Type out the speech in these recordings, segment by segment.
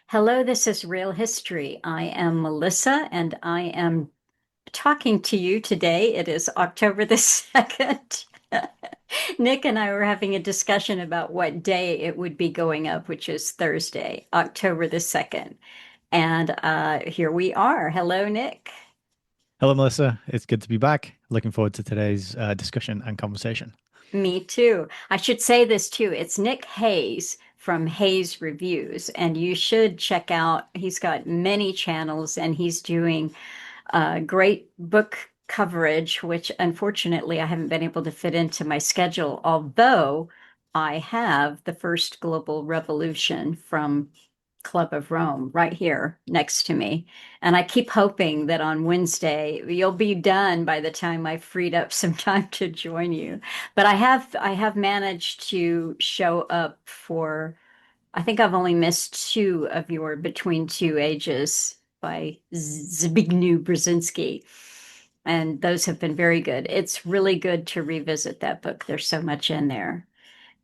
Hello, this is Real History. I am Melissa and I am talking to you today. It is October the 2nd. Nick and I were having a discussion about what day it would be going up, which is Thursday, October the 2nd. And here we are. Hello, Nick. Hello, Melissa. It's good to be back. Looking forward to today's discussion and conversation. Me too. I should say this too. It's Nick Hayes from Hayes Reviews, and you should check out, he's got many channels and he's doing great book coverage, which unfortunately I haven't been able to fit into my schedule, although I have the first global revolution from Club of Rome right here next to me. And I keep hoping that on Wednesday you'll be done by the time I freed up some time to join you. But I have managed to show up for I think I've only missed two of your Between Two Ages by Zbigniew Brzezinski, and those have been very good. It's really good to revisit that book. There's so much in there.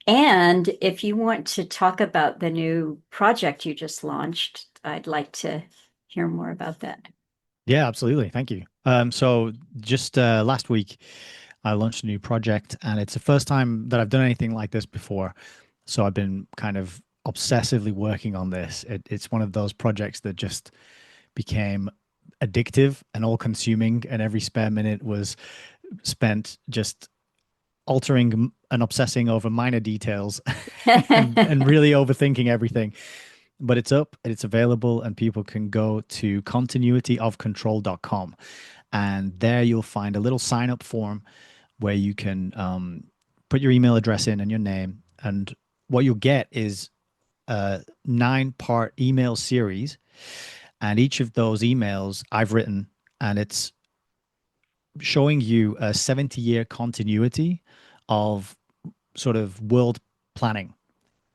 And if you want to talk about the new project you just launched, I'd like to hear more about that. Yeah, absolutely. Thank you. So just last week, I launched a new project, and it's the first time that I've done anything like this before. So I've been kind of obsessively working on this. It's one of those projects that just became addictive and all-consuming, and every spare minute was spent just altering and obsessing over minor details and really overthinking everything. But it's up, it's available, and people can go to continuityofcontrol.com. And there you'll find a little sign up form where you can put your email address in and your name. And what you'll get is a 9-part email series. And each of those emails I've written, and it's showing you a 70-year continuity of sort of world planning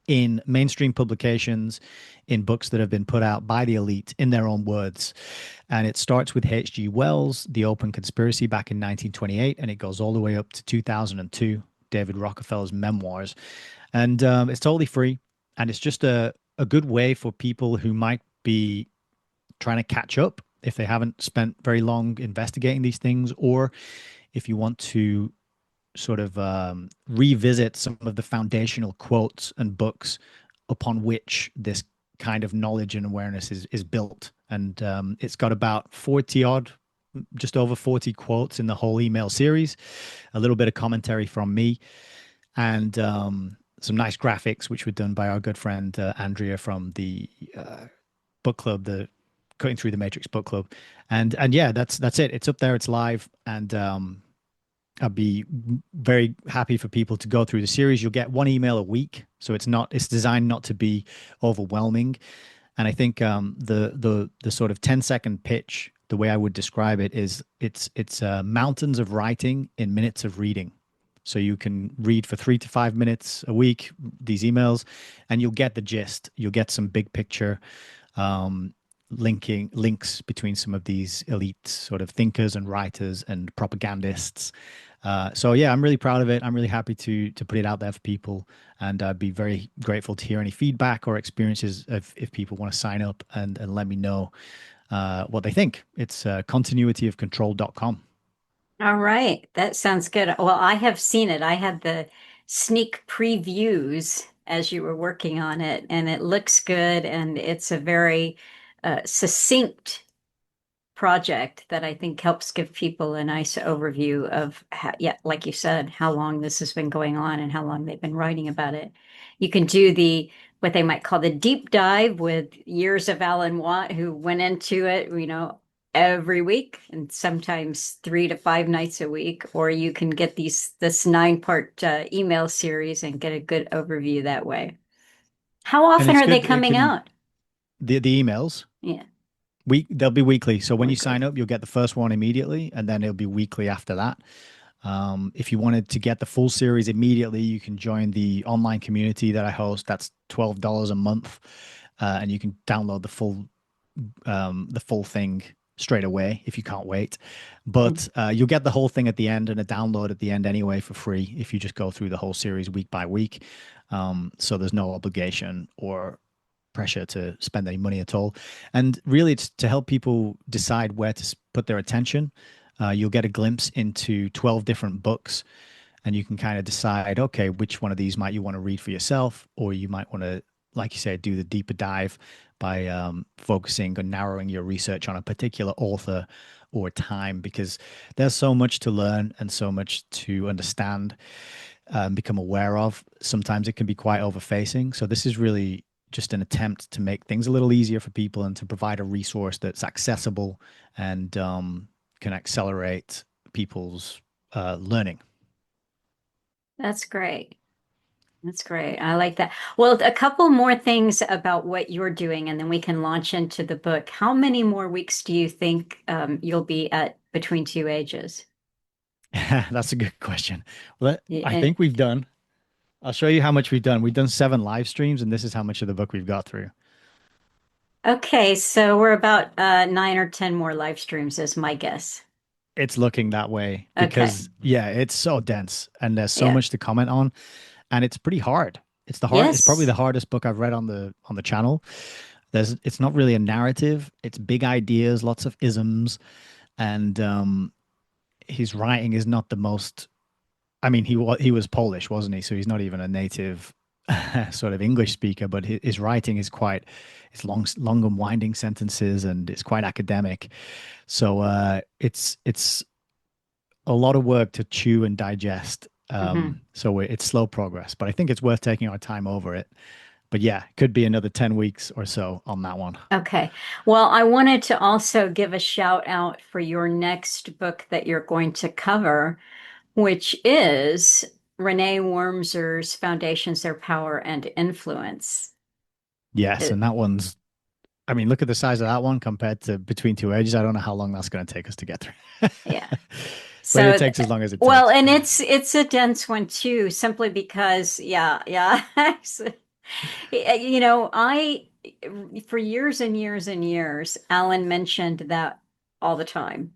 in mainstream publications, in books that have been put out by the elite in their own words. And it starts with H.G. Wells, The Open Conspiracy back in 1928, and it goes all the way up to 2002, David Rockefeller's memoirs. And it's totally free. And it's just a good way for people who might be trying to catch up if they haven't spent very long investigating these things, or if you want to sort of revisit some of the foundational quotes and books upon which this kind of knowledge and awareness is built. And it's got about 40 odd, just over 40 quotes in the whole email series, a little bit of commentary from me, and some nice graphics, which were done by our good friend Andrea from the book club, the Cutting Through the Matrix book club. And yeah, that's it. It's up there, it's live, and I'd be very happy for people to go through the series. You'll get one email a week, so it's designed not to be overwhelming. And I think the sort of 10-second pitch, the way I would describe it is it's mountains of writing in minutes of reading. So you can read for 3 to 5 minutes a week these emails, and you'll get the gist. You'll get some big picture links between some of these elite sort of thinkers and writers and propagandists. So yeah, I'm really proud of it. I'm really happy to put it out there for people, and I'd be very grateful to hear any feedback or experiences if people want to sign up and let me know what they think. It's continuityofcontrol.com. All right, that sounds good. Well, I have seen it. I had the sneak previews as you were working on it, and it looks good, and it's a very succinct project that I think helps give people a nice overview of, how, yeah, like you said, how long this has been going on and how long they've been writing about it. You can do the what they might call the deep dive with years of Alan Watt, who went into it, every week and sometimes 3 to 5 nights a week, or you can get this 9-part email series and get a good overview that way. How And often it's are they good. It coming can out? the emails Yeah, they'll be weekly. So when you weekly. sign up, you'll get the first one immediately, and then it'll be weekly after that. If you wanted to get the full series immediately, you can join the online community that I host. That's $12 a month, and you can download the full thing straight away if you can't wait. But you'll get the whole thing at the end and a download at the end anyway for free if you just go through the whole series week by week. So there's no obligation or pressure to spend any money at all. And really, it's to help people decide where to put their attention. You'll get a glimpse into 12 different books, and you can kind of decide, okay, which one of these might you want to read for yourself, or you might want to, like you said, do the deeper dive by focusing on narrowing your research on a particular author or time, because there's so much to learn and so much to understand, become aware of. Sometimes it can be quite overfacing. So this is really just an attempt to make things a little easier for people and to provide a resource that's accessible and can accelerate people's learning. That's great. That's great. I like that. Well, a couple more things about what you're doing, and then we can launch into the book. How many more weeks do you think you'll be at Between Two Ages? That's a good question. Well, I Yeah. think we've done. I'll show you how much we've done. We've done 7 live streams, and this is how much of the book we've got through. Okay, so we're about 9 or 10 more live streams, is my guess. It's looking that way Okay. because, yeah, it's so dense and there's so Yeah. much to comment on, and it's pretty hard. It's probably Yes. the hardest book I've read on the channel. It's not really a narrative. It's big ideas, lots of isms, and his writing is not the most. I mean, he was Polish, wasn't he? So he's not even a native sort of English speaker, but his writing is quite, it's long and winding sentences, and it's quite academic. So it's a lot of work to chew and digest. Hmm. So it's slow progress, but I think it's worth taking our time over it. But yeah, could be another 10 weeks or so on that one. Okay. Well, I wanted to also give a shout out for your next book that you're going to cover, which is Renee Wormser's Foundations, Their Power and Influence. Yes, It, and that one's, I mean, look at the size of that one compared to Between Two Ages. I don't know how long that's going to take us to get through. yeah. But it So, takes as long as it well, takes. and it's a dense one too, simply because, yeah, yeah. I for years and years and years, Alan mentioned that all the time.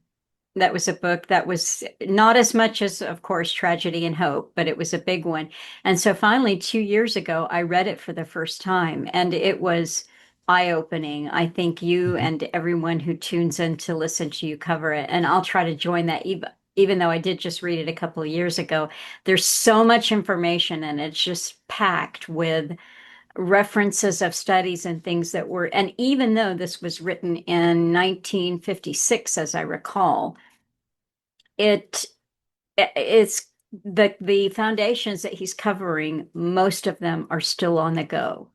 That was a book that was not as much as, of course, Tragedy and Hope, but it was a big one. And so finally, 2 years ago, I read it for the first time, and it was eye-opening. I think you Mhm. and everyone who tunes in to listen to you cover it, and I'll try to join that, even though I did just read it a couple of years ago. There's so much information, and it's just packed with references of studies and things that were, and even though this was written in 1956, as I recall, it it's the foundations that he's covering, most of them are still on the go.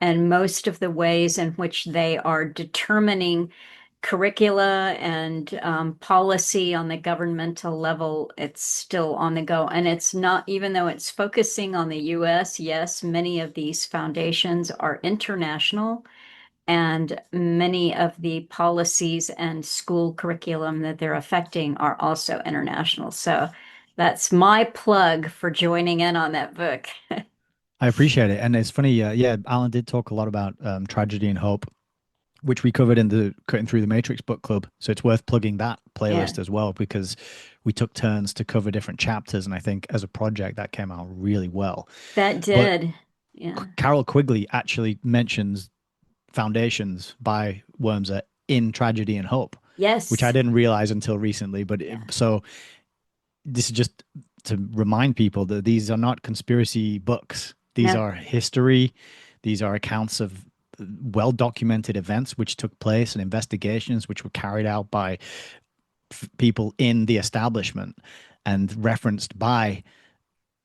And most of the ways in which they are determining curricula and policy on the governmental level, it's still on the go. And it's not, even though it's focusing on the US, yes, many of these foundations are international, and many of the policies and school curriculum that they're affecting are also international. So that's my plug for joining in on that book. I appreciate it. And it's funny, yeah, Alan did talk a lot about Tragedy and Hope, which we covered in the Cutting Through the Matrix book club. So it's worth plugging that Yeah, playlist as well because we took turns to cover different chapters. And I think as a project, that came out really well. that But did. Yeah. Carroll Quigley actually mentions Foundations by Wormser in Tragedy and Hope, which I Yes. didn't realize until recently. Yeah. So this is just to remind people that these are not conspiracy books. These No. are history. These are accounts of well documented events which took place and investigations which were carried out by people in the establishment and referenced by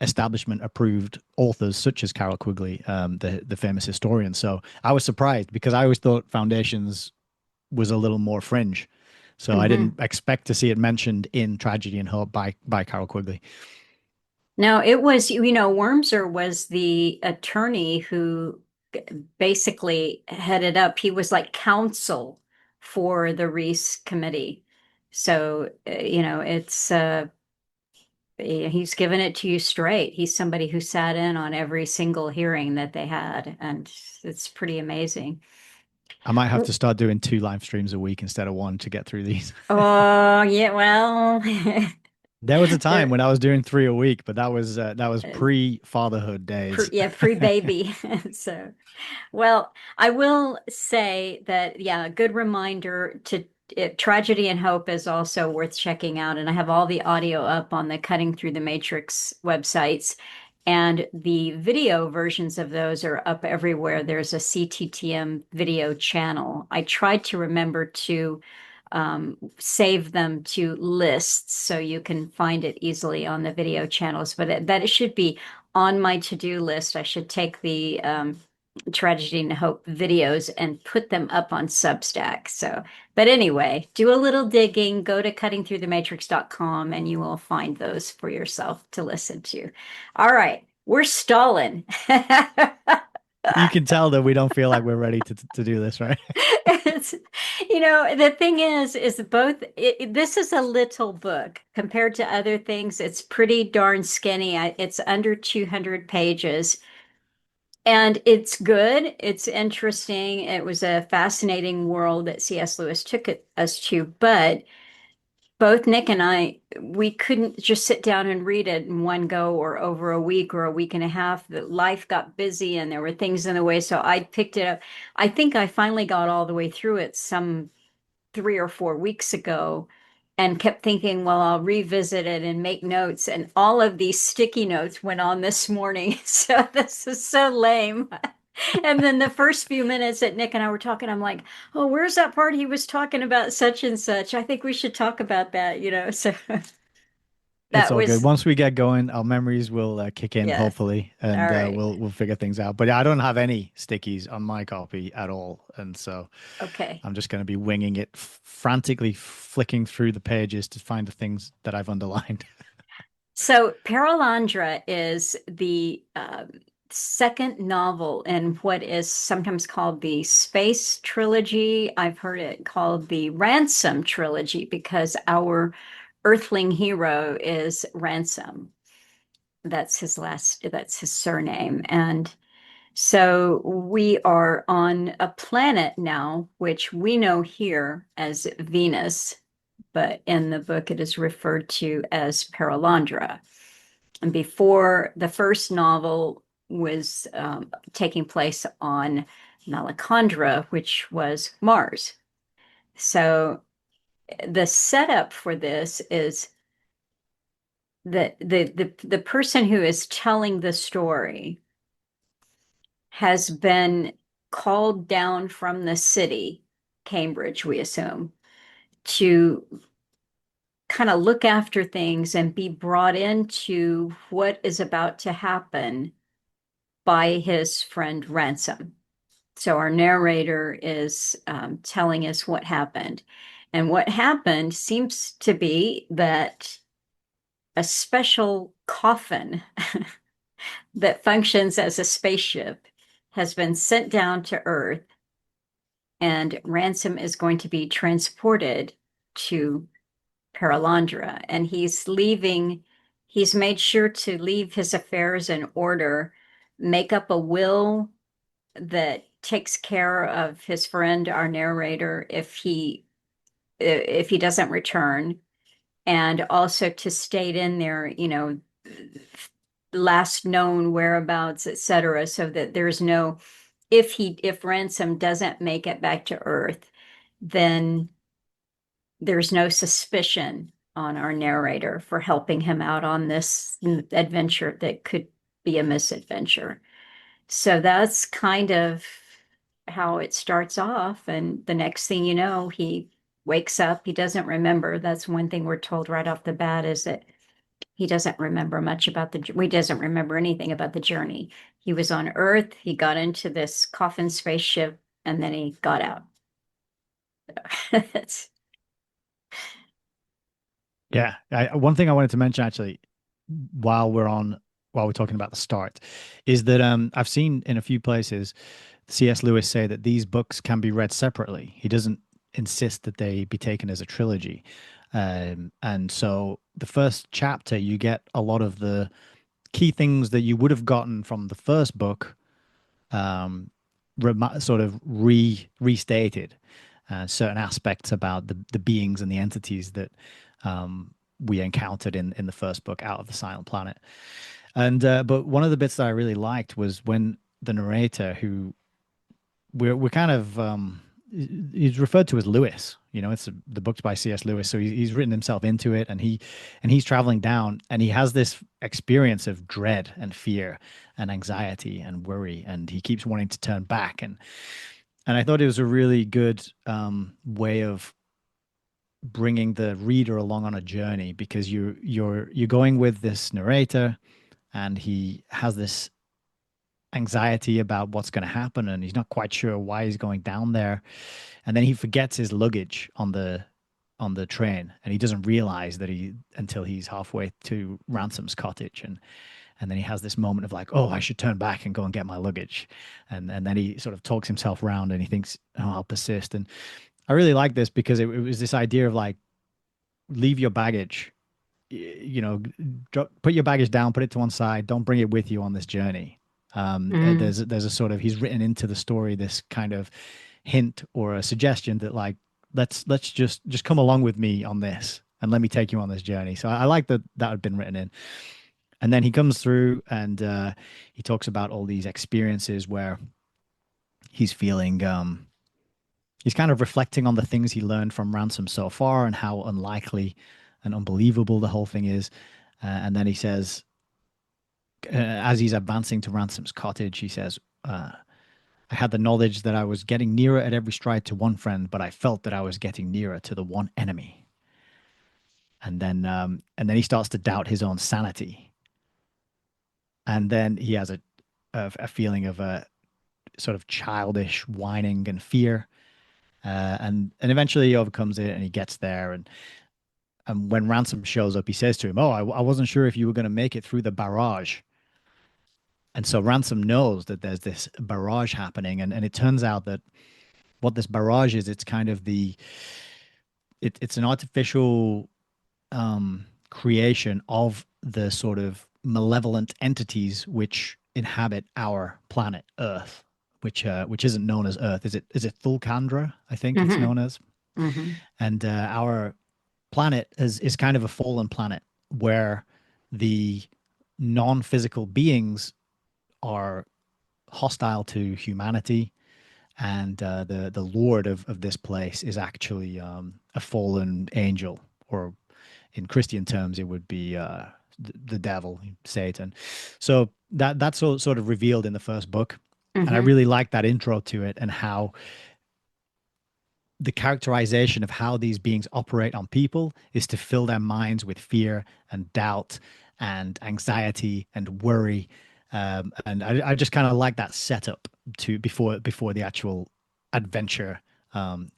establishment approved authors such as Carroll Quigley, the famous historian. So I was surprised because I always thought Foundations was a little more fringe. So I Hmm. didn't expect to see it mentioned in Tragedy and Hope by Carroll Quigley. No, it was, Wormser was the attorney who basically headed up, he was like counsel for the Reese committee. So, he's given it to you straight. He's somebody who sat in on every single hearing that they had, and it's pretty amazing. I might have to start doing 2 live streams a week instead of one to get through these. Oh, yeah, well, There was a time There, when I was doing three a week, but that was pre-fatherhood days. yeah, pre-baby. So, well, I will say that, yeah, a good reminder to Tragedy and Hope is also worth checking out. And I have all the audio up on the Cutting Through the Matrix websites. And the video versions of those are up everywhere. There's a CTTM video channel. I tried to remember to save them to lists so you can find it easily on the video channels, but that it should be on my to-do list. I should take the Tragedy and Hope videos and put them up on Substack. So, but anyway, do a little digging, go to cuttingthroughthematrix.com and you will find those for yourself to listen to. All right, we're stalling. You can tell that we don't feel like we're ready to do this, right? It's, the thing is this is a little book compared to other things. It's pretty darn skinny. It's under 200 pages. And it's good. It's interesting. It was a fascinating world that C.S. Lewis took us to, but both Nick and I, we couldn't just sit down and read it in one go or over a week or a week and a half. The life got busy and there were things in the way. So I picked it up. I think I finally got all the way through it some 3 or 4 weeks ago and kept thinking, well, I'll revisit it and make notes. And all of these sticky notes went on this morning. So this is so lame. And then the first few minutes that Nick and I were talking, I'm like, oh, where's that part he was talking about such and such? I think we should talk about that. So It's that all good. was, Once we get going, our memories will kick in, yes. hopefully, All and right. we'll figure things out. But yeah, I don't have any stickies on my copy at all, and so Okay. I'm just going to be winging it, frantically flicking through the pages to find the things that I've underlined. So Perelandra is the second novel in what is sometimes called the Space Trilogy. I've heard it called the Ransom Trilogy because our Earthling hero is Ransom. That's his surname. And so we are on a planet now, which we know here as Venus, but in the book it is referred to as Perelandra. And before the first novel was taking place on Malacandra, which was Mars. So the setup for this is that the person who is telling the story has been called down from the city, Cambridge, we assume, to kind of look after things and be brought into what is about to happen by his friend Ransom. So our narrator is telling us what happened. And what happened seems to be that a special coffin that functions as a spaceship has been sent down to Earth, and Ransom is going to be transported to Perelandra. And he's made sure to leave his affairs in order, make up a will that takes care of his friend, our narrator, if he doesn't return, and also to state in there, last known whereabouts, etc., so that there's no if Ransom doesn't make it back to Earth, then there's no suspicion on our narrator for helping him out on this adventure that could be a misadventure. So that's kind of how it starts off. And the next thing you know, he wakes up. He doesn't remember. That's one thing we're told right off the bat is that he doesn't remember much about he doesn't remember anything about the journey. He was on Earth. He got into this coffin spaceship and then he got out. It's, Yeah, one thing I wanted to mention actually, while while we're talking about the start, is that I've seen in a few places C.S. Lewis say that these books can be read separately. He doesn't insist that they be taken as a trilogy. And so the first chapter, you get a lot of the key things that you would have gotten from the first book, um, sort of restated certain aspects about the beings and the entities that we encountered in the first book, Out of the Silent Planet. And but one of the bits that I really liked was when the narrator, who we're kind of he's referred to as Lewis. You know, the book's by C.S. Lewis, so he's written himself into it, and he's traveling down, and he has this experience of dread and fear and anxiety and worry, and he keeps wanting to turn back, and I thought it was a really good way of bringing the reader along on a journey, because you're going with this narrator, and he has this anxiety about what's going to happen, and he's not quite sure why he's going down there, and then he forgets his luggage on the train, and he doesn't realize that he until he's halfway to Ransom's cottage, and then he has this moment of like, oh, I should turn back and go and get my luggage, and then he sort of talks himself around, and he thinks, oh, I'll persist. And I really like this because it was this idea of like, leave your baggage, you know, put your baggage down, put it to one side, don't bring it with you on this journey. Mm. There's a sort of, he's written into the story this kind of hint or a suggestion that like, let's just come along with me on this and let me take you on this journey. So I like that that had been written in. And then he comes through, and he talks about all these experiences where he's feeling he's kind of reflecting on the things he learned from Ransom so far and how unlikely and unbelievable the whole thing is. And then he says, as he's advancing to Ransom's cottage, he says, I had the knowledge that I was getting nearer at every stride to one friend, but I felt that I was getting nearer to the one enemy. And then he starts to doubt his own sanity. And then he has a feeling of a sort of childish whining and fear. And eventually he overcomes it, and he gets there. And when Ransom shows up, he says to him, "Oh, I wasn't sure if you were going to make it through the barrage." And so Ransom knows that there's this barrage happening, and it turns out that what this barrage is, it's kind of it's an artificial creation of the sort of malevolent entities which inhabit our planet Earth, which isn't known as Earth. Is it Thulkandra? I think it's Hmm. known as. Hmm. And our planet is kind of a fallen planet where the non-physical beings are hostile to humanity, and the lord of this place is actually a fallen angel, or in Christian terms, it would be the devil, Satan. So that's sort of revealed in the first book, and I Hmm. really like that intro to it, and how the characterization of how these beings operate on people is to fill their minds with fear and doubt and anxiety and worry. And I just kind of like that setup to before the actual adventure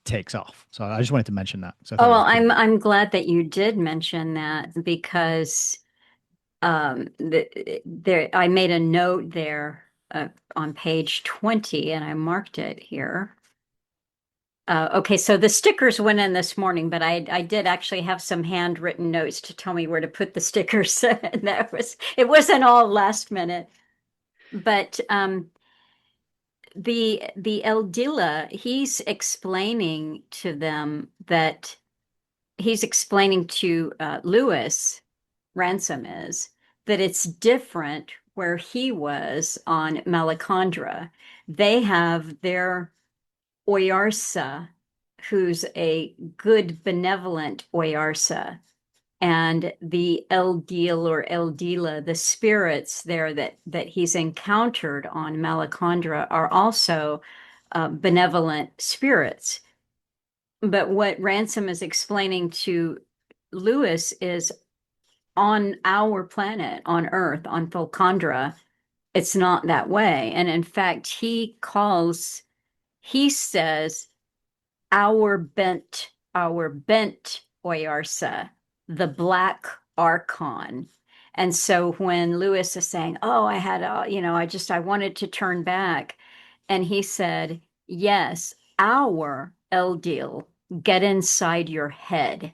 takes off. So I just wanted to mention that. So I Oh, thought it well, was pretty. I'm glad that you did mention that because there I made a note there on page 20, and I marked it here. Okay, so the stickers went in this morning, but I did actually have some handwritten notes to tell me where to put the stickers. And it wasn't all last minute. But the Eldila, he's explaining to Lewis, Ransom is, that it's different where he was on Malacandra. They have their Oyarsa, who's a good, benevolent Oyarsa, and the Eldil or Eldila, the spirits there that he's encountered on Malacandra, are also benevolent spirits. But what Ransom is explaining to Lewis is, on our planet, on Earth, on Volcandra, it's not that way. And in fact, he says, our bent Oyarsa, the black archon. And so when Lewis is saying, "Oh, I had I wanted to turn back," and he said, "Yes, our Eldil, get inside your head."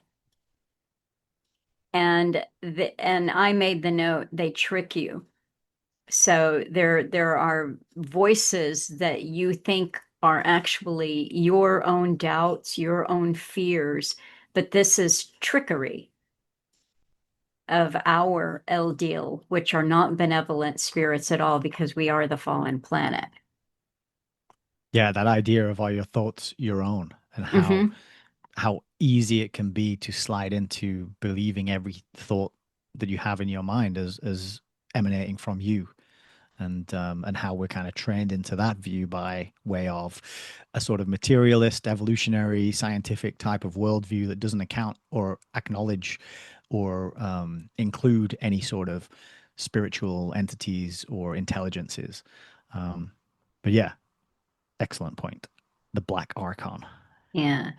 And I made the note, they trick you. So there are voices that you think are actually your own doubts, your own fears, but this is trickery. of our Eldil, which are not benevolent spirits at all because we are the fallen planet. Yeah, that idea of are your thoughts your own, and Hmm. how easy it can be to slide into believing every thought that you have in your mind as emanating from you, and how we're kind of trained into that view by way of a sort of materialist, evolutionary, scientific type of worldview that doesn't account or acknowledge or include any sort of spiritual entities or intelligences. Um, but yeah, excellent point. The Black Archon. Yeah.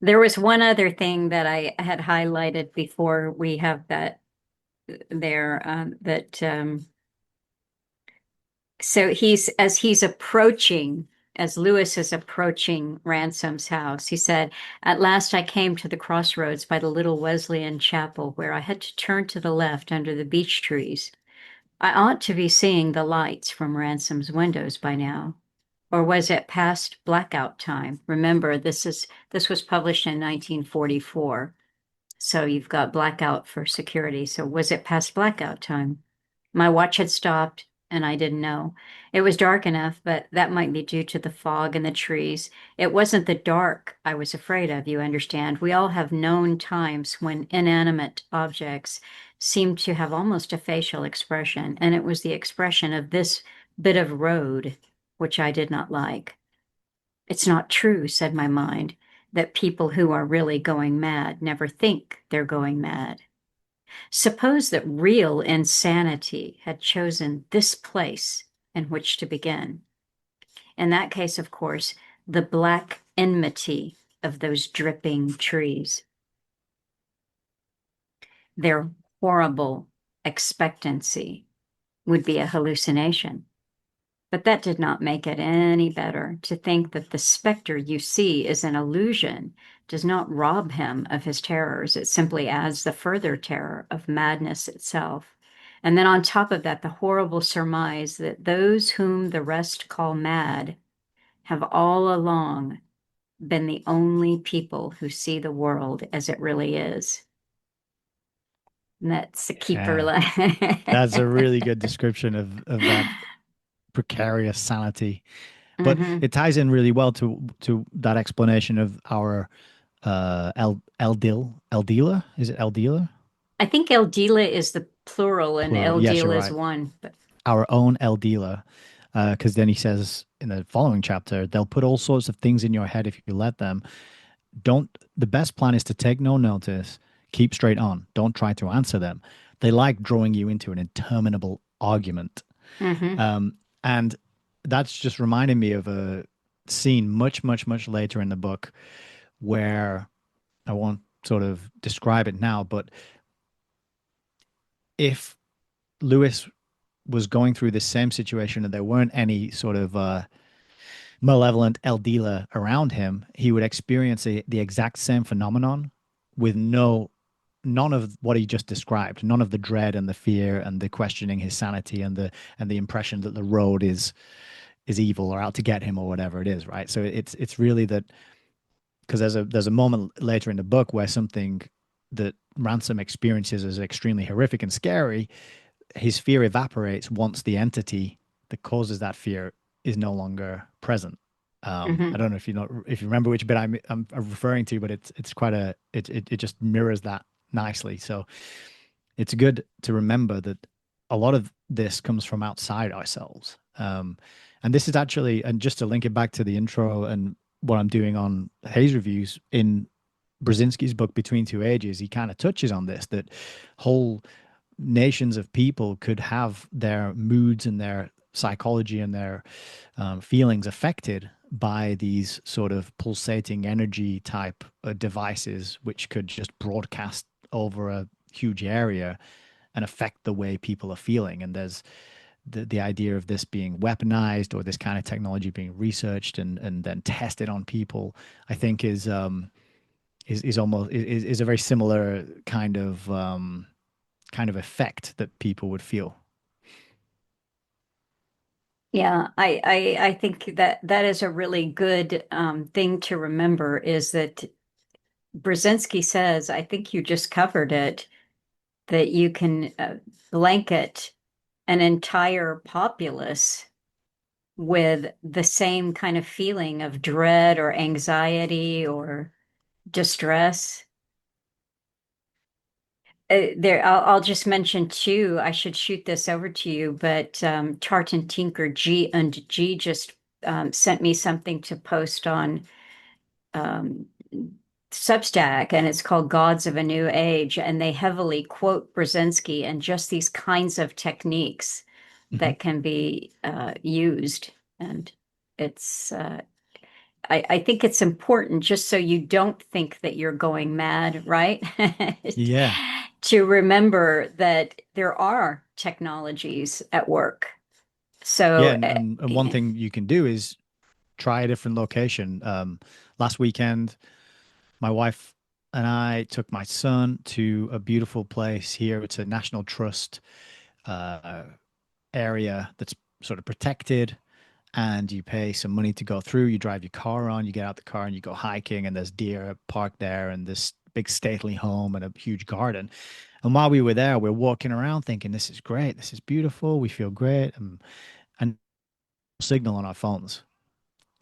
There was one other thing that I had highlighted before we have that there that so he's approaching, as Lewis is approaching Ransom's house, he said, "At last I came to the crossroads by the little Wesleyan chapel where I had to turn to the left under the beech trees. I ought to be seeing the lights from Ransom's windows by now. Or was it past blackout time? Remember, this was published in 1944. So you've got blackout for security. So was it past blackout time? My watch had stopped and I didn't know. It was dark enough, but that might be due to the fog and the trees. It wasn't the dark I was afraid of, you understand. We all have known times when inanimate objects seem to have almost a facial expression, and it was the expression of this bit of road which I did not like. It's not true, said my mind, that people who are really going mad never think they're going mad. Suppose that real insanity had chosen this place in which to begin. In that case, of course, the black enmity of those dripping trees, their horrible expectancy would be a hallucination. But that did not make it any better. To think that the specter you see is an illusion does not rob him of his terrors. It simply adds the further terror of madness itself. And then on top of that, the horrible surmise that those whom the rest call mad have all along been the only people who see the world as it really is. And that's a keeper. Yeah, that's a really good description of that precarious sanity. But Hmm. it ties in really well to that explanation of our Eldila. Is it Eldila? I think Eldila is the plural and Plural. Yes, you're Eldila is right. one. But Our own Eldila. Because then he says in the following chapter, they'll put all sorts of things in your head if you let them. Don't, the best plan is to take no notice, keep straight on. Don't try to answer them. They like drawing you into an interminable argument. hmm. And that's just reminding me of a scene much, much, much later in the book where I won't sort of describe it now, but if Lewis was going through the same situation and there weren't any sort of malevolent Eldila around him, he would experience the exact same phenomenon with none of what he just described, none of the dread and the fear and the questioning his sanity and the impression that the road is evil or out to get him or whatever it is, right? So it's really that because there's a moment later in the book where something that Ransom experiences as extremely horrific and scary, his fear evaporates once the entity that causes that fear is no longer present. I Hmm. don't know if you remember which bit I'm referring to, but it's quite it just mirrors that nicely. So it's good to remember that a lot of this comes from outside ourselves. And this is actually, and just to link it back to the intro and what I'm doing on Hayes reviews in Brzezinski's book Between Two Ages, he kind of touches on this that whole nations of people could have their moods and their psychology and their feelings affected by these sort of pulsating energy type devices, which could just broadcast over a huge area and affect the way people are feeling. And there's the idea of this being weaponized or this kind of technology being researched and then tested on people, I think is almost is a very similar kind of effect that people would feel. Yeah, I think that that is a really good thing to remember is that Brzezinski says, I think you just covered it, that you can blanket an entire populace with the same kind of feeling of dread or anxiety or distress. I'll just mention too. I should shoot this over to you, but Tartan Tinker G and G just sent me something to post on um, Substack, and it's called Gods of a New Age, and they heavily quote Brzezinski and just these kinds of techniques Hmm. that can be used, and it's I think it's important just so you don't think that you're going mad, right? Yeah. To remember that there are technologies at work. Yeah, So, and one thing you can do is try a different location. Last weekend, my wife and I took my son to a beautiful place here. It's a National Trust uh, area that's sort of protected, and you pay some money to go through. You drive your car on, you get out the car, and you go hiking, and there's deer parked there, and this big stately home and a huge garden. And while we were there, we're walking around thinking, "This is great. This is beautiful. We feel great." And signal on our phones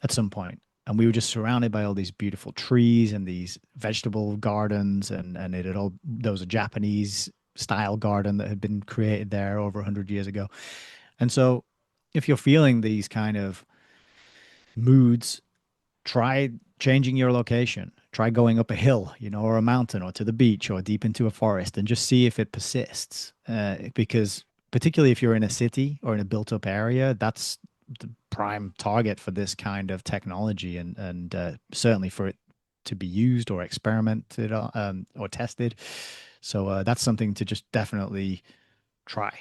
at some point, and we were just surrounded by all these beautiful trees and these vegetable gardens, and it had all there was a Japanese style garden that had been created there over 100 years ago. And so if you're feeling these kind of moods, try changing your location. Try going up a hill, or a mountain, or to the beach, or deep into a forest, and just see if it persists. Because particularly if you're in a city or in a built-up area, that's the prime target for this kind of technology, and certainly for it to be used or experimented on, or tested. So that's something to just definitely try.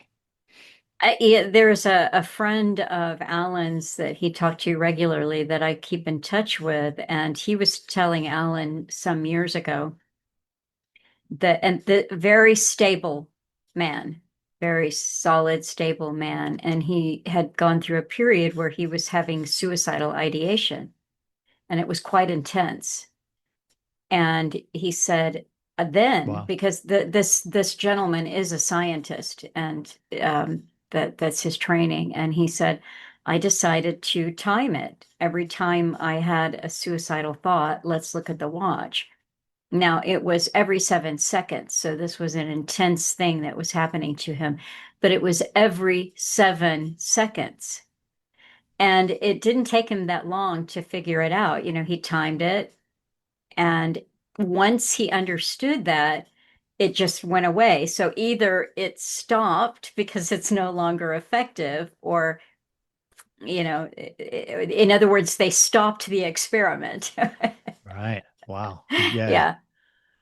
yeah, there's a friend of Alan's that he talked to regularly that I keep in touch with, and he was telling Alan some years ago that, and the very stable man, very solid, stable man, and he had gone through a period where he was having suicidal ideation, and it was quite intense. And he said, then Wow. because this gentleman is a scientist, and that's his training, and he said, I decided to time it. Every time I had a suicidal thought, let's look at the watch. Now it was every 7 seconds, so this was an intense thing that was happening to him, but it was every 7 seconds. And it didn't take him that long to figure it out. He timed it, and once he understood that, it just went away. So either it stopped because it's no longer effective, or, in other words, they stopped the experiment. Right. Wow. Yeah. Yeah,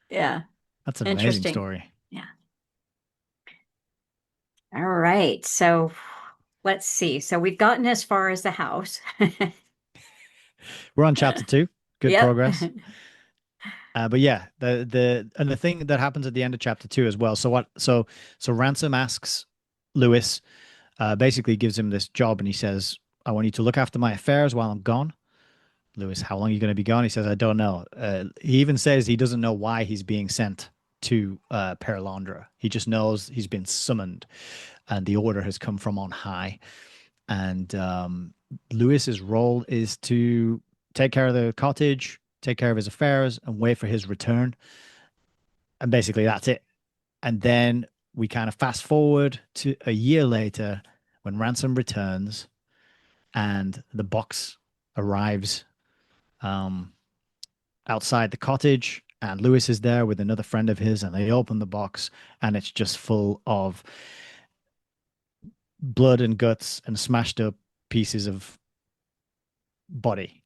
yeah. That's an amazing Interesting. story. Yeah. All right. So let's see. So we've gotten as far as the house. We're on chapter 2. Good Yep. progress. But yeah, the thing that happens at the end of chapter 2 as well. So Ransom asks Lewis, basically gives him this job, and he says, "I want you to look after my affairs while I'm gone." Lewis, how long are you going to be gone? He says, "I don't know." He even says he doesn't know why he's being sent to Perelandra. He just knows he's been summoned, and the order has come from on high. And Lewis's role is to take care of the cottage, take care of his affairs, and wait for his return. And basically, that's it. And then we kind of fast forward to a year later when Ransom returns and the box arrives um, outside the cottage. And Lewis is there with another friend of his, and they open the box, and it's just full of blood and guts and smashed up pieces of body.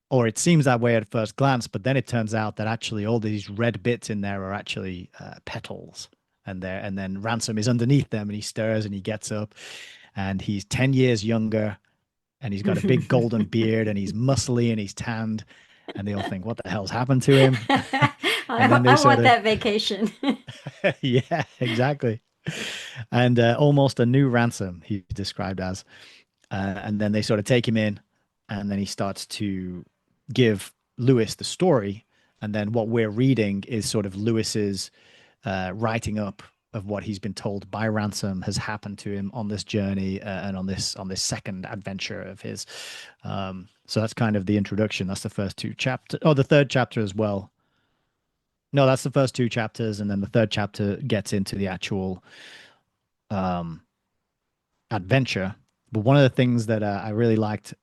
Or it seems that way at first glance, but then it turns out that actually all these red bits in there are actually petals, and then Ransom is underneath them, and he stirs and he gets up, and he's 10 years younger, and he's got a big golden beard, and he's muscly and he's tanned, and they all think, what the hell's happened to him? And then they I sort want of, that vacation. yeah, exactly. And almost a new Ransom, he's described as. And then they sort of take him in, and then he starts to give Lewis the story And then what we're reading is sort of Lewis's writing up of what he's been told by Ransom has happened to him on this journey and on this second adventure of his. So that's kind of the introduction. That's the first two chapters. Oh, the third chapter as well. No, that's the first two chapters, and then the third chapter gets into the actual um, adventure. But one of the things that I really liked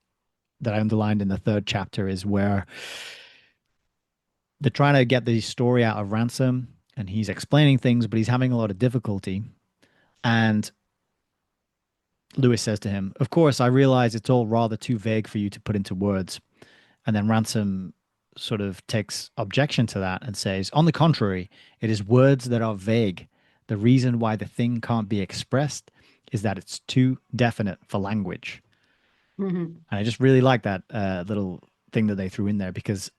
that I underlined in the third chapter is where they're trying to get the story out of Ransom, and he's explaining things, but he's having a lot of difficulty. And Lewis says to him, "Of course, I realize it's all rather too vague for you to put into words." And then Ransom sort of takes objection to that and says, "On the contrary, it is words that are vague. The reason why the thing can't be expressed is that it's too definite for language." Mhm. And I just really like that little thing that they threw in there because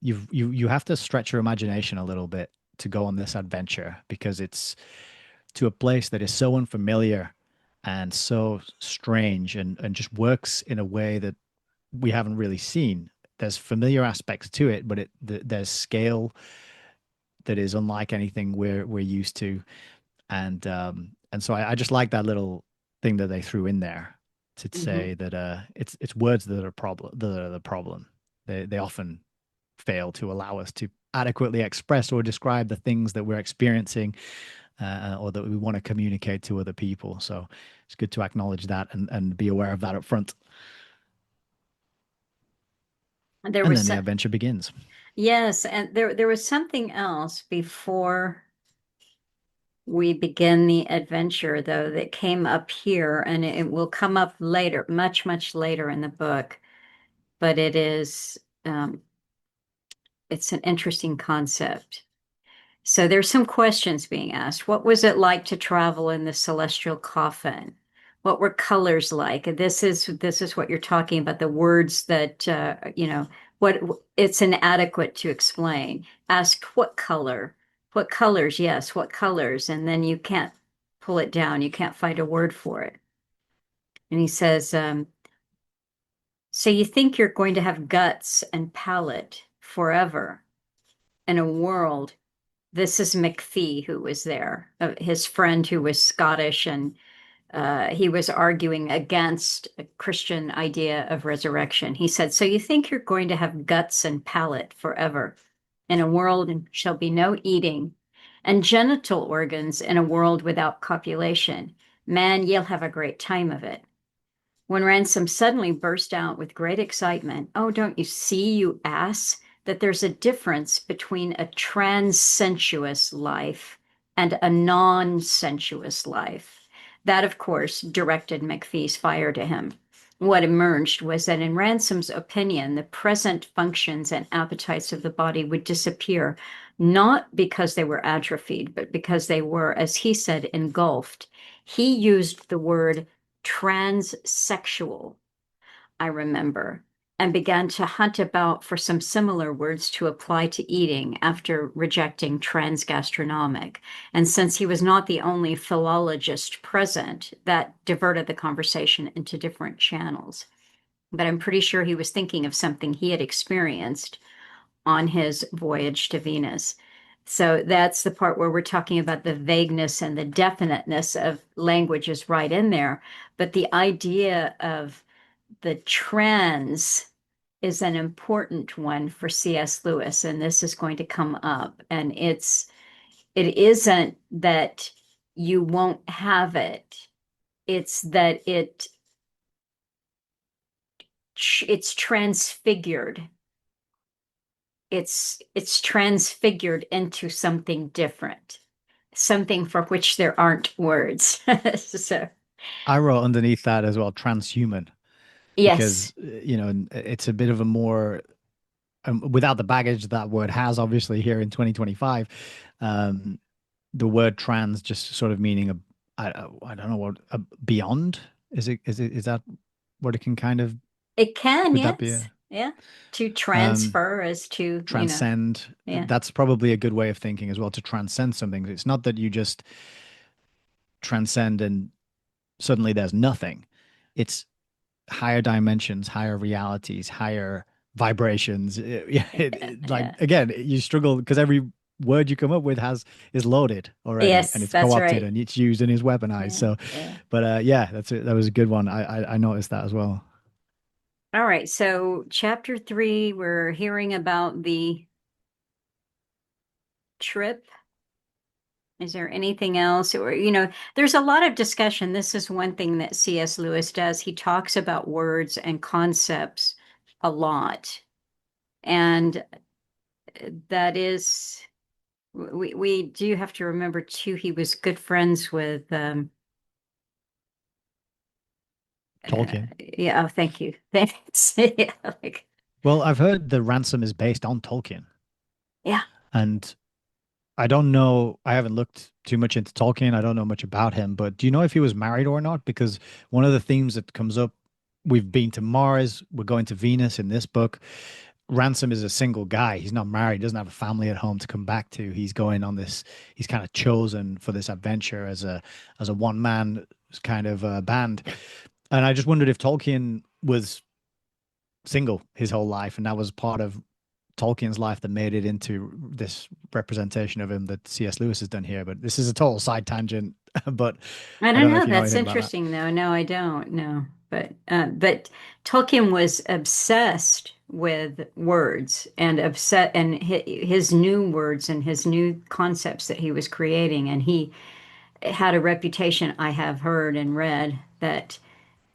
you have to stretch your imagination a little bit to go on this adventure because it's to a place that is so unfamiliar and so strange and just works in a way that we haven't really seen. There's familiar aspects to it, but there's scale that is unlike anything we're used to, and so I just like that little thing that they threw in there to say Mhm. that it's words that are the problem. They often fail to allow us to adequately express or describe the things that we're experiencing or that we want to communicate to other people. So it's good to acknowledge that and be aware of that up front. There And was then the adventure begins. yes, and there was something else before we begin the adventure, though, that came up here, and it will come up later, much, much later in the book. But um, it's an interesting concept. So there's some questions being asked. What was it like to travel in the celestial coffin? What were colors like? This is what you're talking about, the words that what it's inadequate to explain. Ask what color? What colors? Yes, what colors? And then you can't pull it down. You can't find a word for it. And he says, so you think you're going to have guts and palate forever in a world. This is McPhee who was there, his friend who was Scottish, and he was arguing against a Christian idea of resurrection. He said, so you think you're going to have guts and palate forever in a world and shall be no eating, and genital organs in a world without copulation. Man, you'll have a great time of it. When Ransom suddenly burst out with great excitement, oh, don't you see, you ass, that there's a difference between a trans-sensuous life and a non-sensuous life? That, of course, directed McPhee's fire to him. What emerged was that, in Ransom's opinion, the present functions and appetites of the body would disappear, not because they were atrophied, but because they were, as he said, engulfed. He used the word transsexual, I remember, and began to hunt about for some similar words to apply to eating after rejecting transgastronomic. And since he was not the only philologist present, that diverted the conversation into different channels. But I'm pretty sure he was thinking of something he had experienced on his voyage to Venus. So that's the part where we're talking about the vagueness and the definiteness of language is right in there. But the idea of the trans is an important one for C.S. Lewis, and this is going to come up. And it isn't that you won't have it, it's that it's transfigured. It's transfigured into something different, something for which there aren't words. So I wrote underneath that as well, transhuman, yes, because it's a bit of a more without the baggage that word has, obviously here in 2025, um, the word trans just sort of meaning I don't know what beyond is that what it can kind of it can, would that be yes. a Yeah. To um, transfer as to, transcend? yeah. That's probably a good way of thinking as well, to transcend something. It's not that you just transcend and suddenly there's nothing. It's higher dimensions, higher realities, higher vibrations. Yeah, like Yeah. again, you struggle because every word you come up with has is loaded already, and Yes, it's that's co-opted, right. and it's used and is weaponized. Yeah, So, yeah. but yeah, that's it. That was a good one. I noticed that as well. All right, so chapter 3, we're hearing about the trip. Is there anything else? Or, there's a lot of discussion. This is one thing that C.S. Lewis does. He talks about words and concepts a lot. And that is, we do have to remember too, he was good friends with, Tolkien. yeah, oh, thank you. Thanks. Yeah, like, Well, I've heard the Ransom is based on Tolkien, yeah. and I don't know. I haven't looked too much into Tolkien. I don't know much about him, but do you know if he was married or not? Because one of the themes that comes up, we've been to Mars, we're going to Venus in this book. Ransom is a single guy. He's not married, doesn't have a family at home to come back to. He's going on this, he's kind of chosen for this adventure as a one man kind of band. And I just wondered if Tolkien was single his whole life and that was part of Tolkien's life that made it into this representation of him that C.S. Lewis has done here. But this is a total side tangent. But I I don't don't know know. if you know That's anything about that. interesting, though. No, I don't. No, but Tolkien was obsessed with words and upset and his new words and his new concepts that he was creating, and he had a reputation. I have heard and read that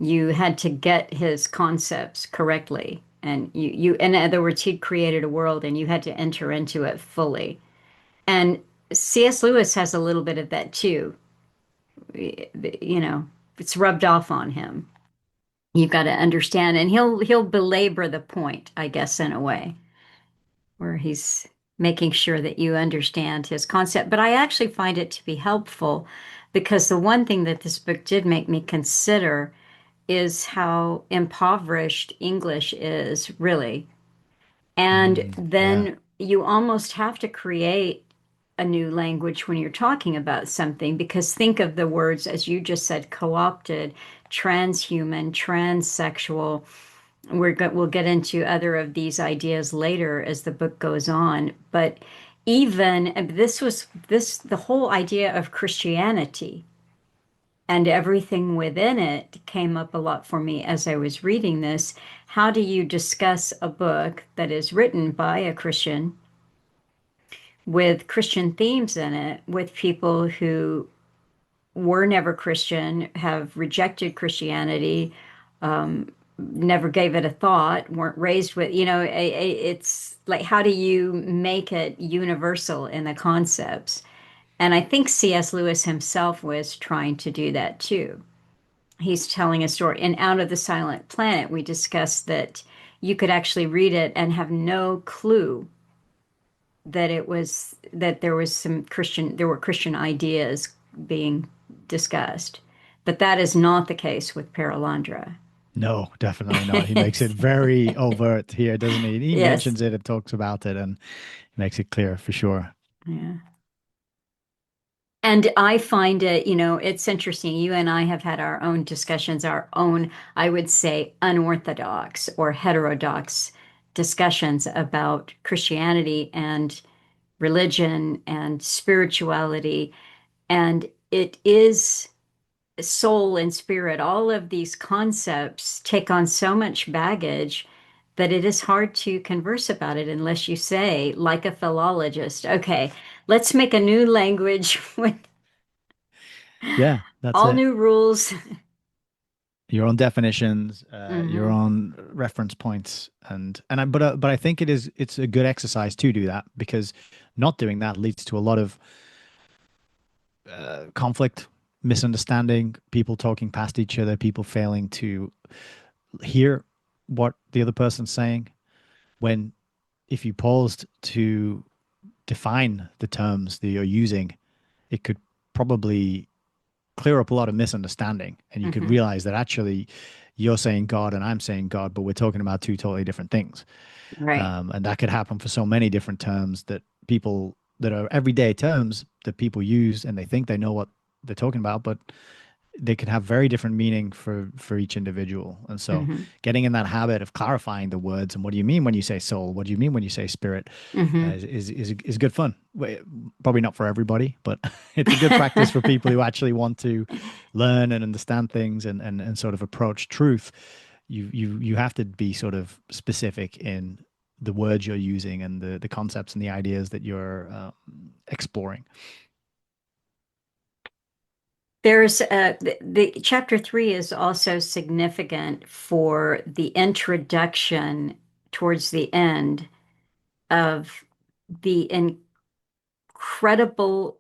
you had to get his concepts correctly, and in other words, he'd created a world, and you had to enter into it fully. And C.S. Lewis has a little bit of that too. You know, it's rubbed off on him. You've got to understand, and he'll belabor the point, I guess, in a way, where he's making sure that you understand his concept. But I actually find it to be helpful because the one thing that this book did make me consider is how impoverished English is, really. And Yeah. then you almost have to create a new language when you're talking about something, because think of the words, as you just said, co-opted, transhuman, transsexual. We'll get into other of these ideas later as the book goes on. But even the whole idea of Christianity and everything within it came up a lot for me as I was reading this. How do you discuss a book that is written by a Christian with Christian themes in it with people who were never Christian, have rejected Christianity, never gave it a thought, weren't raised with, it's like, how do you make it universal in the concepts? And I think C.S. Lewis himself was trying to do that too. He's telling a story. In Out of the Silent Planet, we discussed that you could actually read it and have no clue that there were Christian ideas being discussed. But that is not the case with Perelandra. No, definitely not. He makes it very overt here, doesn't he? He Yes. mentions it and talks about it and makes it clear for sure. Yeah. And I find it, it's interesting. You and I have had our own discussions, our own, I would say, unorthodox or heterodox discussions about Christianity and religion and spirituality. And it is soul and spirit. All of these concepts take on so much baggage that it is hard to converse about it unless you say, like a philologist, okay, let's make a new language with Yeah, that's all it. new rules. Your own definitions, your Hmm. own reference points, but I think it's a good exercise to do that because not doing that leads to a lot of conflict, misunderstanding, people talking past each other, people failing to hear what the other person's saying. When if you paused to define the terms that you're using, it could probably clear up a lot of misunderstanding. And you could Hmm. realize that actually you're saying God and I'm saying God, but we're talking about two totally different things. Right. And that could happen for so many different terms that people that are everyday terms that people use and they think they know what they're talking about, but they can have very different meaning for each individual. And so Hmm. getting in that habit of clarifying the words and what do you mean when you say soul? What do you mean when you say spirit? Hmm. Is good fun. Probably not for everybody, but it's a good practice for people who actually want to learn and understand things and sort of approach truth. You have to be sort of specific in the words you're using and the concepts and the ideas that you're exploring. There's the chapter three is also significant for the introduction towards the end of the incredible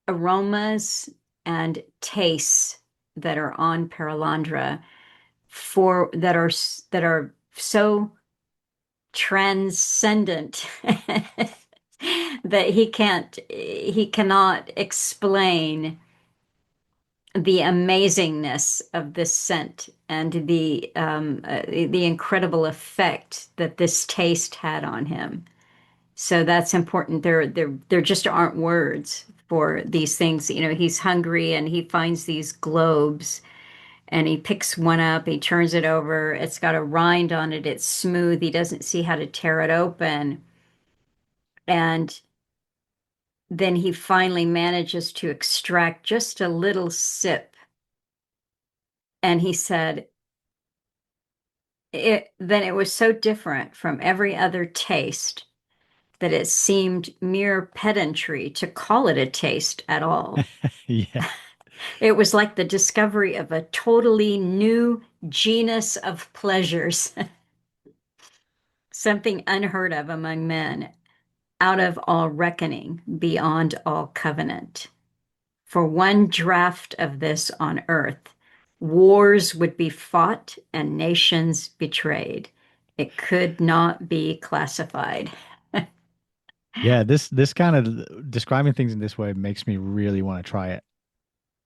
aromas and tastes that are on Perelandra for that are so transcendent that he cannot explain the amazingness of this scent and the incredible effect that this taste had on him. So that's important. There just aren't words for these things. You know, he's hungry and he finds these globes and he picks one up, he turns it over, it's got a rind on it, it's smooth, he doesn't see how to tear it open. And then he finally manages to extract just a little sip. And he said, then it was so different from every other taste that it seemed mere pedantry to call it a taste at all. Yeah. It was like the discovery of a totally new genus of pleasures, something unheard of among men, out of all reckoning, beyond all covenant. For one draught of this on earth, wars would be fought and nations betrayed. It could not be classified. Yeah, this kind of describing things in this way makes me really want to try it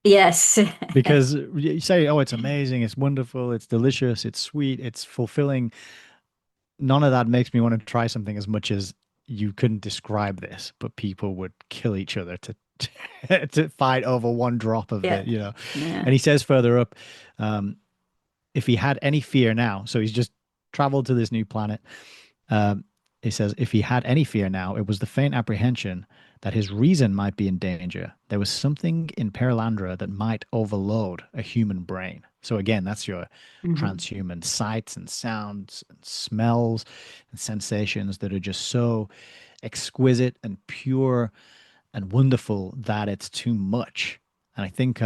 Yes. because you say, "Oh, it's amazing, it's wonderful, it's delicious, it's sweet, it's fulfilling." None of that makes me want to try something as much as you couldn't describe this, but people would kill each other to to fight over one drop of Yeah. it, you know. Yeah. And he says further up, um, if he had any fear now, so he's just traveled to this new planet. Um, he says, if he had any fear now, it was the faint apprehension that his reason might be in danger. There was something in Perelandra that might overload a human brain. So again, that's your Mhm. transhuman sights and sounds and smells and sensations that are just so exquisite and pure and wonderful that it's too much. And I think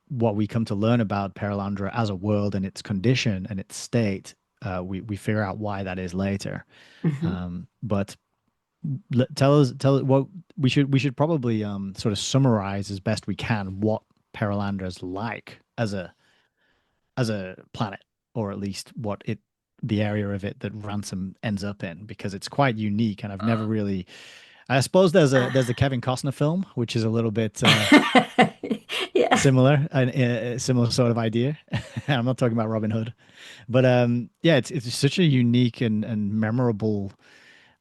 what we come to learn about Perelandra as a world and its condition and its state, we figure out why that is later. Mhm. But tell us what we should probably sort of summarize as best we can what Perelandra is like as a planet, or at least what it the area of it that Ransom ends up in, because it's quite unique, and I've never really. I suppose there's a Kevin Costner film, which is a little bit Yeah. similar, a similar sort of idea. I'm not talking about Robin Hood, but yeah, it's such a unique and memorable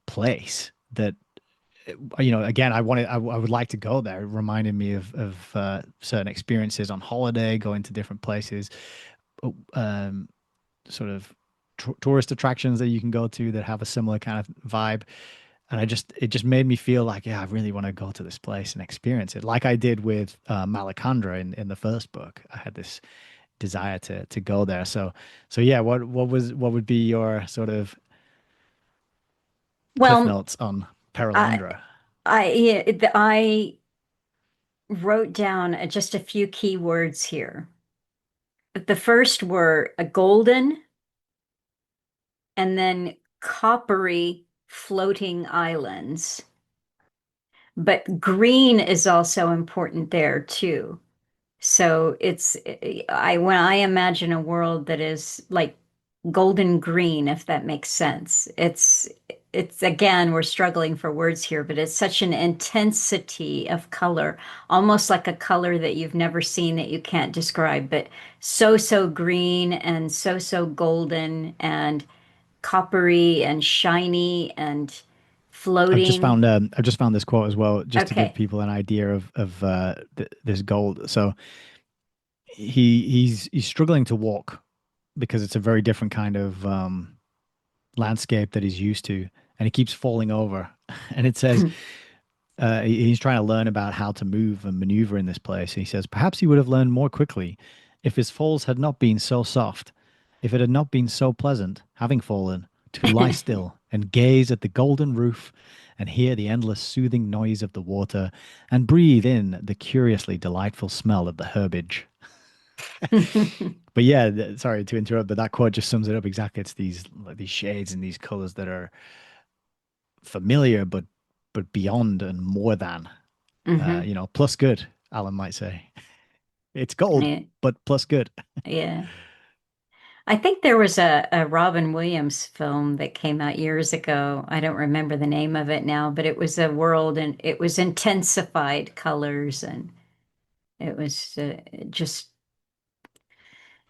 place that again, I would like to go there. It reminded me of certain experiences on holiday, going to different places, um, sort of tourist attractions that you can go to that have a similar kind of vibe. And it just made me feel like, yeah, I really want to go to this place and experience it, like I did with Malacandra in the first book. I had this desire to go there. So yeah, what would be your sort of cliff Well, notes on I Perelandra? I wrote down just a few key words here. The first were a golden and then coppery floating islands. But green is also important there too. So I when I imagine a world that is like golden green, if that makes sense. It's again, we're struggling for words here, but it's such an intensity of color, almost like a color that you've never seen that you can't describe, but so green and so golden and coppery and shiny and floating. I've just found this quote as well, just to give Okay. people an idea of this gold. So he's struggling to walk because it's a very different kind of landscape that he's used to, and he keeps falling over. And it says he's trying to learn about how to move and maneuver in this place. And he says perhaps he would have learned more quickly if his falls had not been so soft, if it had not been so pleasant, having fallen, to lie still and gaze at the golden roof and hear the endless soothing noise of the water and breathe in the curiously delightful smell of the herbage. But yeah, sorry to interrupt, but that quote just sums it up exactly. It's these like these shades and these colors that are familiar, but beyond and more than, Hmm. plus good. Alan might say it's gold, Yeah. but plus good. Yeah. I think there was a Robin Williams film that came out years ago. I don't remember the name of it now, but it was a world and it was intensified colors and it was just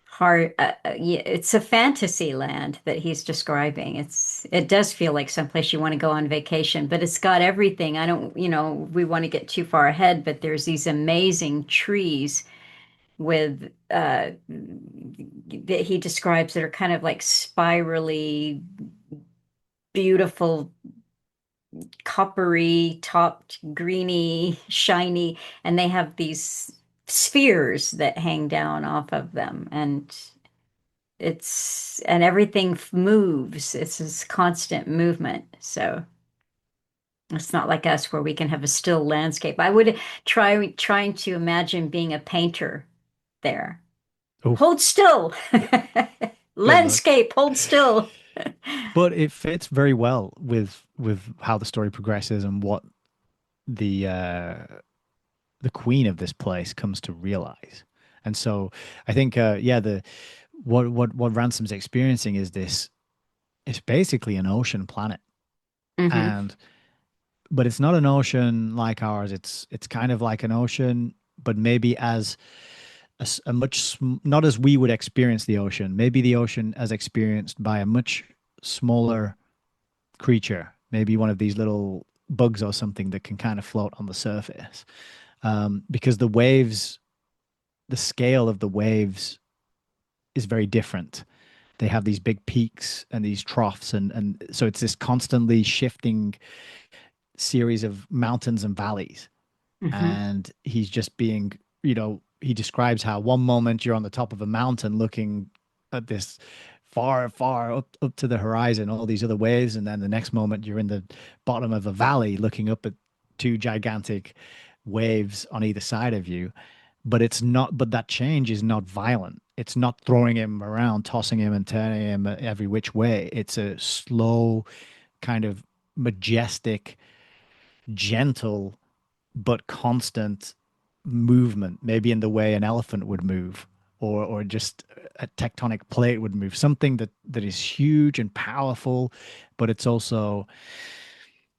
hard. Yeah, it's a fantasy land that he's describing. It does feel like someplace you want to go on vacation, but it's got everything. I don't, we want to get too far ahead, but there's these amazing trees with that he describes that are kind of like spirally beautiful, coppery topped, greeny, shiny, and they have these spheres that hang down off of them, and everything moves. It's this constant movement. So it's not like us where we can have a still landscape. I would trying to imagine being a painter there. Oh, Hold still. good luck. Landscape, hold still. But it fits very well with how the story progresses and what the uh, the queen of this place comes to realize. And so I think, yeah, the what Ransom's experiencing is this. It's basically an ocean planet, Hmm. and but it's not an ocean like ours. It's kind of like an ocean, but maybe as a not as we would experience the ocean. Maybe the ocean as experienced by a much smaller creature, maybe one of these little bugs or something that can kind of float on the surface. Because the waves, the scale of the waves is very different. They have these big peaks and these troughs, and so it's this constantly shifting series of mountains and valleys. Hmm. And he's just being, he describes how one moment you're on the top of a mountain looking at this far up to the horizon, all these other waves, and then the next moment you're in the bottom of a valley looking up at two gigantic waves on either side of you. But it's not, but that change is not violent. It's not throwing him around, tossing him and turning him every which way. It's a slow, kind of majestic, gentle but constant movement, maybe in the way an elephant would move, or just a tectonic plate would move. Something that is huge and powerful, but it's also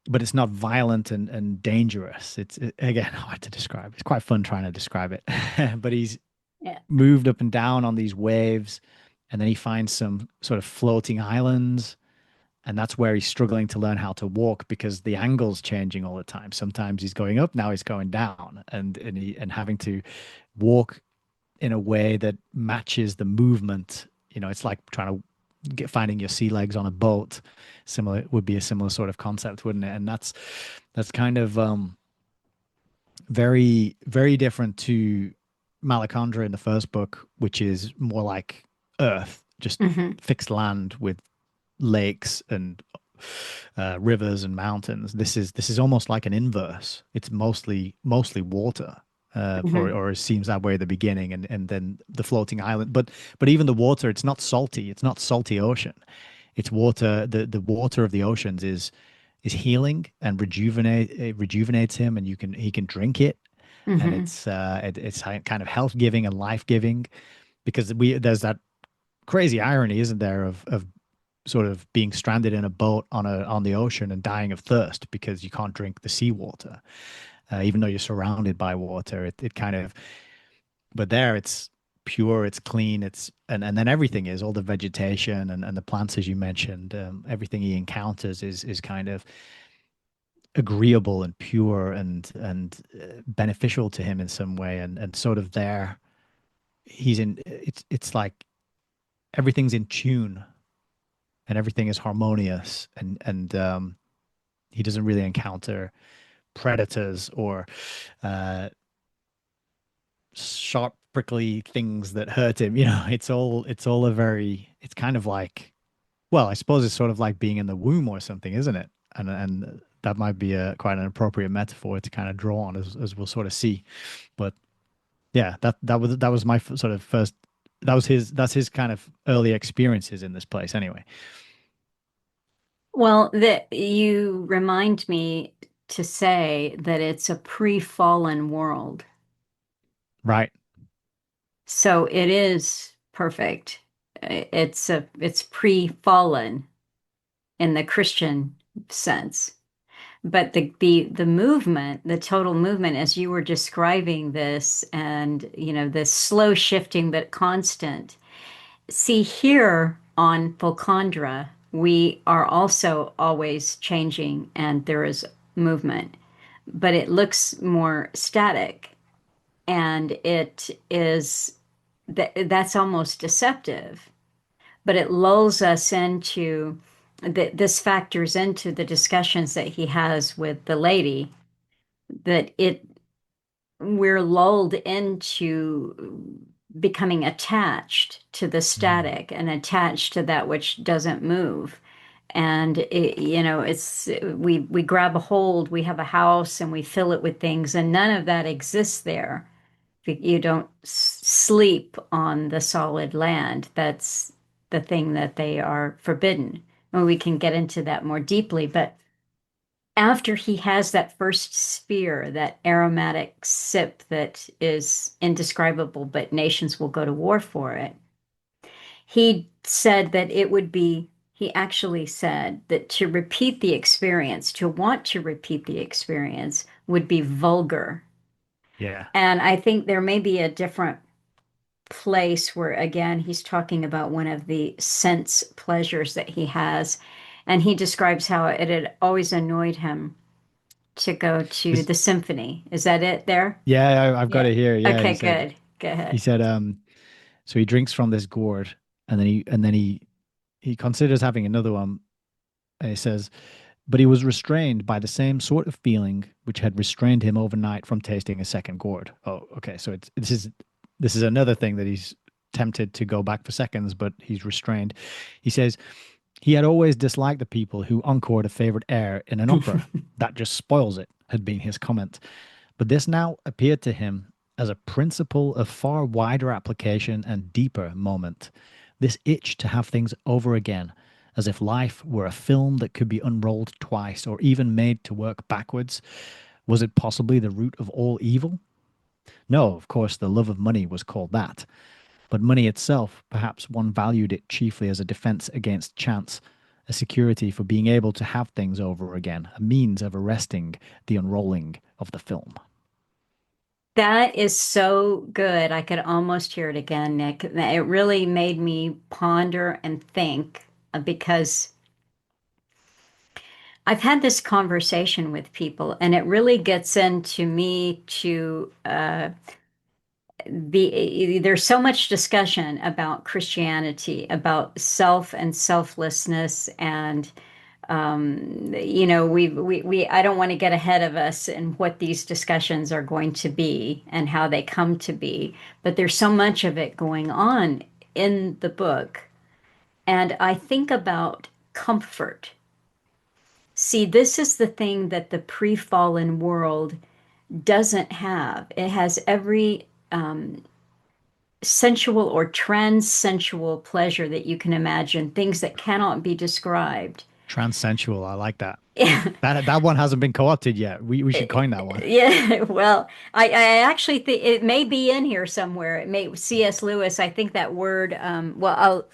but it's not violent and dangerous. Again hard to describe. It's quite fun trying to describe it. But he's Yeah. moved up and down on these waves, and then he finds some sort of floating islands, and that's where he's struggling to learn how to walk because the angle's changing all the time. Sometimes he's going up, now he's going down, and having to walk in a way that matches the movement. It's like trying to finding your sea legs on a boat. Similar would be a similar sort of concept, wouldn't it? And that's kind of very very different to Malacandra in the first book, which is more like Earth, just Hmm. fixed land with lakes and rivers and mountains. This is almost like an inverse. It's mostly water, Hmm. or it seems that way at the beginning, and then the floating island. But even the water, it's not salty. It's not salty ocean. It's water. The water of the oceans is healing and it rejuvenates him, and he can drink it, and Hmm. it's kind of health giving and life giving because there's that crazy irony, isn't there, of sort of being stranded in a boat on the ocean and dying of thirst because you can't drink the seawater, even though you're surrounded by water. It kind of, but there it's pure, it's clean, and then everything is all the vegetation and the plants as you mentioned. Everything he encounters is kind of agreeable and pure and beneficial to him in some way, and sort of there he's in. It's like everything's in tune and everything is harmonious, and he doesn't really encounter predators or uh, sharp, prickly things that hurt him. It's all a very, it's kind of like, well, I suppose it's sort of like being in the womb or something, isn't it? And that might be a quite an appropriate metaphor to kind of draw on as we'll sort of see. But yeah, that was my sort of first. That's his kind of early experiences in this place, anyway. Well, that you remind me to say that it's a pre-fallen world. Right. So it is perfect. It's pre-fallen in the Christian sense. But the movement, the total movement, as you were describing this, and this slow shifting but constant. See, here on Volcandra, we are also always changing and there is movement, but it looks more static, and that's almost deceptive, but it lulls us into this factors into the discussions that he has with the lady, that it we're lulled into becoming attached to the Mm. static and attached to that which doesn't move. And it's we grab a hold, we have a house and we fill it with things, and none of that exists there. You don't sleep on the solid land. That's the thing that they are forbidden. And we can get into that more deeply, but after he has that first sphere, that aromatic sip that is indescribable, but nations will go to war for it, he said that it would be, he actually said that to repeat the experience, to want to repeat the experience, would be vulgar. Yeah. And I think there may be a different place where, again, he's talking about one of the sense pleasures that he has. And he describes how it had always annoyed him to go to This, the symphony. Is that it there? yeah, I've got Yeah. it here. Yeah, Okay, good. Go he ahead. said, so he drinks from this gourd, and then he considers having another one, and he says, but he was restrained by the same sort of feeling which had restrained him overnight from tasting a second gourd. Oh, okay. So this is another thing that he's tempted to go back for seconds, but he's restrained. He says he had always disliked the people who encored a favorite air in an opera. That just spoils it, had been his comment. But this now appeared to him as a principle of far wider application and deeper moment. This itch to have things over again, as if life were a film that could be unrolled twice or even made to work backwards. Was it possibly the root of all evil? No, of course, the love of money was called that. But money itself, perhaps one valued it chiefly as a defense against chance, a security for being able to have things over again, a means of arresting the unrolling of the film. That is so good. I could almost hear it again, Nick. It really made me ponder and think, because I've had this conversation with people, and it really gets into me to there's so much discussion about Christianity, about self and selflessness, and we I don't want to get ahead of us in what these discussions are going to be and how they come to be, but there's so much of it going on in the book, and I think about comfort. See, this is the thing that the pre-fallen world doesn't have. It has every sensual or trans-sensual pleasure that you can imagine, things that cannot be described. Trans-sensual, I like that. That one hasn't been co-opted yet. We should coin that one. Yeah, well, I actually think it may be in here somewhere. It may C.S. Lewis, I think that word, well,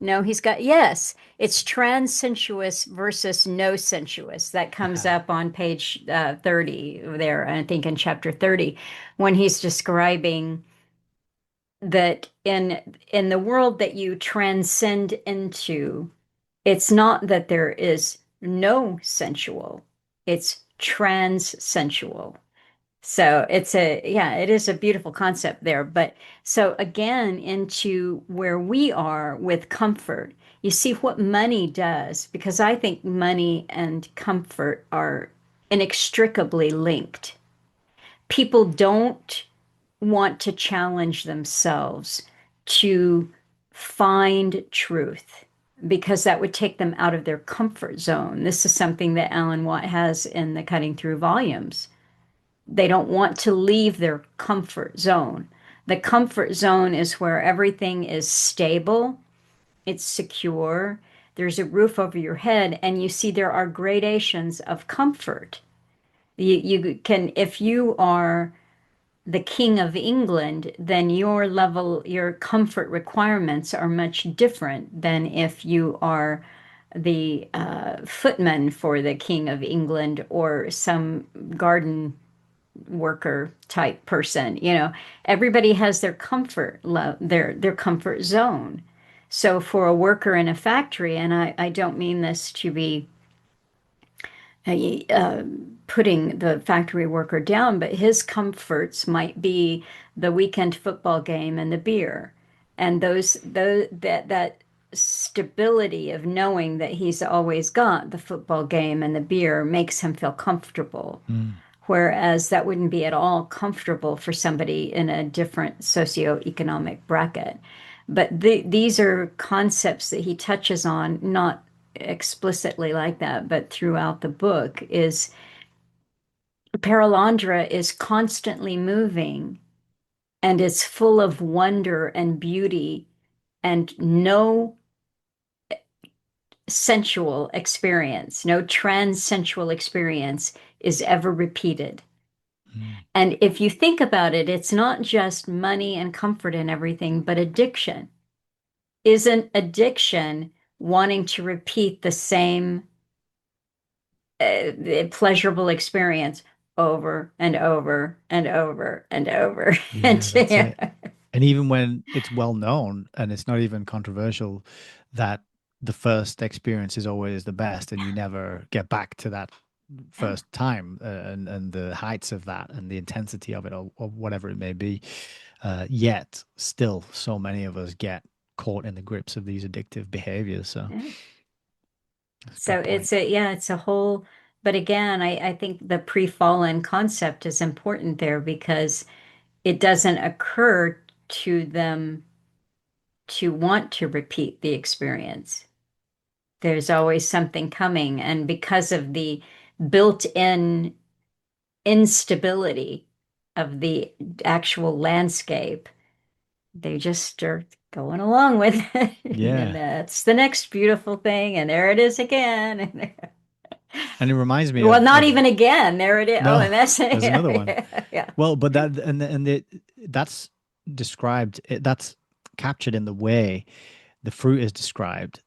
no, he's got, yes, it's trans-sensuous versus no-sensuous. That comes up on page 30 there, I think in chapter 30, when he's describing that in the world that you transcend into, it's not that there is no sensual. It's trans-sensual. So it's a, yeah, it is a beautiful concept there. But so again, into where we are with comfort, you see what money does, because I think money and comfort are inextricably linked. People don't want to challenge themselves to find truth because that would take them out of their comfort zone. This is something that Alan Watt has in the Cutting Through volumes. They don't want to leave their comfort zone. The comfort zone is where everything is stable, it's secure, there's a roof over your head, and you see there are gradations of comfort. You can, if you are the King of England, then your level, your comfort requirements are much different than if you are the footman for the King of England or some garden worker type person. Everybody has their their comfort zone. So for a worker in a factory, and I don't mean this to be uh, putting the factory worker down, but his comforts might be the weekend football game and the beer, and that stability of knowing that he's always got the football game and the beer makes him feel comfortable. Mm. Whereas that wouldn't be at all comfortable for somebody in a different socioeconomic bracket. But these are concepts that he touches on, not explicitly like that, but throughout the book is Perelandra is constantly moving and is full of wonder and beauty, and no sensual experience, no trans-sensual experience is ever repeated. Mm. And if you think about it, it's not just money and comfort and everything, but addiction. Isn't addiction wanting to repeat the same pleasurable experience over and over and over and over? Yeah, And that's it. And even when it's well known and it's not even controversial that the first experience is always the best and you never get back to that first time and the heights of that and the intensity of it or whatever it may be, yet still so many of us get caught in the grips of these addictive behaviors. So yeah. that's a So good point. it's a whole, but again, I think the pre-fallen concept is important there because it doesn't occur to them to want to repeat the experience. There's always something coming. And because of the built-in instability of the actual landscape, they just are going along with it. And then Yeah. that's the next beautiful thing. And there it is again. And it reminds me Well, not of even again. There it is. Oh, no, and that's there's another one. yeah. Well, but that and that's described, that's captured in the way the fruit is described,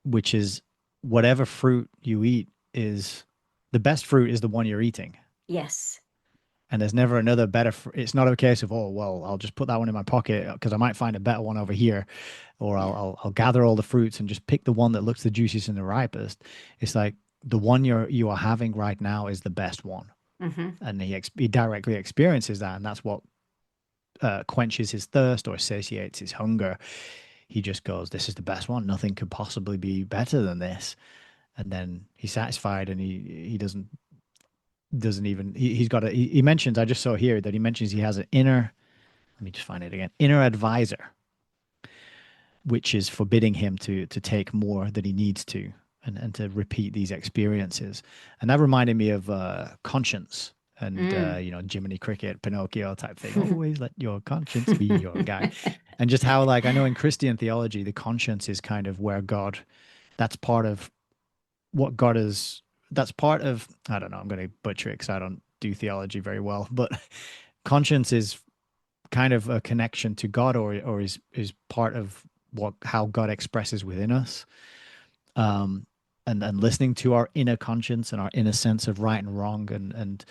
which is whatever fruit you eat is the best fruit is the one you're eating. Yes. And there's never another better. It's not a case of, oh, well, I'll just put that one in my pocket because I might find a better one over here, or Yeah. I'll gather all the fruits and just pick the one that looks the juiciest and the ripest. It's like the one you are having right now is the best one, Hmm. and he directly experiences that, and that's what quenches his thirst or satiates his hunger. He just goes, "This is the best one. Nothing could possibly be better than this." And then he's satisfied, and he doesn't even he's got a he mentions, I just saw here that he mentions he has an inner, let me just find it again, inner advisor, which is forbidding him to take more than he needs to and to repeat these experiences. And that reminded me of conscience and Mm. Jiminy Cricket, Pinocchio type thing. Always let your conscience be your guide. And just how, like, I know in Christian theology, the conscience is kind of where God, that's part of what God is, that's part of, I don't know, I'm going to butcher it because I don't do theology very well, but conscience is kind of a connection to God, or is part of what how God expresses within us. Um, and listening to our inner conscience and our inner sense of right and wrong, and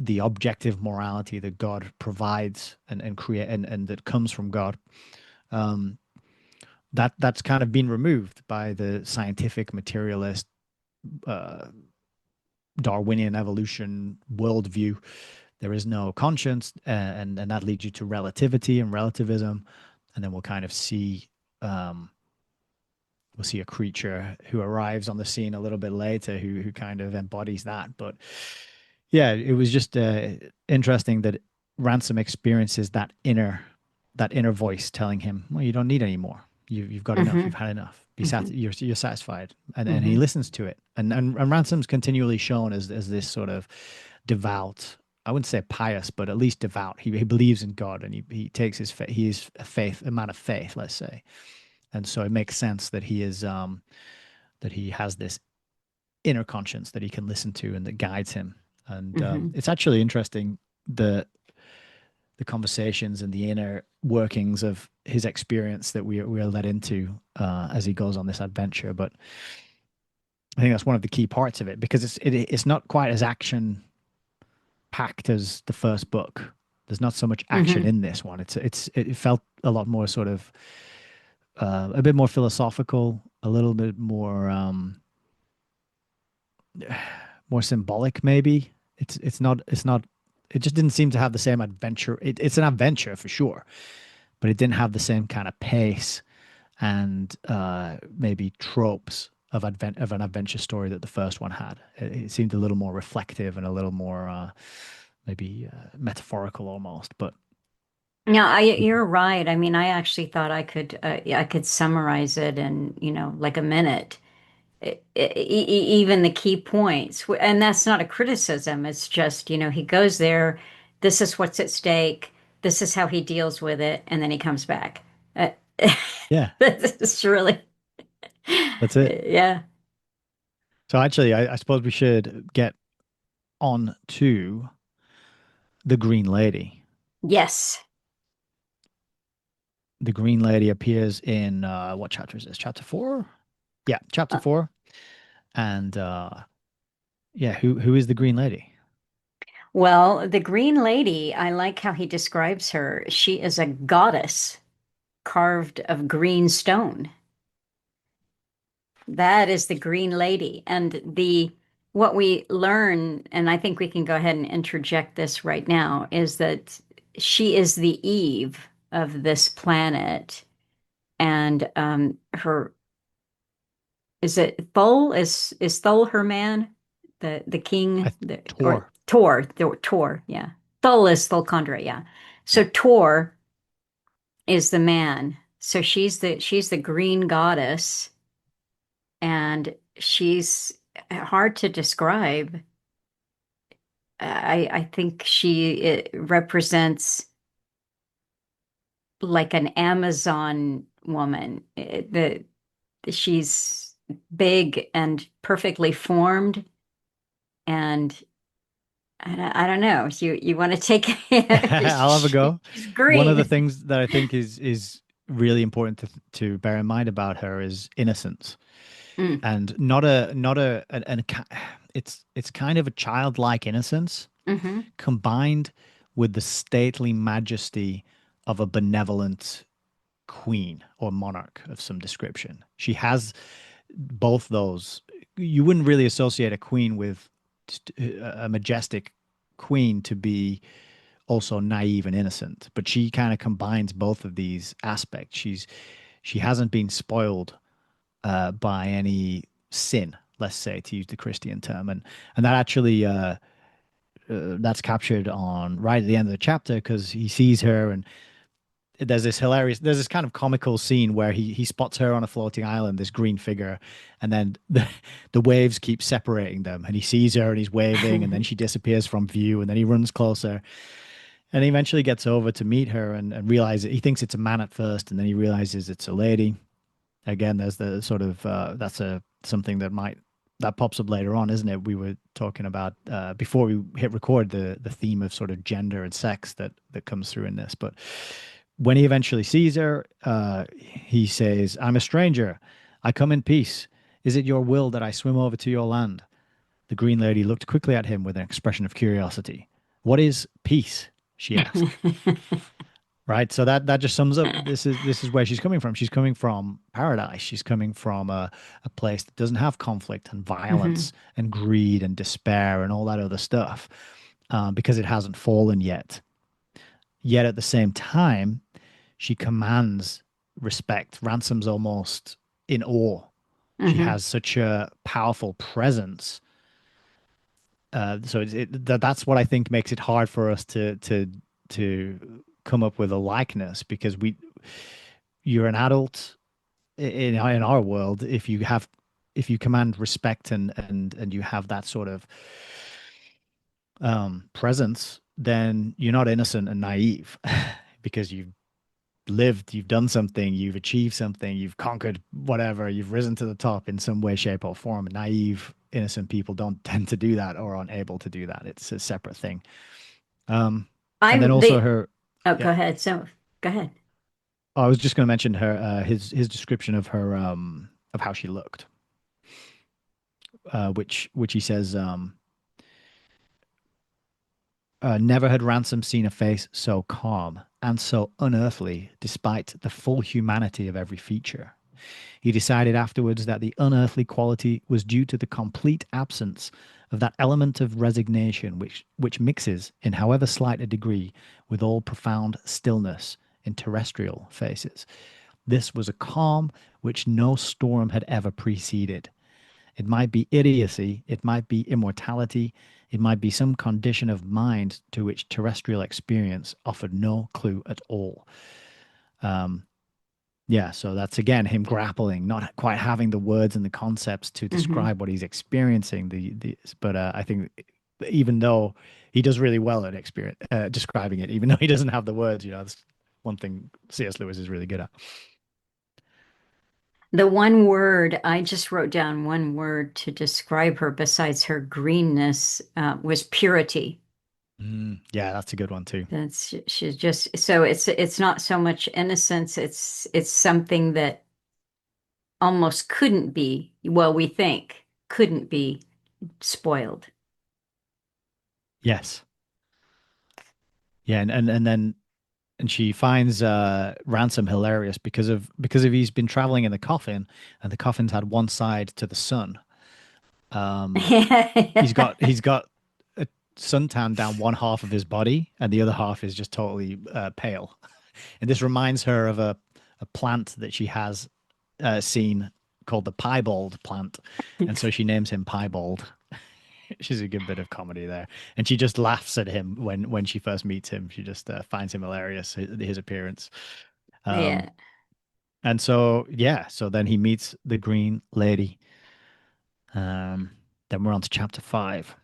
the objective morality that God provides and create and that comes from God. Um, that's kind of been removed by the scientific materialist uh, Darwinian evolution worldview. There is no conscience, and that leads you to relativity and relativism, and then um, we'll see a creature who arrives on the scene a little bit later who kind of embodies that. But yeah, it was just interesting that Ransom experiences that inner voice telling him, "Well, you don't need any more. You've got enough. You've Mm-hmm. had enough. Mm-hmm. You're satisfied." And he Mm-hmm. listens to it. And Ransom's continually shown as this sort of devout. I wouldn't say pious, but at least devout. He believes in God, and he takes his faith. He is a man of faith, let's say. And so it makes sense that that he has this inner conscience that he can listen to and that guides him. And Mm-hmm. it's actually interesting the the conversations and the inner workings of his experience that we are led into as he goes on this adventure. But I think that's one of the key parts of it because it's not quite as action packed as the first book. There's not so much action Mm-hmm. in this one. It felt a lot more sort of a bit more philosophical, a little bit more symbolic maybe. It's not it just didn't seem to have the same adventure. It's an adventure for sure, but it didn't have the same kind of pace and maybe tropes of an adventure story that the first one had. It seemed a little more reflective and a little more maybe metaphorical almost. But No, you're right. I mean, I actually thought I could summarize it in, like a minute. Even the key points. And that's not a criticism. It's just, he goes there, this is what's at stake, this is how he deals with it, and then he comes back. Uh, yeah, this is really, that's it. yeah. So actually, I suppose we should get on to the Green Lady. Yes. The Green Lady appears in what chapter is this? Chapter four? Yeah, chapter Uh, four. And yeah, who is the Green Lady? well, the Green Lady, I like how he describes her. She is a goddess carved of green stone. That is the Green Lady. And the what we learn, and I think we can go ahead and interject this right now, is that she is the Eve of this planet. And her is it Thol? Is Thol her man? The king, or Tor. Tor, yeah. Thol is Thulkandra, yeah. So Yeah. Tor is the man. So she's the green goddess, and she's hard to describe. I think it represents like an Amazon woman. She's big and perfectly formed, and I don't know. You want to take I'll have a go. she's One of the green. things that I think is really important to bear in mind about her is innocence, Mm, and not it's kind of a childlike innocence hmm combined with the stately majesty of a benevolent queen or monarch of some description. She has both those. You wouldn't really associate a queen with a majestic queen to be also naive and innocent, but she kind of combines both of these aspects. She hasn't been spoiled by any sin, let's say, to use the Christian term, and that actually that's captured on right at the end of the chapter because he sees her and there's this kind of comical scene where he spots her on a floating island, this green figure, and then the waves keep separating them, and he sees her and he's waving, and then she disappears from view, and then he runs closer, and he eventually gets over to meet her and realizes he thinks it's a man at first, and then he realizes it's a lady. Again, there's the sort of that's a something that pops up later on, isn't it? We were talking about before we hit record the theme of sort of gender and sex that comes through in this. But when he eventually sees her, he says, "I'm a stranger. I come in peace. Is it your will that I swim over to your land?" The Green Lady looked quickly at him with an expression of curiosity. "What is peace?" she asked. Right. So that just sums up this is where she's coming from. She's coming from paradise. She's coming from a place that doesn't have conflict and Hmm. violence and greed and despair and all that other stuff, because it hasn't fallen yet. Yet at the same time, she commands respect. Ransom's almost in awe. She Hmm. has such a powerful presence. So that's what I think makes it hard for us to come up with a likeness, because you're an adult in our world. If you command respect and you have that sort of presence, then you're not innocent and naive because you've lived, you've done something, you've achieved something, you've conquered whatever, you've risen to the top in some way, shape, or form. Naive, innocent people don't tend to do that or aren't able to do that. It's a separate thing. Um, and then also They, her, oh, yeah, go ahead. So, go ahead. I was just going to mention her, his description of her, of how she looked, which he says, never had Ransom seen a face so calm and so unearthly, despite the full humanity of every feature. He decided afterwards that the unearthly quality was due to the complete absence of that element of resignation which mixes, in however slight a degree, with all profound stillness in terrestrial faces. This was a calm which no storm had ever preceded. It might be idiocy, it might be immortality, it might be some condition of mind to which terrestrial experience offered no clue at all. Um, yeah, so that's again him grappling, not quite having the words and the concepts to Hmm. describe what he's experiencing. But I think even though he does really well at experience describing it, even though he doesn't have the words, that's one thing C.S. Lewis is really good at. The one word, I just wrote down one word to describe her besides her greenness, was purity. Yeah, that's a good one too. That's she's just so it's not so much innocence, it's something that almost couldn't be, well, we think couldn't be spoiled. Yes, yeah, and she finds Ransom hilarious because of he's been traveling in the coffin, and the coffin's had one side to the sun. Um, he's got a suntan down one half of his body, and the other half is just totally pale. And this reminds her of a plant that she has seen called the piebald plant, and so she names him Piebald. She's a good bit of comedy there, and she just laughs at him when she first meets him. She just finds him hilarious, his appearance. Um, Yeah. and so yeah, so then he meets the Green Lady. Um, then we're on to chapter 5.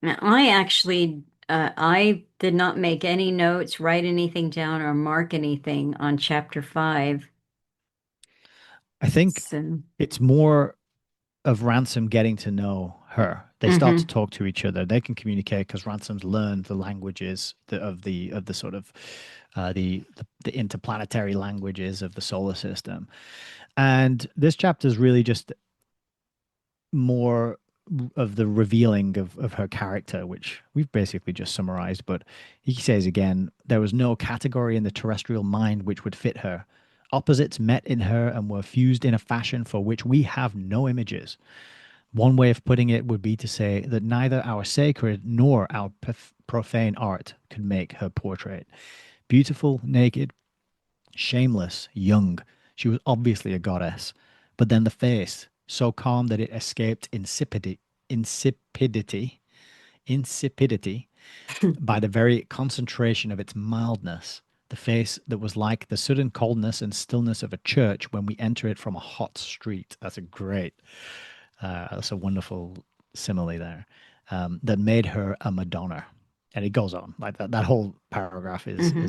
Now, I did not make any notes, write anything down, or mark anything on chapter 5. I think So, it's more of Ransom getting to know her. They start to hmm. talk to each other. They can communicate because Ransom's learned the languages of the sort of the interplanetary languages of the solar system. And this chapter is really just more of the revealing of her character, which we've basically just summarized. But he says again, there was no category in the terrestrial mind which would fit her. Opposites met in her and were fused in a fashion for which we have no images. One way of putting it would be to say that neither our sacred nor our profane art could make her portrait. Beautiful, naked, shameless, young, she was obviously a goddess. But then the face, so calm that it escaped insipidity, insipidity by the very concentration of its mildness. The face that was like the sudden coldness and stillness of a church when we enter it from a hot street. That's a wonderful simile there. That made her a Madonna. And it goes on like that. That whole paragraph is Hmm.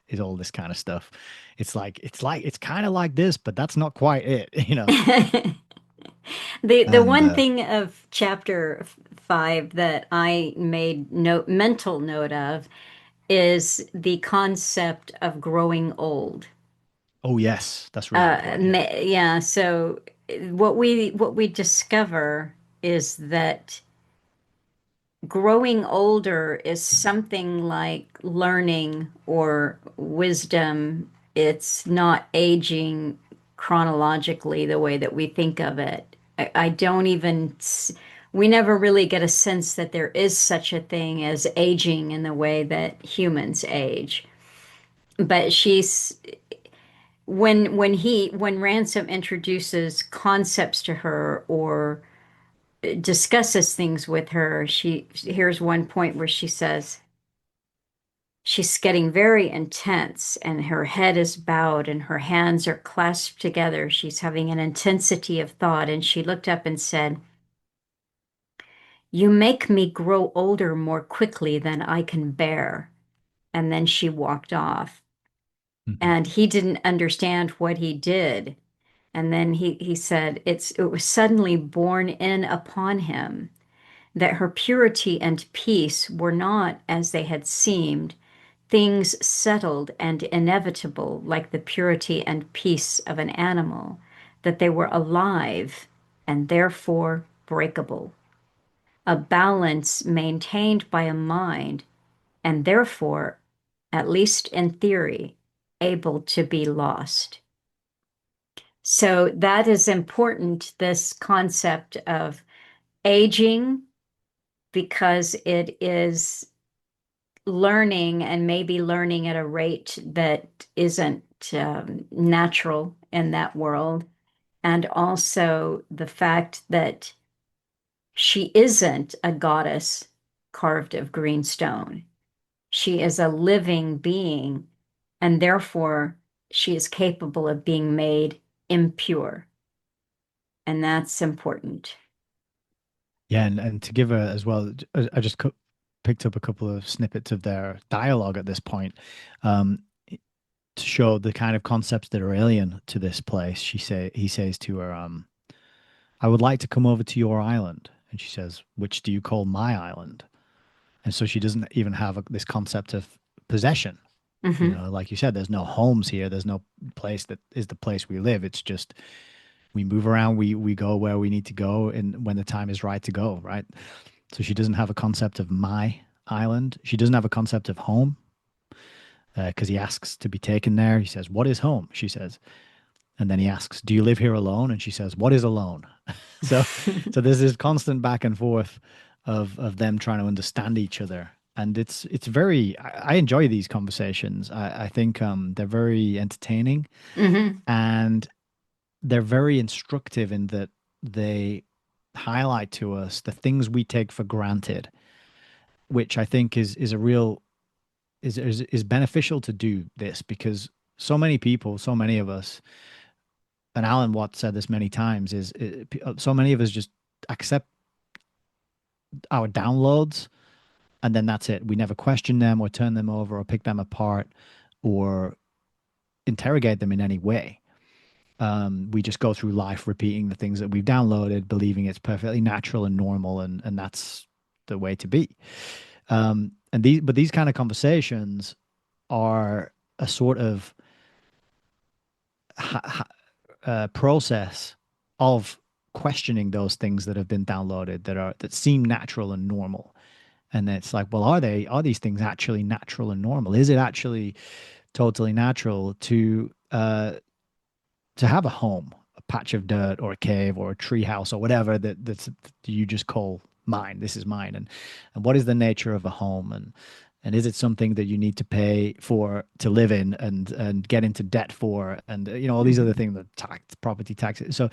is all this kind of stuff. It's kind of like this, but that's not quite it. The And one thing of chapter 5 that I made mental note of is the concept of growing old. oh yes, that's really important. Yeah. Yeah, so what we discover is that growing older is something like learning or wisdom. It's not aging chronologically the way that we think of it. I don't even, we never really get a sense that there is such a thing as aging in the way that humans age. But she's, when Ransom introduces concepts to her or discusses things with her, here's one point where she says she's getting very intense and her head is bowed and her hands are clasped together. She's having an intensity of thought, and she looked up and said, "You make me grow older more quickly than I can bear." And then she walked off. Mhm. And he didn't understand what he did. And then he said it was suddenly borne in upon him that her purity and peace were not as they had seemed, things settled and inevitable like the purity and peace of an animal, that they were alive and therefore breakable, a balance maintained by a mind and therefore, at least in theory, able to be lost. So that is important, this concept of aging, because it is learning and maybe learning at a rate that isn't natural in that world. And also the fact that she isn't a goddess carved of green stone. She is a living being, and therefore she is capable of being made impure. And that's important. Yeah, and to give a as well, I just picked up a couple of snippets of their dialogue at this point, um, to show the kind of concepts that are alien to this place. He says to her, "I would like to come over to your island," and she says, "Which do you call my island?" And so she doesn't even have this concept of possession. Hmm. Like you said, there's no homes here. There's no place that is the place we live. It's just we move around. We go where we need to go, and when the time is right to go, right? So she doesn't have a concept of my island. She doesn't have a concept of home because he asks to be taken there. He says, "What is home?" She says, and then he asks, "Do you live here alone?" And she says, "What is alone?" So, so there's this constant back and forth of them trying to understand each other, and it's very. I enjoy these conversations. I think they're very entertaining Hmm. and they're very instructive in that they highlight to us the things we take for granted, which I think is a real is beneficial to do this because so many people, so many of us, and Alan Watts said this many times, so many of us just accept our downloads and then that's it. We never question them or turn them over or pick them apart or interrogate them in any way. We just go through life repeating the things that we've downloaded, believing it's perfectly natural and normal, and that's the way to be. But these kind of conversations are a sort of process of questioning those things that have been downloaded that seem natural and normal. And it's like, well, are these things actually natural and normal? Is it actually totally natural to have a home, a patch of dirt or a cave or a tree house or whatever that you just call mine? This is mine. And what is the nature of a home? And is it something that you need to pay for to live in and get into debt for? And all these other Hmm. things, the tax, property taxes. So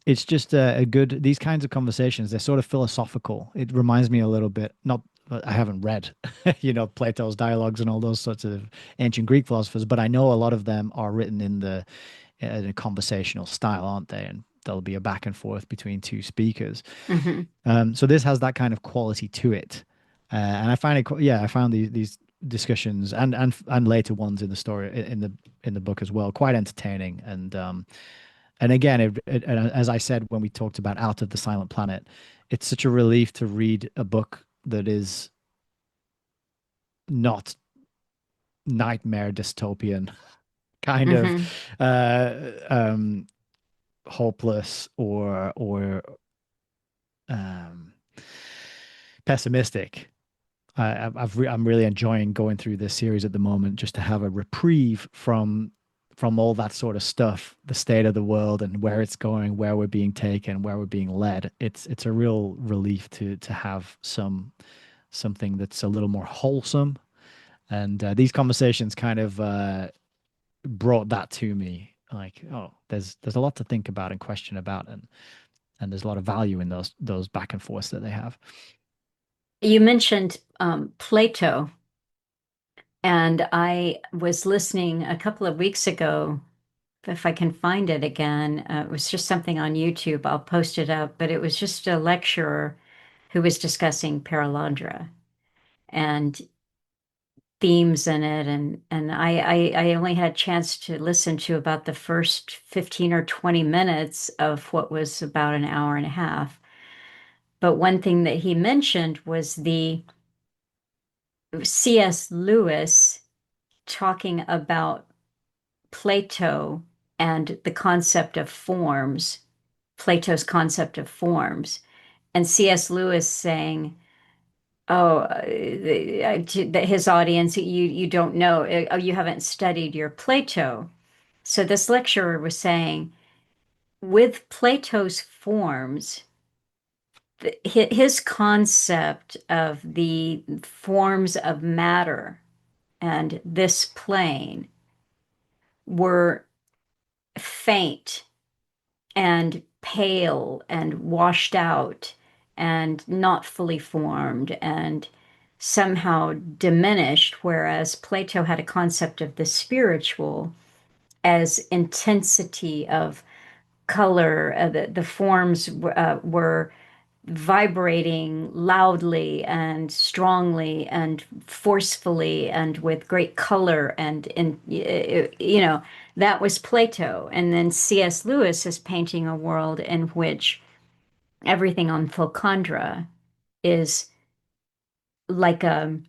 it's just a good, these kinds of conversations, they're sort of philosophical. It reminds me a little bit, not, I haven't read, Plato's dialogues and all those sorts of ancient Greek philosophers, but I know a lot of them are written in a conversational style, aren't they? And there'll be a back and forth between two speakers. Hmm. So this has that kind of quality to it, and I find it. Yeah, I found these discussions and later ones in the story in the book as well quite entertaining. And again, as I said when we talked about Out of the Silent Planet, it's such a relief to read a book that is not nightmare dystopian kind of Hmm. uh, um, hopeless or um, pessimistic. I'm really enjoying going through this series at the moment, just to have a reprieve from all that sort of stuff, the state of the world and where it's going, where we're being taken, where we're being led. It's a real relief to have something that's a little more wholesome. And these conversations kind of brought that to me. Like, oh, there's a lot to think about and question about, and there's a lot of value in those back and forths that they have. You mentioned Plato, and I was listening a couple of weeks ago. If I can find it again, it was just something on YouTube. I'll post it up, but it was just a lecturer who was discussing Perelandra and themes in it, and I only had a chance to listen to about the first 15 or 20 minutes of what was about an hour and a half. But one thing that he mentioned was the C.S. Lewis talking about Plato and the concept of forms, Plato's concept of forms, and C.S. Lewis saying, "Oh, his audience, you don't know. Oh, you haven't studied your Plato." So this lecturer was saying, with Plato's forms, his concept of the forms of matter and this plane were faint and pale and washed out and not fully formed and somehow diminished, whereas Plato had a concept of the spiritual as intensity of color. The forms were vibrating loudly and strongly and forcefully and with great color and that was Plato. And then C.S. Lewis is painting a world in which everything on Fulcandra is like a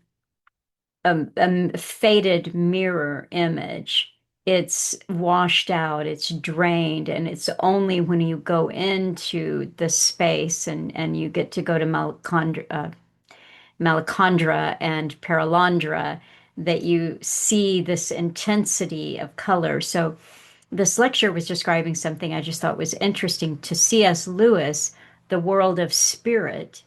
faded mirror image. It's washed out, it's drained, and it's only when you go into the space and you get to go to Malacandra and Perelandra that you see this intensity of color. So this lecture was describing something I just thought was interesting to C.S. Lewis, the world of spirit.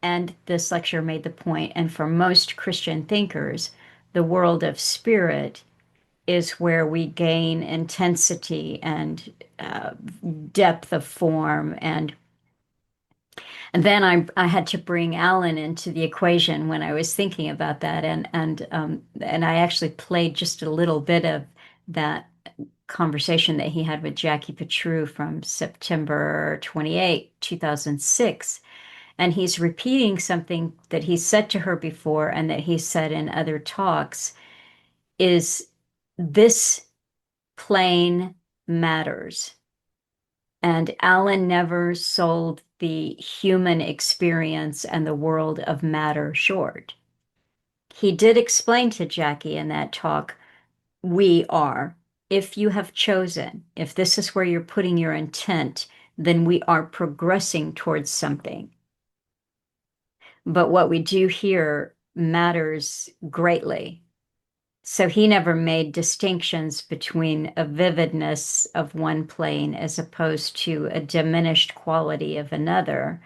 And this lecture made the point, and for most Christian thinkers, the world of spirit is where we gain intensity and depth of form. And then I had to bring Alan into the equation when I was thinking about that, and I actually played just a little bit of that conversation that he had with Jackie Petru from September 28, 2006. And he's repeating something that he said to her before and that he said in other talks is this plane matters. And Alan never sold the human experience and the world of matter short. He did explain to Jackie in that talk, we are. If you have chosen, if this is where you're putting your intent, then we are progressing towards something. But what we do here matters greatly. So he never made distinctions between a vividness of one plane as opposed to a diminished quality of another.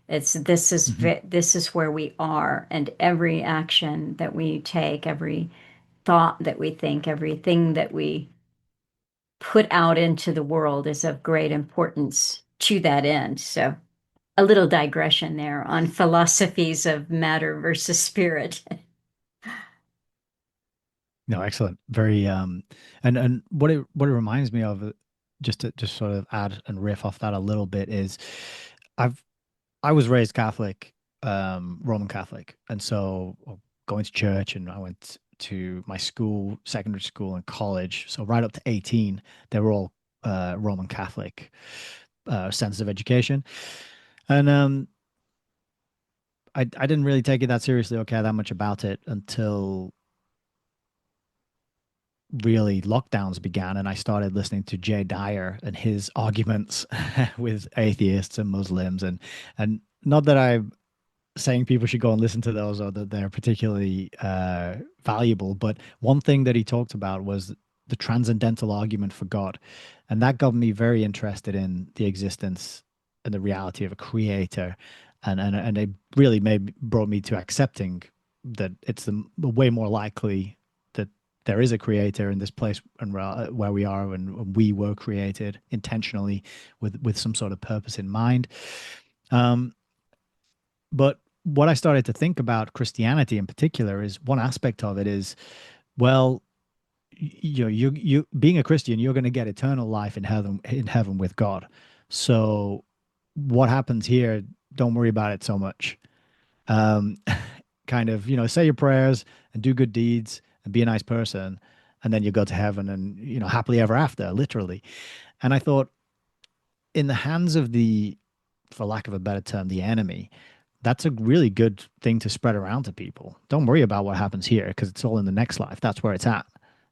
It's Hmm. this is where we are, and every action that we take, every thought that we think, everything that we put out into the world is of great importance to that end. So a little digression there on philosophies of matter versus spirit. No, excellent. Very and what it reminds me of, just to just sort of add and riff off that a little bit, is I've I was raised Catholic, Roman Catholic, and so going to church, and I went to my school, secondary school and college. So right up to 18, they were all Roman Catholic sense of education. And I didn't really take it that seriously or care that much about it until really lockdowns began, and I started listening to Jay Dyer and his arguments with atheists and Muslims, and not that I saying people should go and listen to those or that they're particularly valuable. But one thing that he talked about was the transcendental argument for God. And that got me very interested in the existence and the reality of a creator. And it really brought me to accepting that it's the way more likely that there is a creator in this place and where we are, and we were created intentionally with some sort of purpose in mind. Um, but what I started to think about Christianity in particular is one aspect of it is, well, you being a Christian, you're going to get eternal life in heaven with God. So what happens here, don't worry about it so much. Um, kind of, say your prayers and do good deeds and be a nice person, and then you go to heaven and, happily ever after, literally. And I thought, in the hands of for lack of a better term, the enemy, that's a really good thing to spread around to people. Don't worry about what happens here because it's all in the next life. That's where it's at.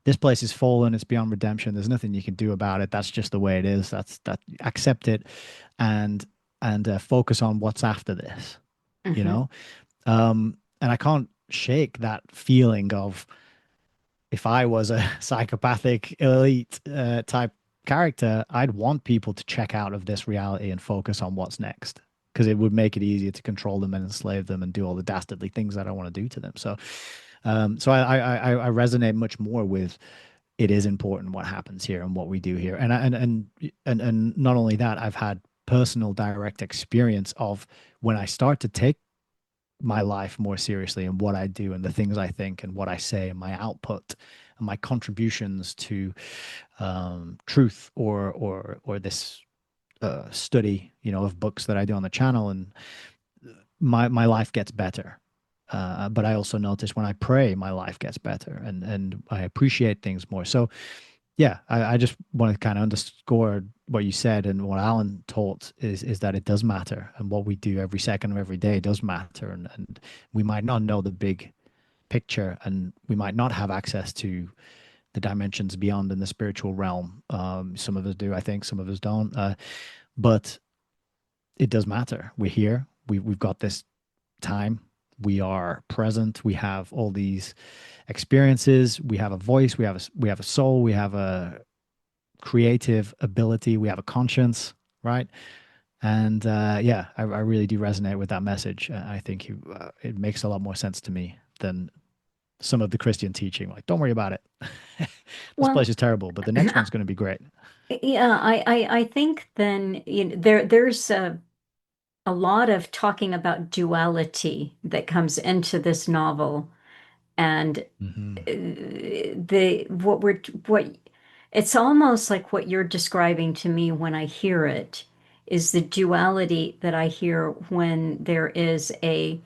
This place is fallen. It's beyond redemption. There's nothing you can do about it. That's just the way it is. That. Accept it, and focus on what's after this. You Hmm. know, and I can't shake that feeling of, if I was a psychopathic elite type character, I'd want people to check out of this reality and focus on what's next, because it would make it easier to control them and enslave them and do all the dastardly things that I want to do to them. So I resonate much more with, it is important what happens here and what we do here, and not only that, I've had personal direct experience of when I start to take my life more seriously and what I do and the things I think and what I say and my output and my contributions to truth or this study, of books that I do on the channel, and my life gets better. But I also notice when I pray, my life gets better, and I appreciate things more. So yeah, I just want to kind of underscore what you said, and what Alan taught is that it does matter, and what we do every second of every day does matter, and we might not know the big picture, and we might not have access to the dimensions beyond in the spiritual realm. Some of us do, I think, some of us don't. But it does matter. We're here. We've got this time. We are present. We have all these experiences. We have a voice. We have a soul. We have a creative ability. We have a conscience, right? And yeah, I really do resonate with that message. I think it makes a lot more sense to me than some of the Christian teaching. Like, don't worry about it. This place Well, is terrible, but the next one's going to be great. yeah, I think then there's a lot of talking about duality that comes into this novel, and Hmm. the what it's almost like what you're describing to me when I hear it is the duality that I hear when there is a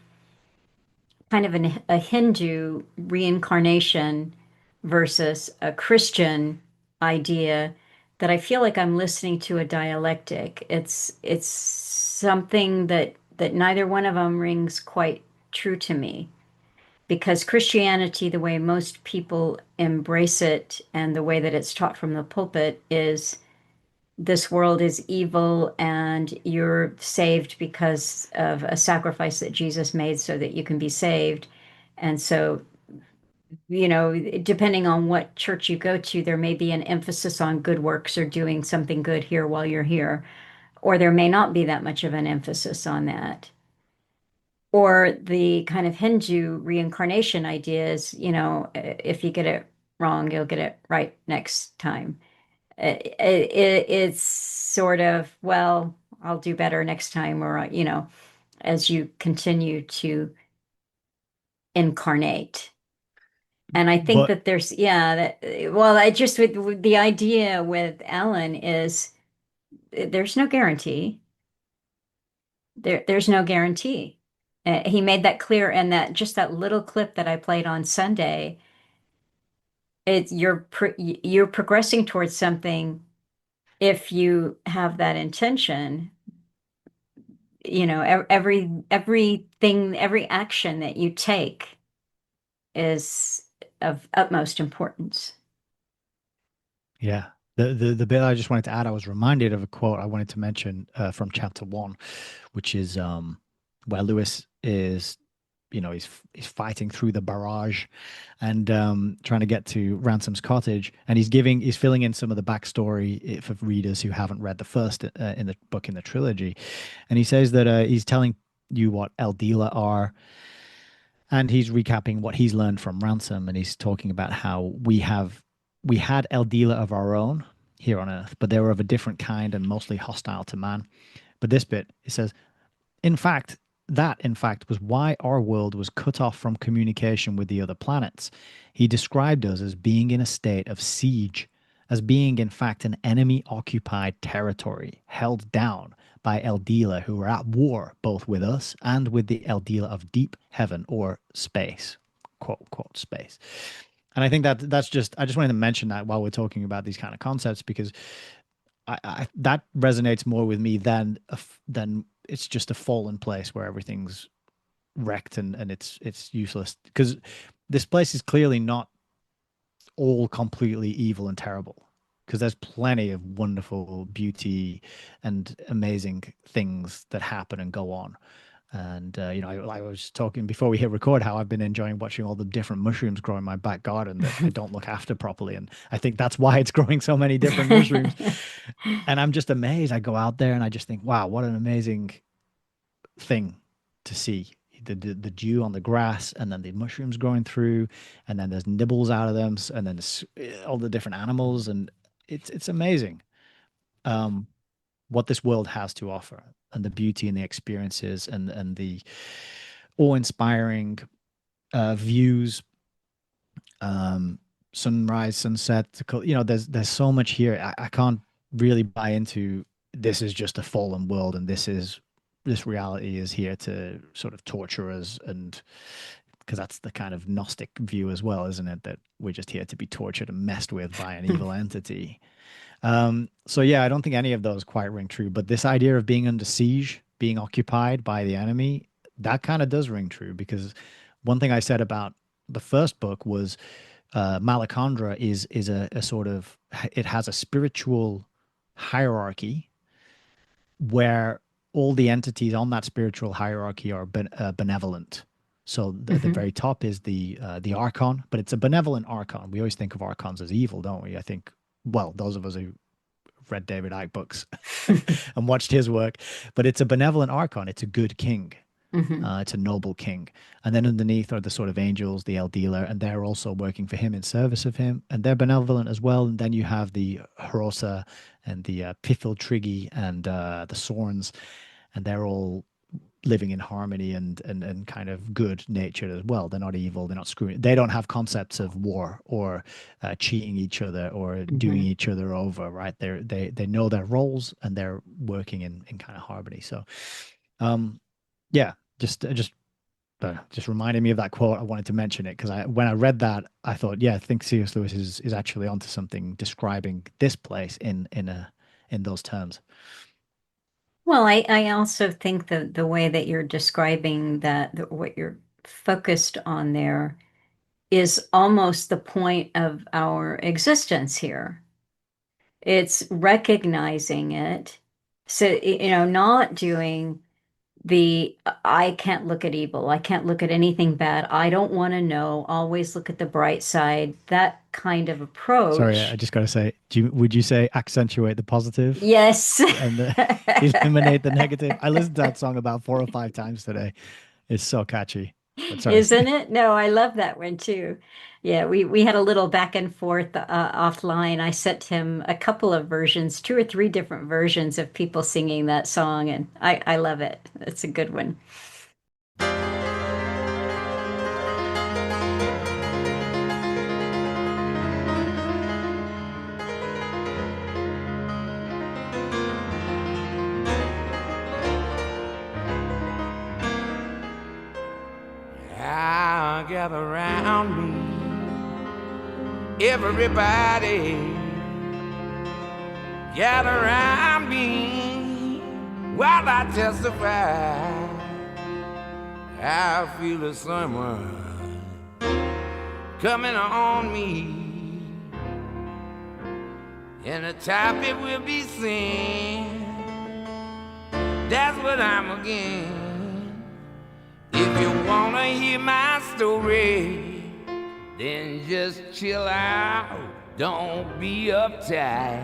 kind of a Hindu reincarnation versus a Christian idea, that I feel like I'm listening to a dialectic. It's something that neither one of them rings quite true to me, because Christianity, the way most people embrace it and the way that it's taught from the pulpit, is this world is evil and you're saved because of a sacrifice that Jesus made so that you can be saved. And so, depending on what church you go to, there may be an emphasis on good works or doing something good here while you're here, or there may not be that much of an emphasis on that. Or the kind of Hindu reincarnation idea is, if you get it wrong, you'll get it right next time. It's sort of, well, I'll do better next time, or, as you continue to incarnate. And I think But that there's, yeah, well, I just, with the idea with Alan is there's no guarantee. There's no guarantee. He made that clear in that just that little clip that I played on Sunday. You're progressing towards something if you have that intention. Everything, every action that you take is of utmost importance. yeah, the bit I just wanted to add, I was reminded of a quote I wanted to mention from chapter one, which is where Lewis is, he's fighting through the barrage and trying to get to Ransom's cottage, and he's filling in some of the backstory for readers who haven't read the first in the book in the trilogy, and he says that he's telling you what Eldila are, and he's recapping what he's learned from Ransom, and he's talking about how we had Eldila of our own here on Earth, but they were of a different kind and mostly hostile to man. But this bit, it says, in fact, was why our world was cut off from communication with the other planets. He described us as being in a state of siege, as being, in fact, an enemy-occupied territory held down by Eldila, who were at war both with us and with the Eldila of deep heaven or space, quote unquote space. And I think that's just, I just wanted to mention that while we're talking about these kind of concepts, because that resonates more with me than it's just a fallen place where everything's wrecked and it's useless. Because this place is clearly not all completely evil and terrible. Because there's plenty of wonderful beauty and amazing things that happen and go on. And I was talking before we hit record how I've been enjoying watching all the different mushrooms grow in my back garden that I don't look after properly, and I think that's why it's growing so many different mushrooms. And I'm just amazed. I go out there and I just think, wow, what an amazing thing to see. The dew on the grass, and then the mushrooms growing through, and then there's nibbles out of them, and then all the different animals, and it's amazing. What this world has to offer, and the beauty and the experiences and the awe-inspiring views, sunrise, sunset. There's so much here. I can't really buy into this is just a fallen world, and this reality is here to sort of torture us, and because that's the kind of Gnostic view as well, isn't it? That we're just here to be tortured and messed with by an evil entity. So yeah, I don't think any of those quite ring true, but this idea of being under siege, being occupied by the enemy, that kind of does ring true, because one thing I said about the first book was Malacandra is a sort of, it has a spiritual hierarchy where all the entities on that spiritual hierarchy are benevolent. So the very top is the Archon, but it's a benevolent Archon. We always think of Archons as evil, don't we? I think, well, those of us who read David Icke books and watched his work, but it's a benevolent Archon. It's a good king. It's a noble king. And then underneath are the sort of angels, the Eldila, and they're also working for him in service of him, and they're benevolent as well. And then you have the Hrosa and the Pithiltrigi and the Sorns, and they're all living in harmony and kind of good natured as well. They're not evil. They're not screwing. They don't have concepts of war or cheating each other or doing each other over. Right? They know their roles, and they're working in kind of harmony. So, yeah, just reminded me of that quote. I wanted to mention it because when I read that, I thought, yeah, I think C.S. Lewis is actually onto something describing this place in those terms. Well, I also think the way that you're describing what you're focused on there is almost the point of our existence here. It's recognizing it. So, not doing I can't look at evil. I can't look at anything bad. I don't want to know. Always look at the bright side. That kind of Sorry, I approach. just got to say, would you say accentuate the positive Yes. and eliminate the negative? I listened to that song about 4 or 5 times today. It's so catchy. But sorry. Isn't it? No, I love that one too. Yeah, we had a little back and forth offline. I sent him a couple of versions, two or three different versions of people singing that song, and I love it. It's a good one. Now gather around me, everybody. Gather around me while I testify. I feel a someone coming on me, and the topic will be sin. That's what I'm again. If you wanna hear my story, then just chill out, don't be uptight,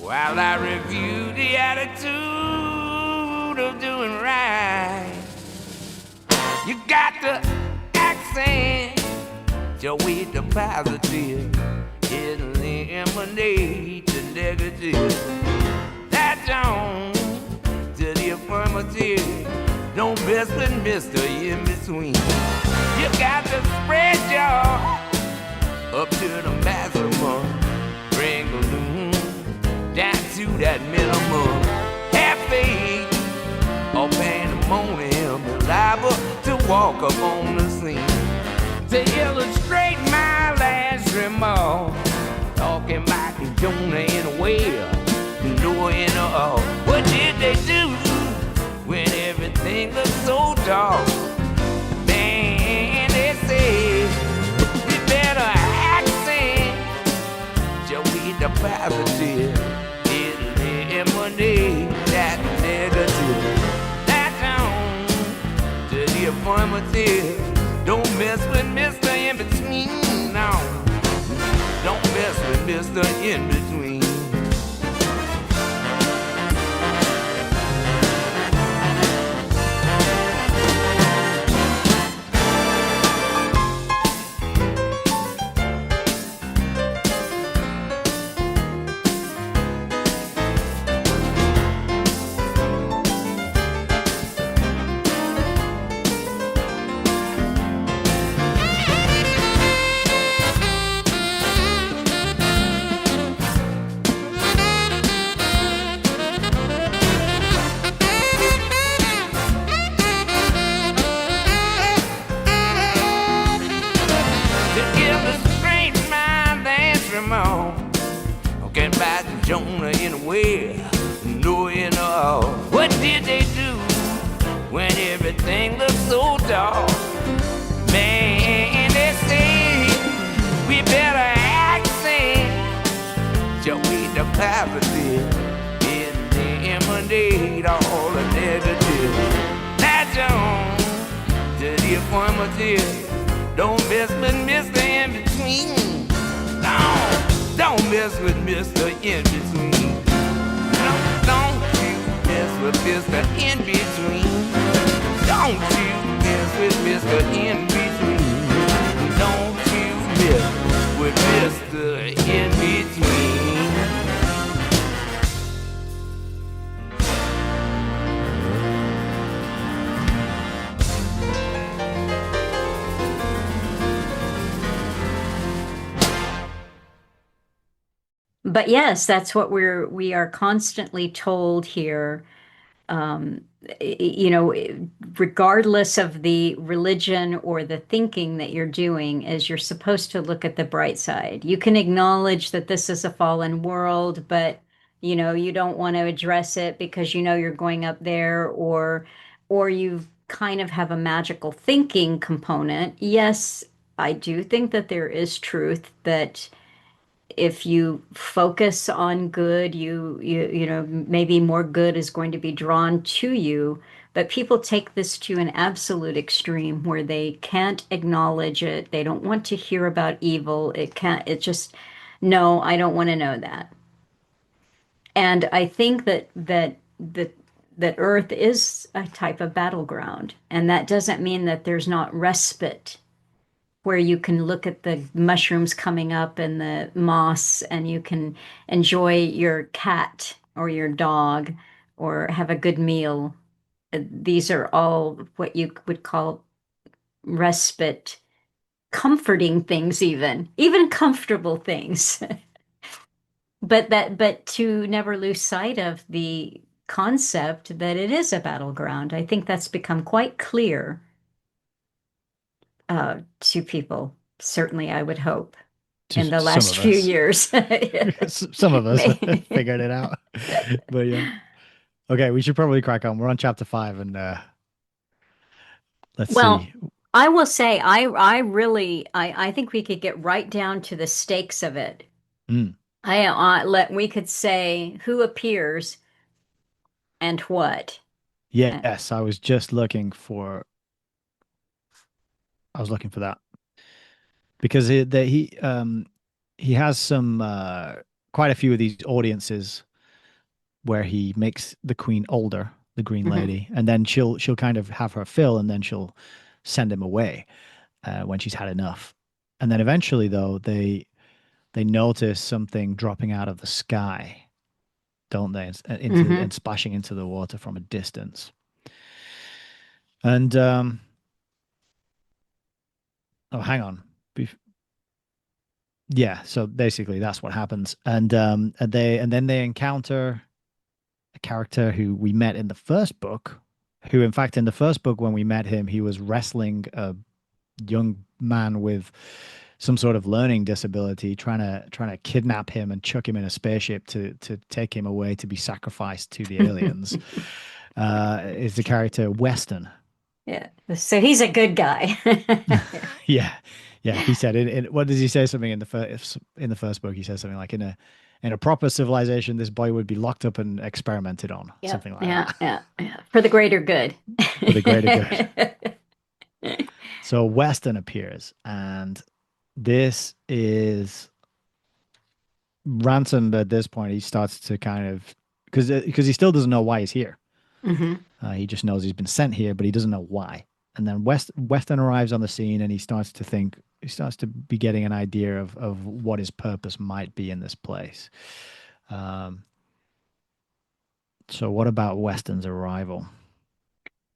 while I review the attitude of doing right. You got the accent, so with the positive, it'll eliminate the negative. That's on to the affirmative. Don't mess with Mr. In Between. You got to spread your up to the maximum. Bring a balloon down to that minimum. Have faith or pandemonium, liable to walk up on the scene. To illustrate my last remark, talking about the Jonah in a whale, Noah in a ark. What did they do when everything looks so dark? Man, they say we better accent, shall we the positive, it'll eliminate that negative. That's on to the affirmative. Don't mess with Mr. In Between, no. Don't mess with Mr. In Between. Jonah in a whale, Noah in a ark. What did they do when everything looked so dark? Man, they say we better accent, shall we the positive, eliminate all the negative. That's on to the affirmative. Don't mess with Mr. In Between. No. Don't mess with Mr. In Between. No, don't you mess with Mr. In Between. Don't you mess with Mr. In Between. Don't you mess with Mr. In Between. But yes, that's what we are constantly told here. You know, regardless of the religion or the thinking that you're doing, is you're supposed to look at the bright side. You can acknowledge that this is a fallen world, but you know, you don't want to address it because you know you're going up there, or you kind of have a magical thinking component. Yes, I do think that there is truth that if you focus on good, you know, maybe more good is going to be drawn to you. But people take this to an absolute extreme where they can't acknowledge it. They don't want to hear about evil. It just, no, I don't want to know that. And I think that Earth is a type of battleground, and that doesn't mean that there's not respite where you can look at the mushrooms coming up and the moss, and you can enjoy your cat or your dog or have a good meal. These are all what you would call respite, comforting things, even comfortable things. But to never lose sight of the concept that it is a battleground. I think that's become quite clear to people. Certainly, I would hope in the last few years. Some of us figured it out. But yeah. Okay, we should probably crack on. We're on chapter 5, and let's see. I will say, I think we could get right down to the stakes of it. We could say who appears and what. Yes, I was just looking for I was looking for that because he has some quite a few of these audiences where he makes the queen older, the Green Hmm. Lady, and then she'll kind of have her fill, and then she'll send him away when she's had enough. And then eventually, though, they notice something dropping out of the sky, don't they? Hmm. And splashing into the water from a distance. And oh, hang on. Yeah, so basically that's what happens. And then they encounter a character who we met in the first book, who in fact in the first book when we met him, he was wrestling a young man with some sort of learning disability, trying to kidnap him and chuck him in a spaceship to take him away to be sacrificed to the aliens. Is the character Weston. Yeah. So he's a good guy. Yeah, yeah. He said what does he say? Something in the first book. He says something like in a proper civilization, this boy would be locked up and experimented on, Yep. something like Yeah. that, Yeah. Yeah. For the greater good. for the greater good. So Weston appears, and this is Ransom. At this point, he starts to kind of because he still doesn't know why he's here. Hmm. He just knows he's been sent here, but he doesn't know why. And then Weston arrives on the scene, and he starts to think, he starts to be getting an idea of what his purpose might be in this place. Um, so, what about Weston's arrival?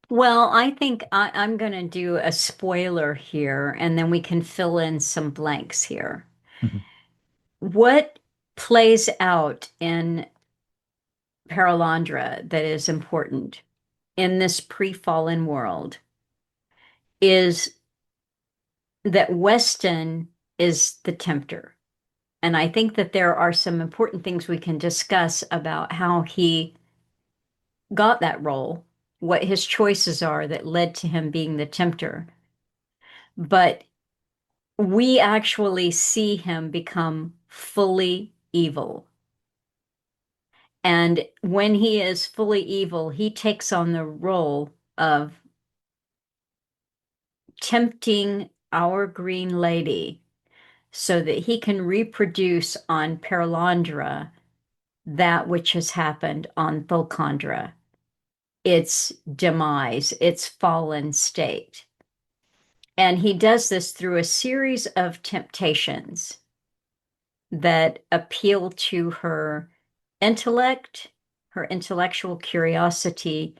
Well, I think I'm going to do a spoiler here, and then we can fill in some blanks here. Mhm. What plays out in Perelandra that is important in this pre-fallen world is that Weston is the tempter. And I think that there are some important things we can discuss about how he got that role, what his choices are that led to him being the tempter. But we actually see him become fully evil. And when he is fully evil, he takes on the role of tempting our Green Lady so that he can reproduce on Perelandra that which has happened on Volcandra, its demise, its fallen state. And he does this through a series of temptations that appeal to her intellect, her intellectual curiosity,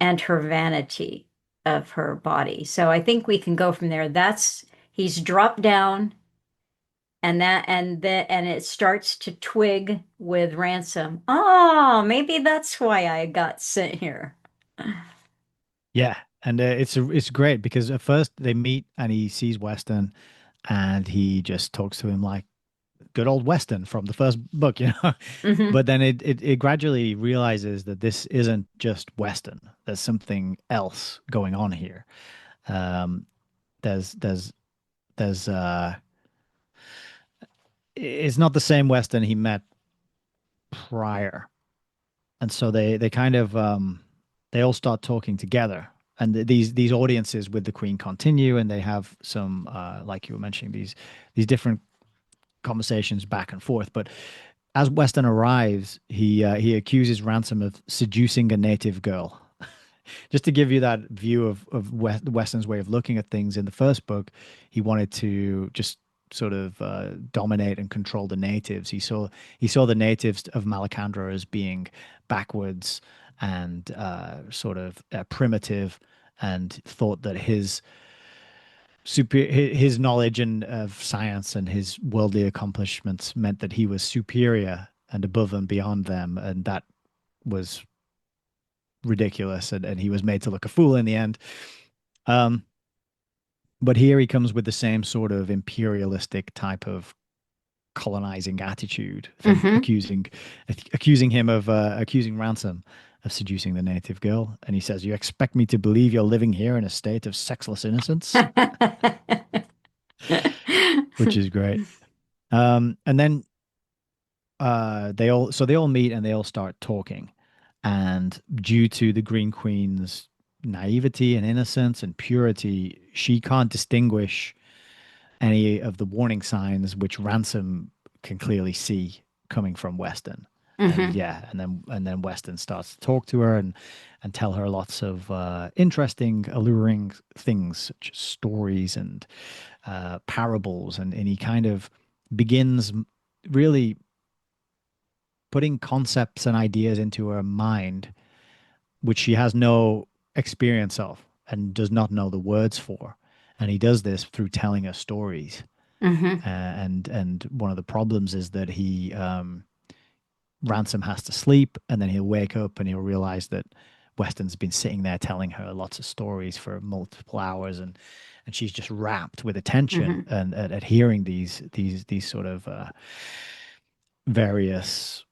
and her vanity of her body. So I think we can go from there. That's he's dropped down and it starts to twig with Ransom. Oh, maybe that's why I got sent here. Yeah, and it's great because at first they meet and he sees Weston, and he just talks to him like good old Weston from the first book, you know. Hmm. But then it gradually realizes that this isn't just Weston. There's something else going on here. Um, there's there's there's it's not the same Weston he met prior, and so they kind of they all start talking together. And these audiences with the Queen continue, and they have some like you were mentioning these different conversations back and forth. But as Weston arrives, he accuses Ransom of seducing a native girl. Just to give you that view of Weston's way of looking at things in the first book, he wanted to just sort of dominate and control the natives. He saw the natives of Malacandra as being backwards and sort of primitive, and thought that his knowledge and of science and his worldly accomplishments meant that he was superior and above and beyond them, and that was ridiculous, and he was made to look a fool in the end. Um, but here he comes with the same sort of imperialistic type of colonizing attitude, Hmm. accusing him of accusing Ransom of seducing the native girl, and he says, "You expect me to believe you're living here in a state of sexless innocence," which is great. And then they all meet and they all start talking, and due to the Green Queen's naivety and innocence and purity, she can't distinguish any of the warning signs which Ransom can clearly see coming from Weston. And Hmm. yeah, and then Weston starts to talk to her and tell her lots of interesting, alluring things, such as stories and parables, and he kind of begins really putting concepts and ideas into her mind, which she has no experience of and does not know the words for. And he does this through telling her stories. Hmm. And one of the problems is that he Ransom has to sleep, and then he'll wake up and he'll realize that Weston's been sitting there telling her lots of stories for multiple hours, and she's just rapt with attention Hmm. and at hearing these sort of various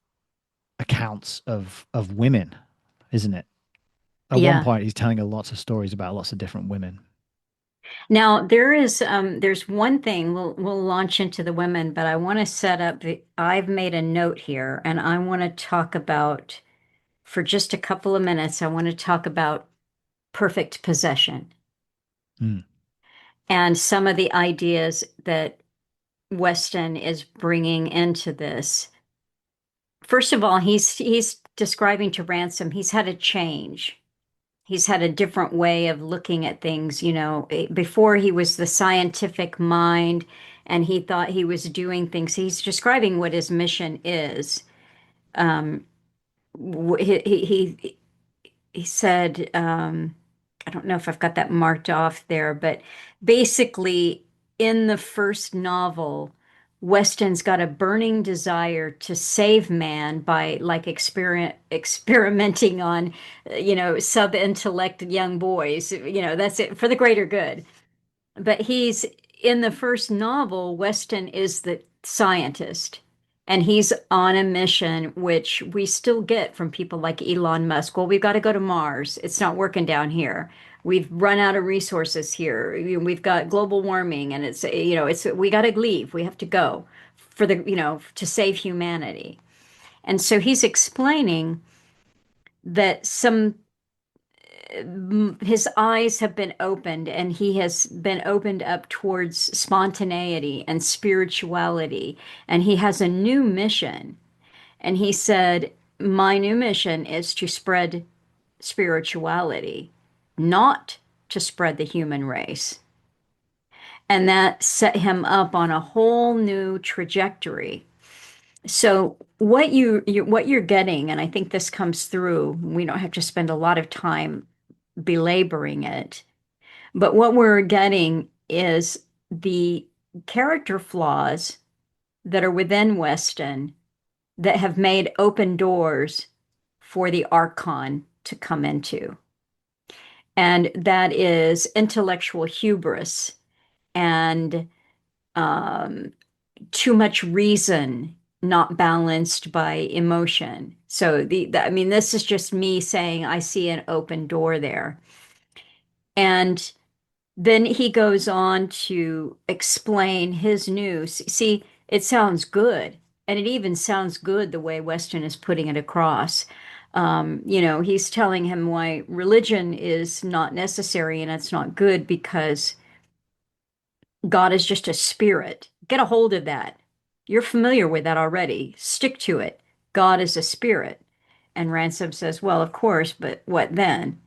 accounts of women, isn't it? At one Yeah. point, he's telling her lots of stories about lots of different women. Now there's one thing we'll launch into the women, but I want to set up I've made a note here and I want to talk about for just a couple of minutes, I want to talk about perfect possession Mm, and some of the ideas that Weston is bringing into this. First of all, he's describing to Ransom he's had a change. He's had a different way of looking at things. Before he was the scientific mind and he thought he was doing things. He's describing what his mission is. Um, he said, I don't know if I've got that marked off there, but basically, in the first novel, Weston's got a burning desire to save man by like experimenting on, sub-intellect young boys. That's it for the greater good. But he's in the first novel, Weston is the scientist, and he's on a mission, which we still get from people like Elon Musk. Well, we've got to go to Mars. It's not working down here. We've run out of resources here. We've got global warming, and it's we got to leave. We have to go for to save humanity. And so he's explaining that his eyes have been opened and he has been opened up towards spontaneity and spirituality and he has a new mission and he said my new mission is to spread spirituality, not to spread the human race. And that set him up on a whole new trajectory. So what you're getting, and I think this comes through, we don't have to spend a lot of time belaboring it. But what we're getting is the character flaws that are within Weston that have made open doors for the Archon to come into. And that is intellectual hubris and um, too much reason not balanced by emotion. So I mean, this is just me saying I see an open door there. And then he goes on to explain his news. See, it sounds good. And it even sounds good the way Weston is putting it across. He's telling him why religion is not necessary and it's not good because God is just a spirit. Get a hold of that. You're familiar with that already. Stick to it. God is a spirit. And Ransom says, well, of course, but what then?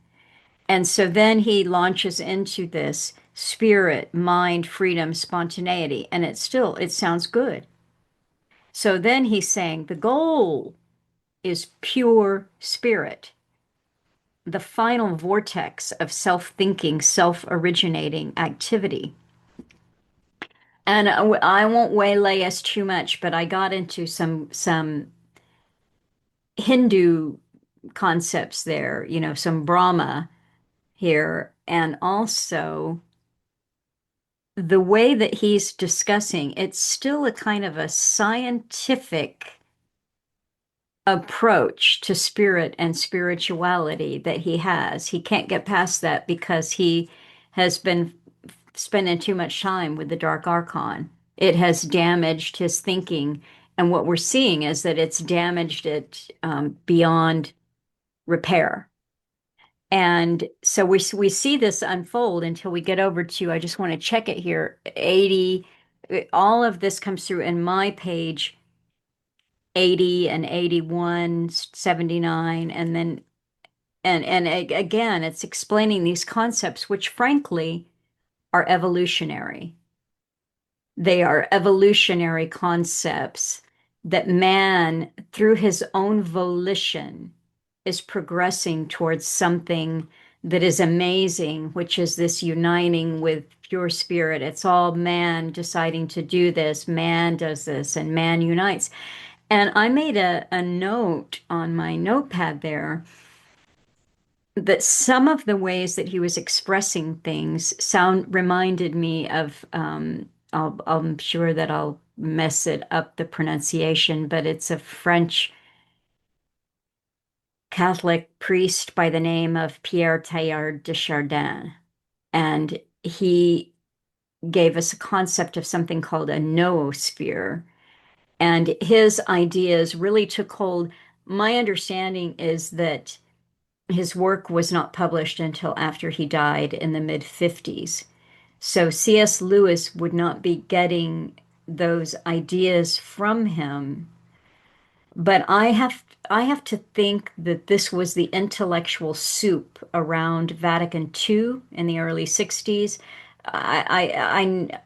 And so then he launches into this spirit, mind, freedom, spontaneity, and it sounds good. So then he's saying the goal is pure spirit, the final vortex of self-thinking, self-originating activity. And I won't waylay us too much, but I got into some Hindu concepts there, some Brahma here, and also the way that he's discussing, it's still a kind of a scientific approach to spirit and spirituality that he has. He can't get past that because he has been spending too much time with the Dark Archon. It has damaged his thinking. And what we're seeing is that it's damaged it beyond repair. And so we see this unfold until we get over to, I just want to check it here, 80. All of this comes through in my page 80 and 81, 79, and then again, it's explaining these concepts, which frankly are evolutionary. They are evolutionary concepts that man, through his own volition, is progressing towards something that is amazing, which is this uniting with pure spirit. It's all man deciding to do this. Man does this, and man unites. And I made a note on my notepad there that some of the ways that he was expressing things reminded me of I'm sure that I'll mess it up the pronunciation, but it's a French Catholic priest by the name of Pierre Teilhard de Chardin. And he gave us a concept of something called a noosphere. And his ideas really took hold. My understanding is that his work was not published until after he died in the mid 50s. So C.S. Lewis would not be getting those ideas from him. But I have to think that this was the intellectual soup around Vatican II in the early 60s.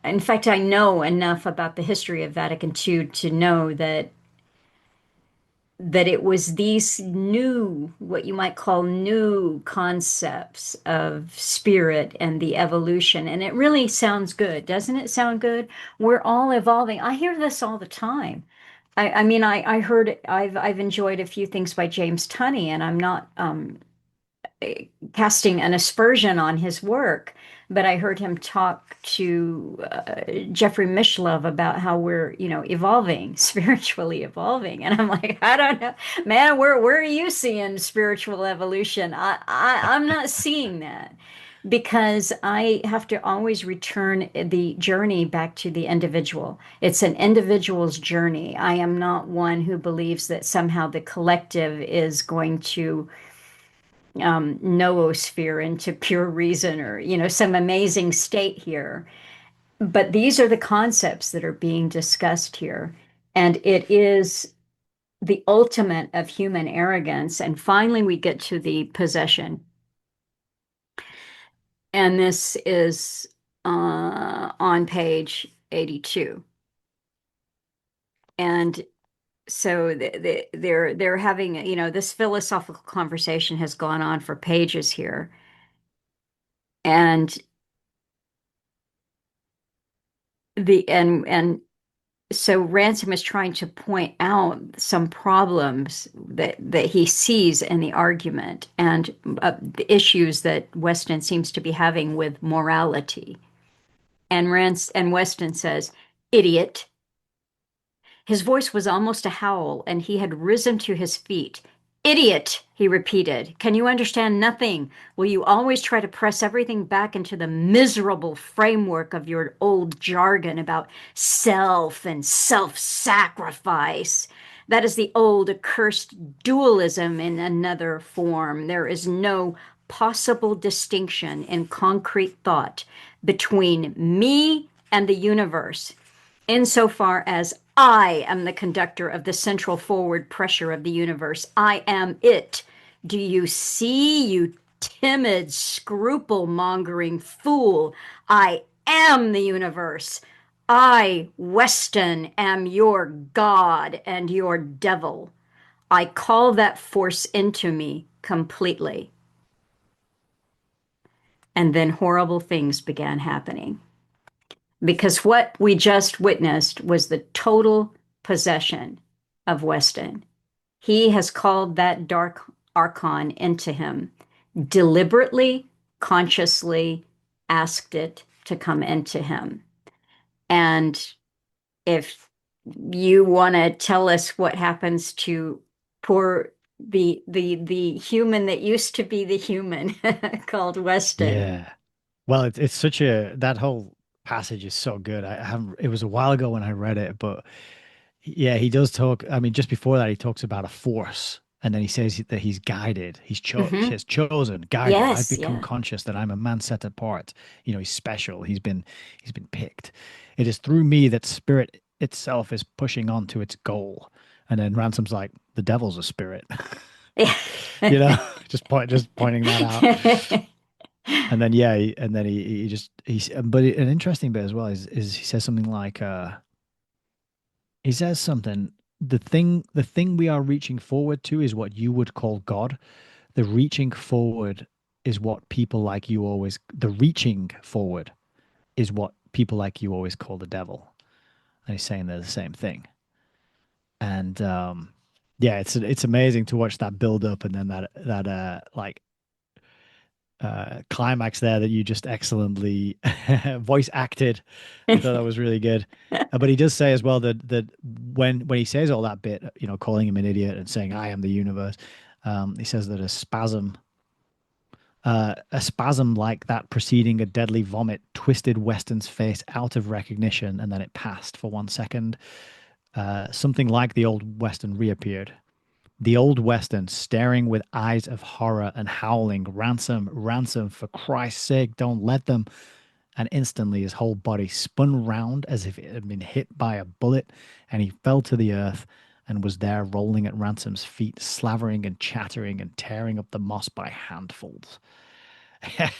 In fact, I know enough about the history of Vatican II to know that it was these new, what you might call new concepts of spirit and the evolution. And it really sounds good. Doesn't it sound good? We're all evolving. I hear this all the time. I mean, I heard, I've enjoyed a few things by James Tunney, and I'm not casting an aspersion on his work, but I heard him talk to Jeffrey Mishlove about how we're, evolving, spiritually evolving. And I'm like, I don't know, man, where are you seeing spiritual evolution? I'm not seeing that because I have to always return the journey back to the individual. It's an individual's journey. I am not one who believes that somehow the collective is going to noosphere into pure reason or some amazing state here, but these are the concepts that are being discussed here, and it is the ultimate of human arrogance. And finally we get to the possession, and this is on page 82. And so they're having, this philosophical conversation has gone on for pages here. And so Ransom is trying to point out some problems that he sees in the argument, and the issues that Weston seems to be having with morality. And Weston says, "Idiot." His voice was almost a howl, and he had risen to his feet. "Idiot," he repeated. "Can you understand nothing? Will you always try to press everything back into the miserable framework of your old jargon about self and self-sacrifice? That is the old accursed dualism in another form. There is no possible distinction in concrete thought between me and the universe, insofar as I am the conductor of the central forward pressure of the universe. I am it. Do you see, you timid, scruple-mongering fool? I am the universe. I, Weston, am your God and your devil. I call that force into me completely." And then horrible things began happening, because what we just witnessed was the total possession of Weston. He has called that dark archon into him, deliberately, consciously asked it to come into him. And if you want to tell us what happens to poor the human that used to be the human called Weston. Yeah. Well, it's such that whole passage is so good. I haven't, it was a while ago when I read it, but yeah, he does talk. I mean, just before that, he talks about a force And then he says that he's guided, he Hmm. says chosen, guided. I've Yes. become Yeah. conscious that I'm a man set apart. He's special. He's been picked. It is through me that spirit itself is pushing on to its goal. And then Ransom's like, the devil's a spirit. Yeah. you know, just pointing that out. And then yeah, and then he just he's but an interesting bit as well is he says something like he says something, the thing we are reaching forward to is what you would call God. The reaching forward is what people like you always the reaching forward is what people like you always call the devil. And he's saying they're the same thing. And yeah, it's amazing to watch that build up and then that like climax there that you just excellently voice acted. I thought that was really good. But he does say as well that when he says all that bit, calling him an idiot and saying I am the universe, he says that a spasm like that preceding a deadly vomit twisted Weston's face out of recognition, and then it passed for 1 second. Something like the old Weston reappeared. The old Weston, staring with eyes of horror and howling, Ransom, Ransom, for Christ's sake, don't let them. And instantly his whole body spun round as if it had been hit by a bullet, and he fell to the earth and was there rolling at Ransom's feet, slavering and chattering and tearing up the moss by handfuls. It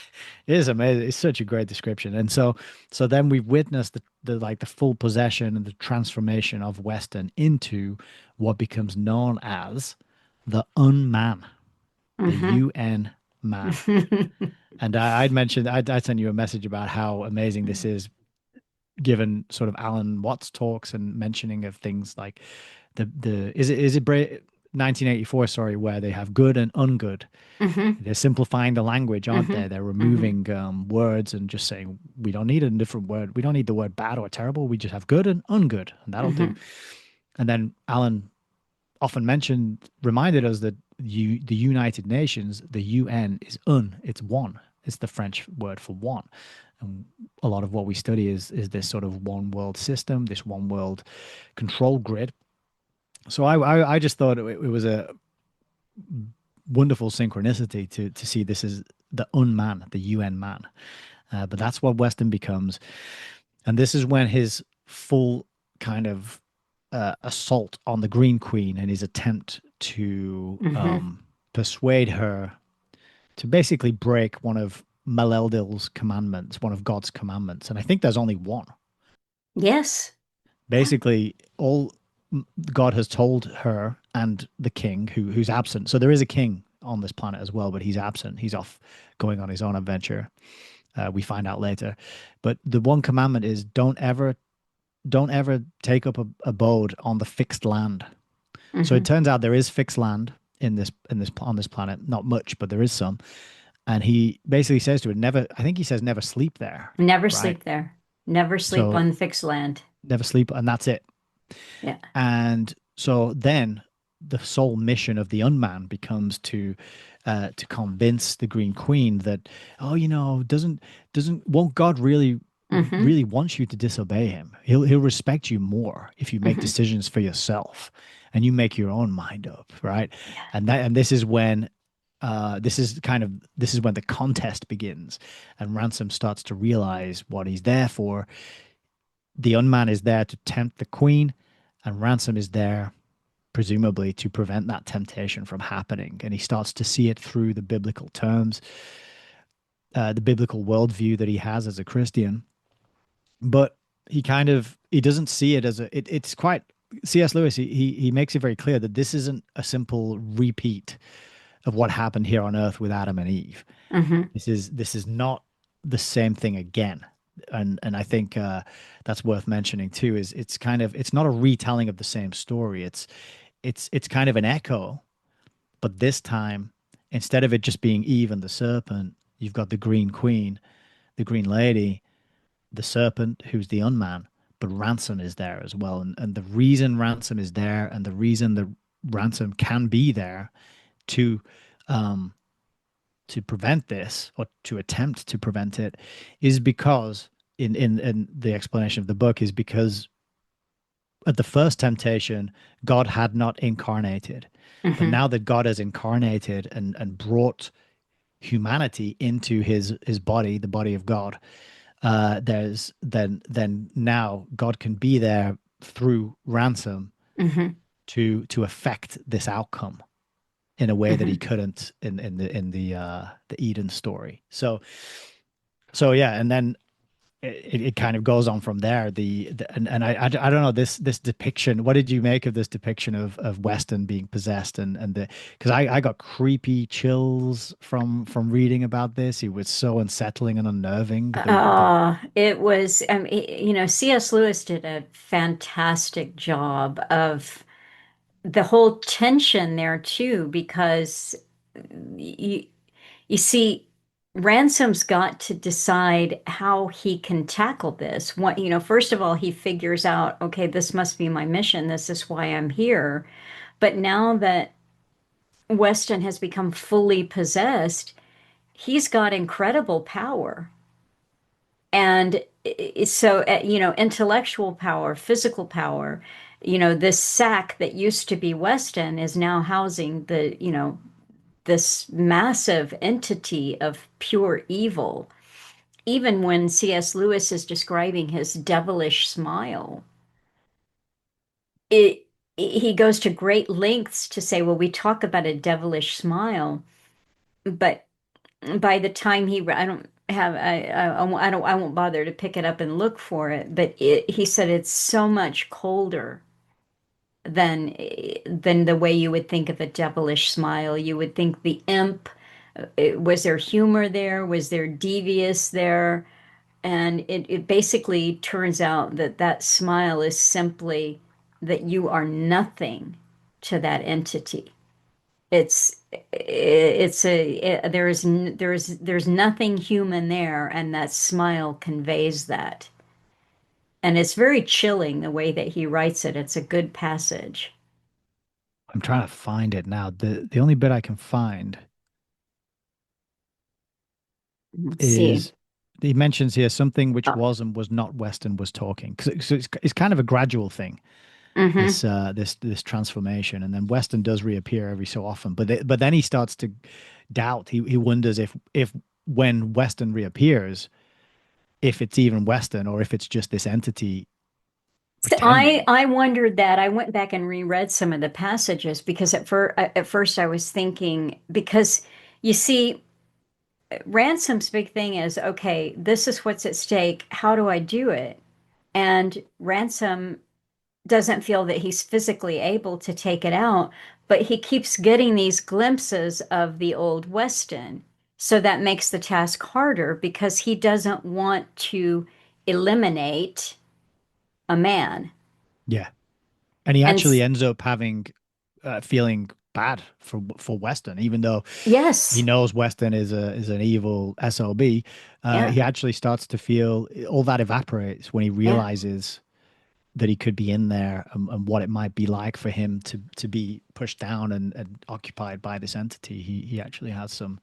is amazing. It's such a great description. And so then we've witnessed the full possession and the transformation of Weston into what becomes known as the Unman, the Hmm. UN man. And I'd sent you a message about how amazing this is, given sort of Alan Watts talks and mentioning of things like the is it 1984, sorry, where they have good and ungood. Hmm. They're simplifying the language, aren't Hmm. they? They're Hmm. removing words and just saying we don't need a different word. We don't need the word bad or terrible. We just have good and ungood, and that'll do. Hmm. And then Alan often reminded us that the United Nations, the UN, is it's one. It's the French word for one. And a lot of what we study is this sort of one world system, this one world control grid. So I just thought it was a wonderful synchronicity to see this is the unman, the UN man. But that's what Weston becomes. And this is when his full kind of assault on the Green Queen and his attempt to Hmm. persuade her to basically break one of Maleldil's commandments, one of God's commandments. And I think there's only one. Yes. Basically, all God has told her and the king, who's absent. So there is a king on this planet as well, but he's absent. He's off going on his own adventure. We find out later. But the one commandment is don't ever take up a abode on the fixed land. So it Hmm. turns out there is fixed land on this planet. Not much, but there is some. And he basically says to it, never. I think he says never sleep there, Never right? sleep there. Never sleep So on fixed land. never sleep, and that's it. Yeah. And so then the sole mission of the unman becomes to convince the Green Queen that, oh, doesn't won't God Hmm. really wants you to disobey him. He'll respect you more if you make Hmm. decisions for yourself and you make your own mind up, right? Yeah. And this is when this is when the contest begins, and Ransom starts to realize what he's there for. The unman is there to tempt the queen, and Ransom is there presumably to prevent that temptation from happening. And he starts to see it through the biblical terms, the biblical worldview that he has as a Christian. But he doesn't see it as it's quite C.S. Lewis. He makes it very clear that this isn't a simple repeat of what happened here on Earth with Adam and Eve. Hmm. This is not the same thing again. And I think that's worth mentioning too. Is it's not a retelling of the same story. It's kind of an echo, but this time, instead of it just being Eve and the serpent, you've got the Green Queen, the Green Lady, the serpent, who's the unman, but Ransom is there as well. And the reason Ransom is there, and the reason that Ransom can be there to um, to prevent this, or to attempt to prevent it, is because in the explanation of the book is because at the first temptation, God had not incarnated. But Hmm. now that God has incarnated and brought humanity into his body, the body of God, there's then now God can be there through Ransom Hmm. to affect this outcome in a way that he Hmm. couldn't in the Eden story. So yeah, and then it kind of goes on from there. I don't know this depiction. What did you make of this depiction of Weston being possessed and the because I got creepy chills from reading about this. He was so unsettling and unnerving. The It was, C.S. Lewis did a fantastic job of the whole tension there too, because you, you see, Ransom's got to decide how he can tackle this. First of all, he figures out, okay, this must be my mission. This is why I'm here. But now that Weston has become fully possessed, he's got incredible power. And so, intellectual power, physical power, this sack that used to be Weston is now housing this massive entity of pure evil. Even when C.S. Lewis is describing his devilish smile, it he goes to great lengths to say, well, we talk about a devilish smile, but by the time I don't have, I won't bother to pick it up and look for it, but he said it's so much colder than the way you would think of a devilish smile. You would think the imp, was there humor there? Was there devious there? And it basically turns out that that smile is simply that you are nothing to that entity. There's nothing human there, and that smile conveys that. And it's very chilling the way that he writes it. It's a good passage. I'm trying to find it now. The only bit I can find Let's see. is he mentions here something which Oh, was and was not Weston was talking. So it's kind of a gradual thing. mm-hmm. This transformation, and then Weston does reappear every so often. But then he starts to doubt. He wonders if when Weston reappears, if it's even Weston or if it's just this entity So I pretending. I wondered that. I went back and reread some of the passages because at first I was thinking, because you see, Ransom's big thing is, okay, this is what's at stake. How do I do it? And Ransom doesn't feel that he's physically able to take it out, but he keeps getting these glimpses of the old Weston. So that makes the task harder because he doesn't want to eliminate a man. Yeah, and he And actually ends up having feeling bad for Weston, even though he yes, knows Weston is an evil SOB. yeah, He actually starts to feel all that evaporates when he yeah. realizes that he could be in there and what it might be like for him to be pushed down and occupied by this entity. He actually has some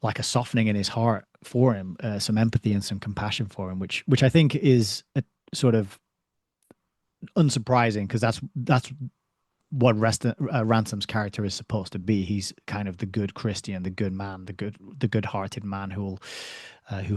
like a softening in his heart for him, some empathy and some compassion for him, which I think is a sort of unsurprising because that's what Ransom's character is supposed to be. He's kind of the good Christian, the good man, the good-hearted man who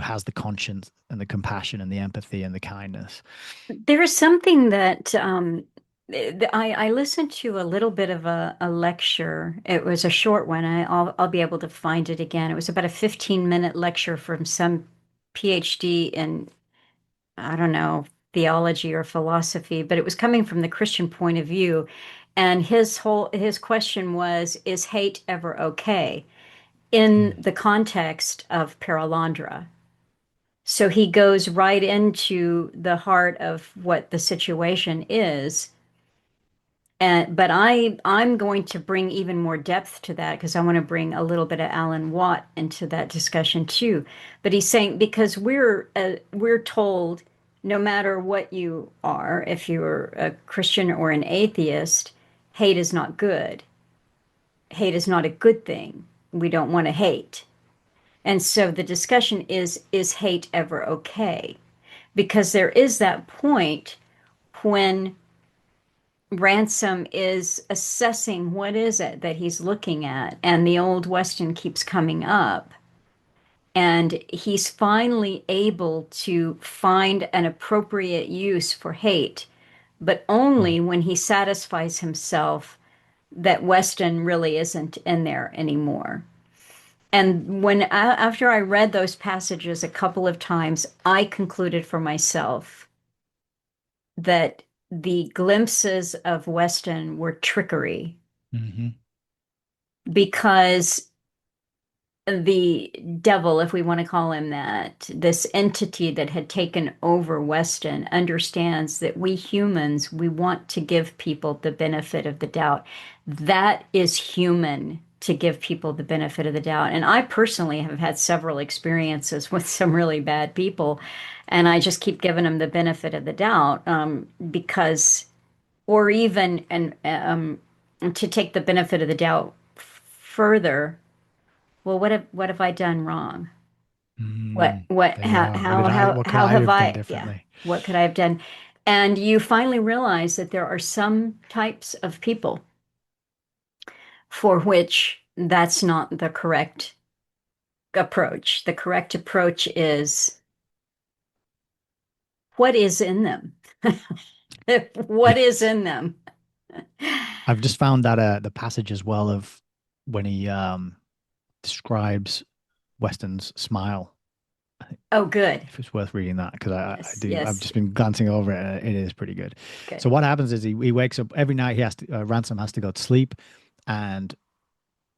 has the conscience and the compassion and the empathy and the kindness. There is something that I listened to a little bit of a lecture. It was a short one. I'll be able to find it again. It was about a 15-minute lecture from some PhD in, I don't know, theology or philosophy, but it was coming from the Christian point of view. And his question was, is hate ever okay? In Mm. the context of Perelandra. So he goes right into the heart of what the situation is. And but I'm going to bring even more depth to that because I want to bring a little bit of Alan Watt into that discussion too. But he's saying because we're told no matter what you are, if you're a Christian or an atheist, hate is not good. Hate is not a good thing. We don't want to hate. And so the discussion is hate ever okay? Because there is that point when Ransom is assessing what is it that he's looking at, and the old Weston keeps coming up. And he's finally able to find an appropriate use for hate, but Mm. only when he satisfies himself that Weston really isn't in there anymore. And after I read those passages a couple of times, I concluded for myself that the glimpses of Weston were trickery Hmm. because the devil, if we want to call him that, this entity that had taken over Weston, understands that we humans, we want to give people the benefit of the doubt. That is human to give people the benefit of the doubt. And I personally have had several experiences with some really bad people, and I just keep giving them the benefit of the doubt because, or even, and to take the benefit of the doubt further, well, what have I done wrong? Mm. There you are. What could How I have have done I, yeah, differently? what could I have done? And you finally realize that there are some types of people for which that's not the correct approach. The correct approach is what is in them? What is Yes. in them? I've just found that the passage as well of when he describes Weston's smile. Oh, good. If it's worth reading that, because I Yes, do. I've yes, just been glancing over it. And it is pretty good. good. So what happens is he wakes up every night. He has to Ransom has to go to sleep, and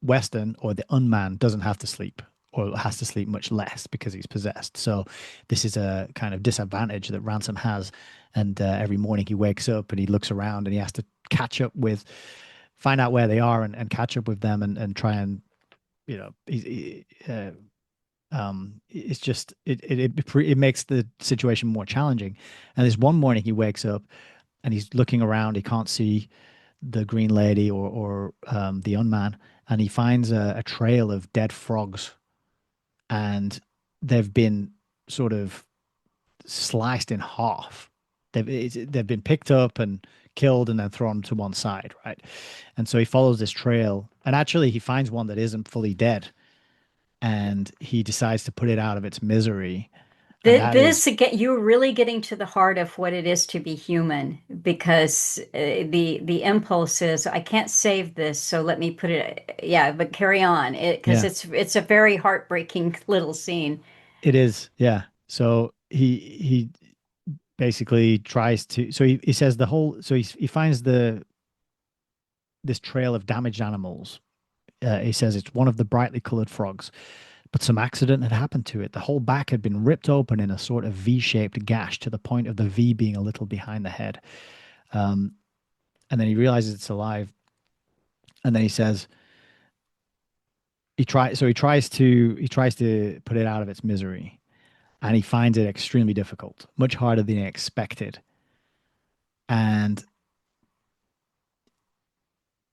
Weston or the unman doesn't have to sleep or has to sleep much less because he's possessed. So this is a kind of disadvantage that Ransom has. And every morning he wakes up and he looks around and he has to catch up with, find out where they are and catch up with them and try and, you know, it's just it makes the situation more challenging. And this one morning he wakes up and he's looking around. He can't see the green lady or the unman, and he finds a trail of dead frogs, and they've been sort of sliced in half. They've been picked up and killed and then thrown to one side, right? And so he follows this trail, and actually he finds one that isn't fully dead, and he decides to put it out of its misery, and that This is again, you're really getting to the heart of what it is to be human, because the impulse is, I can't save this, so let me put it. Yeah, but carry on, because yeah, it's a very heartbreaking little scene. it is, yeah. So he basically tries to. So he says the whole. So he finds the this trail of damaged animals. He says it's one of the brightly colored frogs, but some accident had happened to it. The whole back had been ripped open in a sort of V-shaped gash to the point of the V being a little behind the head. Um, and then he realizes it's alive. And then he says he tries to put it out of its misery, and he finds it extremely difficult, much harder than he expected. And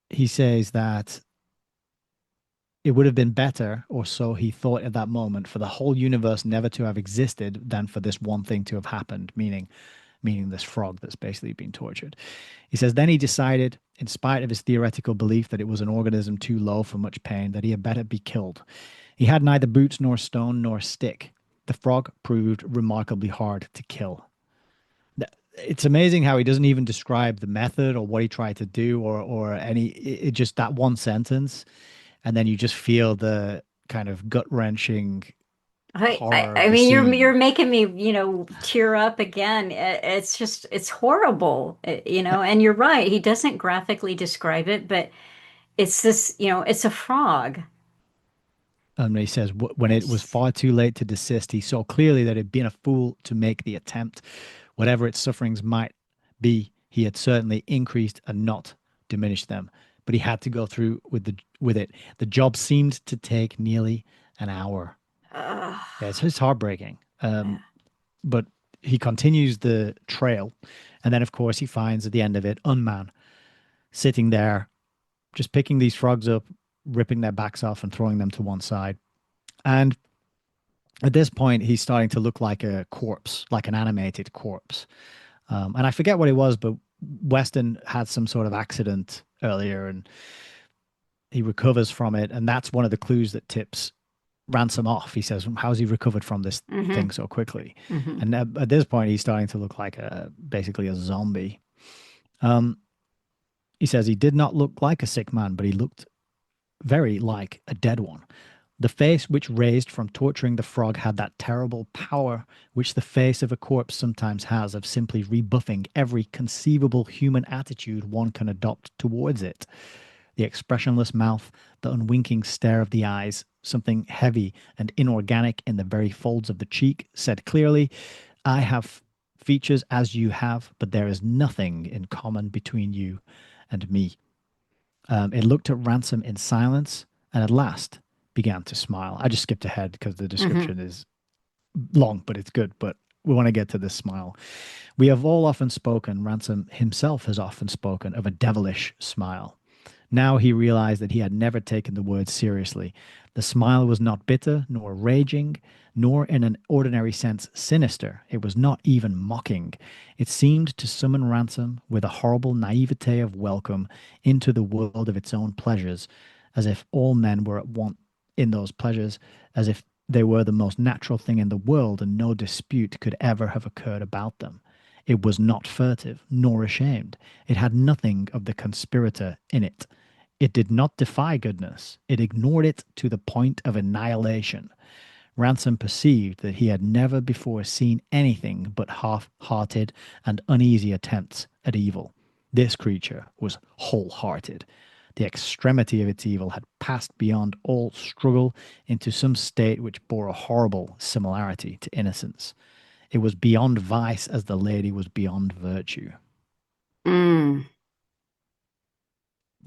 he says that it would have been better, or so he thought at that moment, for the whole universe never to have existed than for this one thing to have happened, meaning this frog that's basically been tortured. He says, then he decided, in spite of his theoretical belief that it was an organism too low for much pain, that he had better be killed. He had neither boots nor stone nor stick. The frog proved remarkably hard to kill. It's amazing how he doesn't even describe the method or what he tried to do or any, it just that one sentence. And then you just feel the kind of gut wrenching horror I of the mean, you're scene. making me, tear up again. It's just it's horrible, And you're right, he doesn't graphically describe it, but it's this, it's a frog. And he says, when it was It's far too late to desist, he saw clearly that he'd been a fool to make the attempt. Whatever its sufferings might be, he had certainly increased and not diminished them. But he had to go through with it. The job seemed to take nearly an hour. uh, Yeah, it's heartbreaking. But he continues the trail, and then of course he finds at the end of it Unman sitting there, just picking these frogs up, ripping their backs off, and throwing them to one side. And at this point, he's starting to look like a corpse, like an animated corpse. And I forget what it was, but Weston had some sort of accident earlier, and he recovers from it, and that's one of the clues that tips Ransom off. He says, "How's he recovered from this Mm-hmm. thing so quickly?" Mm-hmm. And at this point, he's starting to look like basically a zombie. Um, he says he did not look like a sick man, but he looked very like a dead one. The face which raised from torturing the frog had that terrible power which the face of a corpse sometimes has of simply rebuffing every conceivable human attitude one can adopt towards it. The expressionless mouth, the unwinking stare of the eyes, something heavy and inorganic in the very folds of the cheek, said clearly, I have features as you have, but there is nothing in common between you and me. It looked at Ransom in silence and at last began to smile. I just skipped ahead because the Mm-hmm. description is long, but it's good. But we want to get to this smile. We have all often spoken, Ransom himself has often spoken, of a devilish smile. Now he realized that he had never taken the word seriously. The smile was not bitter, nor raging, nor in an ordinary sense sinister. It was not even mocking. It seemed to summon Ransom with a horrible naivete of welcome into the world of its own pleasures, as if all men were at one in those pleasures, as if they were the most natural thing in the world and no dispute could ever have occurred about them. It was not furtive, nor ashamed. It had nothing of the conspirator in it. It did not defy goodness. It ignored it to the point of annihilation. Ransom perceived that he had never before seen anything but half-hearted and uneasy attempts at evil. This creature was whole-hearted. The extremity of its evil had passed beyond all struggle into some state which bore a horrible similarity to innocence. It was beyond vice as the lady was beyond virtue. Mm.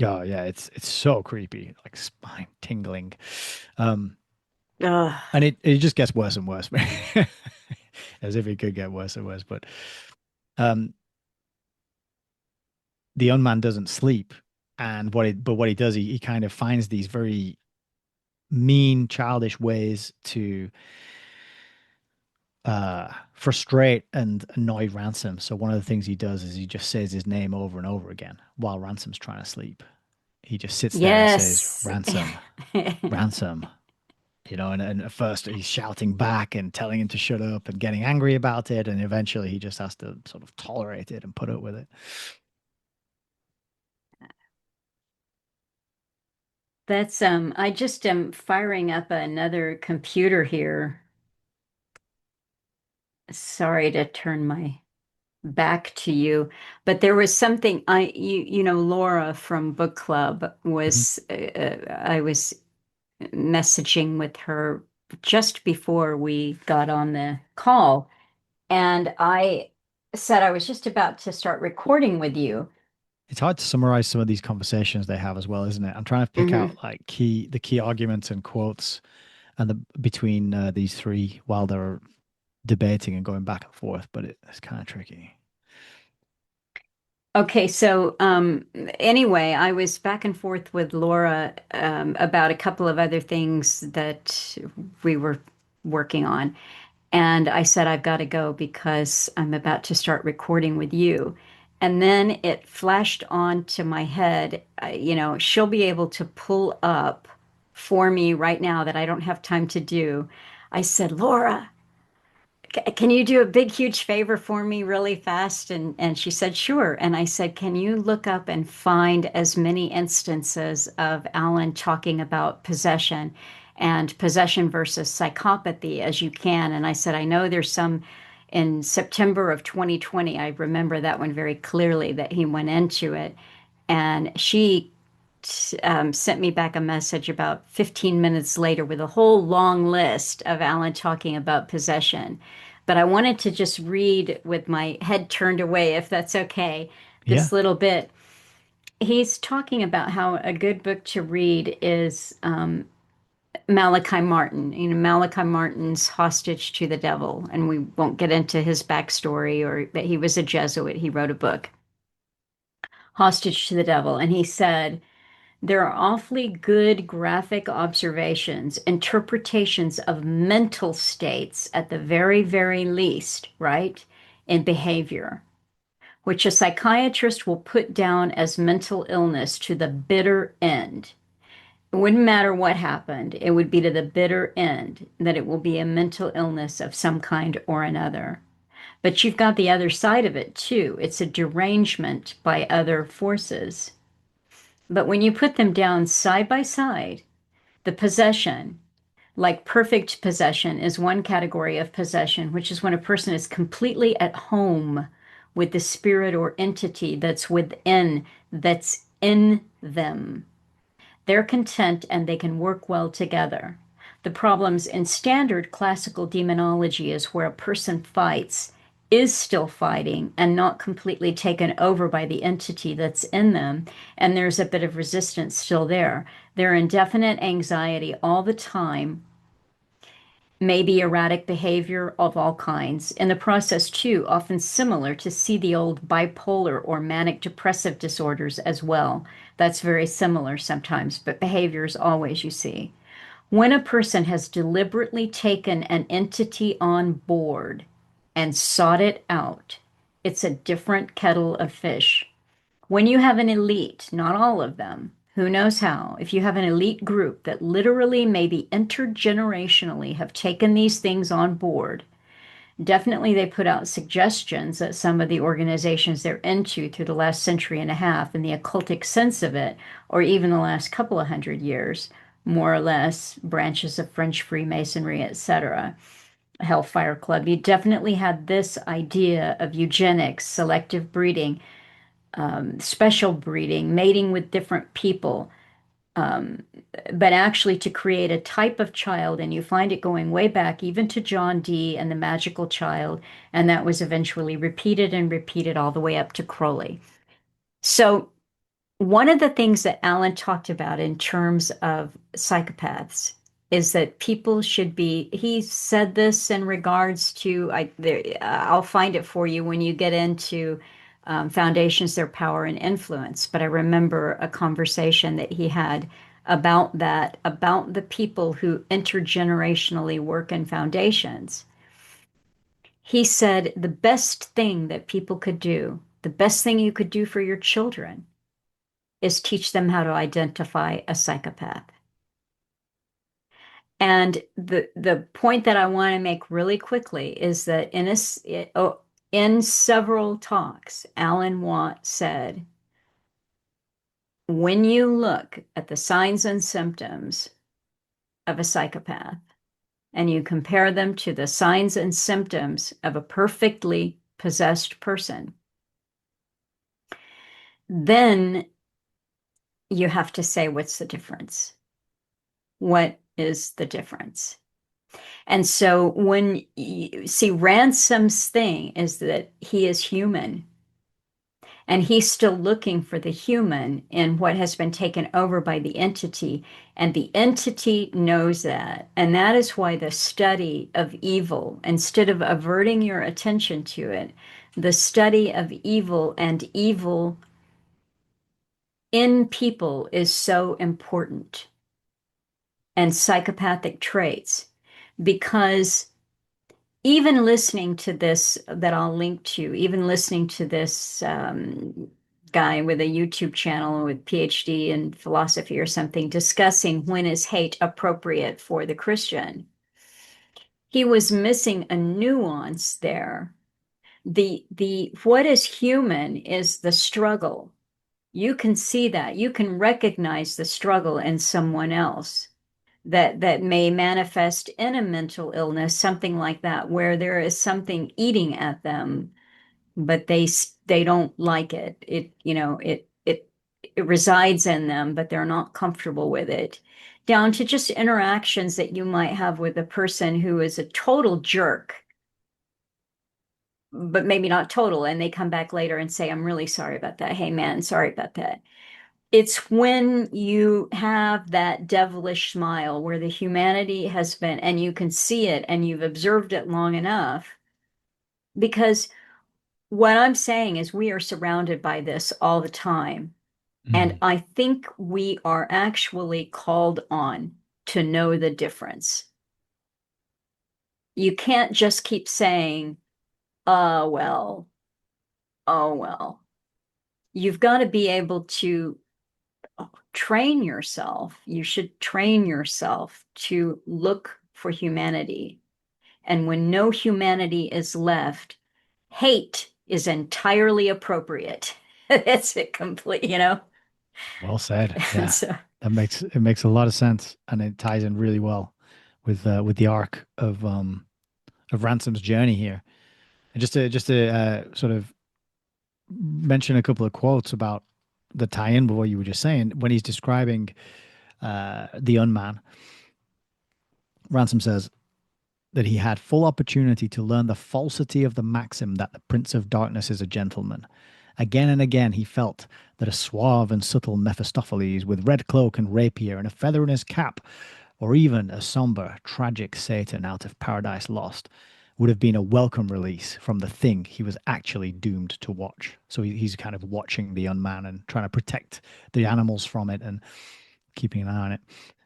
Oh yeah, it's so creepy, like spine tingling. Um, Ugh. and it just gets worse and worse, as if it could get worse and worse. But um, the unman doesn't sleep, and what he does, he kind of finds these very mean, childish ways to frustrate and annoy Ransom. So one of the things he does is he just says his name over and over again while Ransom's trying to sleep. He just sits there and says, Yes. Ransom, Ransom. And at first he's shouting back and telling him to shut up and getting angry about it. And eventually he just has to sort of tolerate it and put up with it. That's I just am firing up another computer here. Sorry to turn my back to you, but there was something Laura from book club Mhm. was I was messaging with her just before we got on the call, and I said I was just about to start recording with you. It's hard to summarize some of these conversations they have as well, isn't it? I'm trying to pick Hmm. out like the key arguments and quotes and between these three while they're debating and going back and forth, but it's kind of tricky. Okay, so anyway, I was back and forth with Laura about a couple of other things that we were working on. And I said, I've got to go because I'm about to start recording with you. And then it flashed onto my head, she'll be able to pull up for me right now that I don't have time to do. I said, Laura, can you do a big, huge favor for me really fast? And she said, sure. And I said, can you look up and find as many instances of Alan talking about possession and possession versus psychopathy as you can? And I said, I know there's some in September of 2020. I remember that one very clearly that he went into it. And she sent me back a message about 15 minutes later with a whole long list of Alan talking about possession. But I wanted to just read with my head turned away, if that's okay, Yeah. this little bit. He's talking about how a good book to read is Malachi Martin. Malachi Martin's Hostage to the Devil. And we won't get into his backstory, or that he was a Jesuit. He wrote a book, Hostage to the Devil. And he said, there are awfully good graphic observations, interpretations of mental states at the very, very least, right? In behavior. which a psychiatrist will put down as mental illness to the bitter end. It wouldn't matter what happened, it would be to the bitter end that it will be a mental illness of some kind or another. But you've got the other side of it too. It's a derangement by other forces. But when you put them down side by side, the possession, like perfect possession, is one category of possession, which is when a person is completely at home with the spirit or entity that's within, that's in them. They're content and they can work well together. The problems in standard classical demonology is where a person fights, is still fighting, and not completely taken over by the entity that's in them, and there's a bit of resistance still there. They're in definite anxiety all the time, maybe erratic behavior of all kinds. In the process, too, often similar to see the old bipolar or manic depressive disorders as well. That's very similar sometimes, but behaviors always, you see. When a person has deliberately taken an entity on board and sought it out, it's a different kettle of fish. When you have an elite, not all of them, who knows how, if you have an elite group that literally, maybe intergenerationally, have taken these things on board, definitely they put out suggestions that some of the organizations they're into through the last century and a half, and the occultic sense of it, or even the last couple of hundred years, more or less, branches of French Freemasonry, etc., Hellfire Club, you definitely had this idea of eugenics, selective breeding, special breeding, mating with different people, but actually to create a type of child. And you find it going way back even to John Dee and the magical child. And that was eventually repeated and repeated all the way up to Crowley. So one of the things that Alan talked about in terms of psychopaths is that people should be, he said this in regards to, I'll find it for you when you get into Foundations, Their Power and Influence. But I remember a conversation that he had about that, about the people who intergenerationally work in foundations. He said the best thing that people could do, the best thing you could do for your children, is teach them how to identify a psychopath. And the point that I want to make really quickly is that in several talks, Alan Watt said, when you look at the signs and symptoms of a psychopath and you compare them to the signs and symptoms of a perfectly possessed person, then you have to say, what's the difference? What is the difference? And so when you see, Ransom's thing is that he is human, and he's still looking for the human in what has been taken over by the entity, and the entity knows that. And that is why the study of evil, instead of averting your attention to it, the study of evil and evil in people is so important, and psychopathic traits, because even listening to this, that I'll link to, even listening to this guy with a YouTube channel with PhD in philosophy or something, discussing when is hate appropriate for the Christian, he was missing a nuance there. The what is human is the struggle. You can see that. You can recognize the struggle in someone else that may manifest in a mental illness, something like that, where there is something eating at them, but they don't like it. It resides in them, but they're not comfortable with it. Down to just interactions that you might have with a person who is a total jerk, but maybe not total, and they come back later and say, I'm really sorry about that. Hey man, sorry about that. It's when you have that devilish smile where the humanity has been, and you can see it and you've observed it long enough. Because what I'm saying is we are surrounded by this all the time. And I think we are actually called on to know the difference. You can't just keep saying, well, Oh, well, you've got to be able to train yourself. You should train yourself to look for humanity. And when no humanity is left, hate is entirely appropriate. It's a complete, Well said. and Yeah, so it makes a lot of sense, and it ties in really well with the arc of Ransom's journey here. And just to sort of mention a couple of quotes about the tie-in with what you were just saying, when he's describing the unman, Ransom says that he had full opportunity to learn the falsity of the maxim that the Prince of Darkness is a gentleman. Again and again he felt that a suave and subtle Mephistopheles with red cloak and rapier and a feather in his cap, or even a somber, tragic Satan out of Paradise Lost, would have been a welcome release from the thing he was actually doomed to watch. So he's kind of watching the unman and trying to protect the animals from it and keeping an eye on it.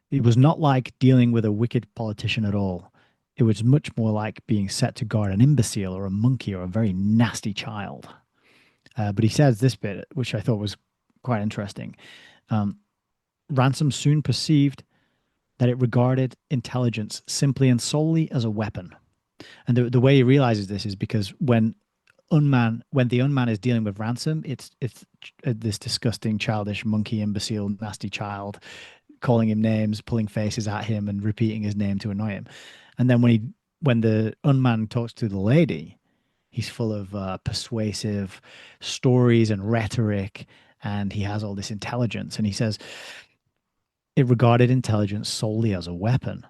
It was not like dealing with a wicked politician at all. It was much more like being set to guard an imbecile or a monkey or a very nasty child. But he says this bit, which I thought was quite interesting. Um, Ransom soon perceived that it regarded intelligence simply and solely as a weapon. And the way he realizes this is because when the unman is dealing with Ransom, it's this disgusting, childish, monkey, imbecile, nasty child, calling him names, pulling faces at him, and repeating his name to annoy him. And then when the unman talks to the lady, he's full of persuasive stories and rhetoric, and he has all this intelligence. And he says it regarded intelligence solely as a weapon,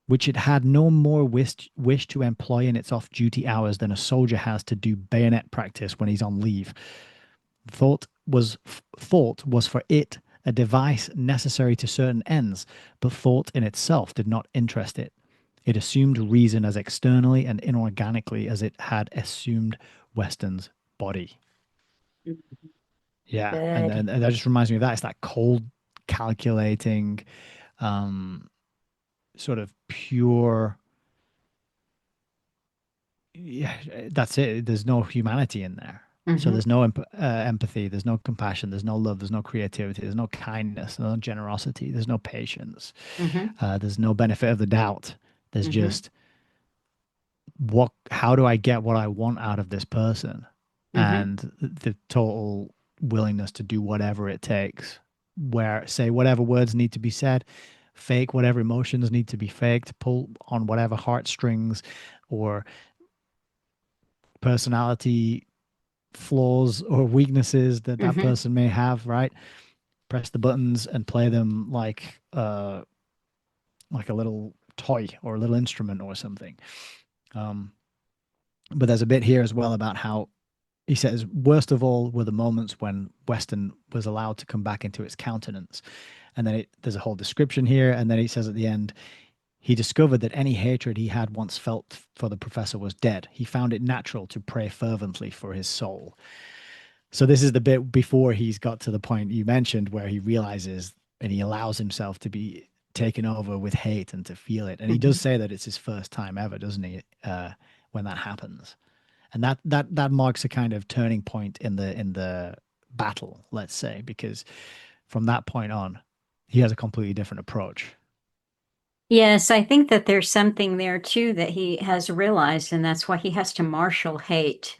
which it had no more wish to employ in its off-duty hours than a soldier has to do bayonet practice when he's on leave. Thought was for it a device necessary to certain ends, but thought in itself did not interest it. It assumed reason as externally and inorganically as it had assumed Weston's body. Yeah, good. and that just reminds me of that. It's that cold, calculating, um, sort of pure. Yeah, that's it. There's no humanity in there. So Hmm. there's no empathy, there's no compassion, there's no love, there's no creativity, there's no kindness, no generosity, there's no patience, Hmm. there's no benefit of the doubt. There's Hmm. just how do I get what I want out of this person? Hmm. And the total willingness to do whatever it takes, where say whatever words need to be said, fake whatever emotions need to be faked, pull on whatever heartstrings or personality flaws or weaknesses that that Hmm. person may have, right? Press the buttons and play them like a little toy or a little instrument or something. Um, but there's a bit here as well about how he says, worst of all were the moments when Weston was allowed to come back into its countenance. And then there's a whole description here. And then he says at the end, he discovered that any hatred he had once felt for the professor was dead. He found it natural to pray fervently for his soul. So this is the bit before he's got to the point you mentioned where he realizes and he allows himself to be taken over with hate and to feel it. And he does Hmm. say that it's his first time ever, doesn't he? When that happens, and that marks a kind of turning point in the battle, let's say, because from that point on, he has a completely different approach. Yes, I think that there's something there too that he has realized, and that's why he has to marshal hate,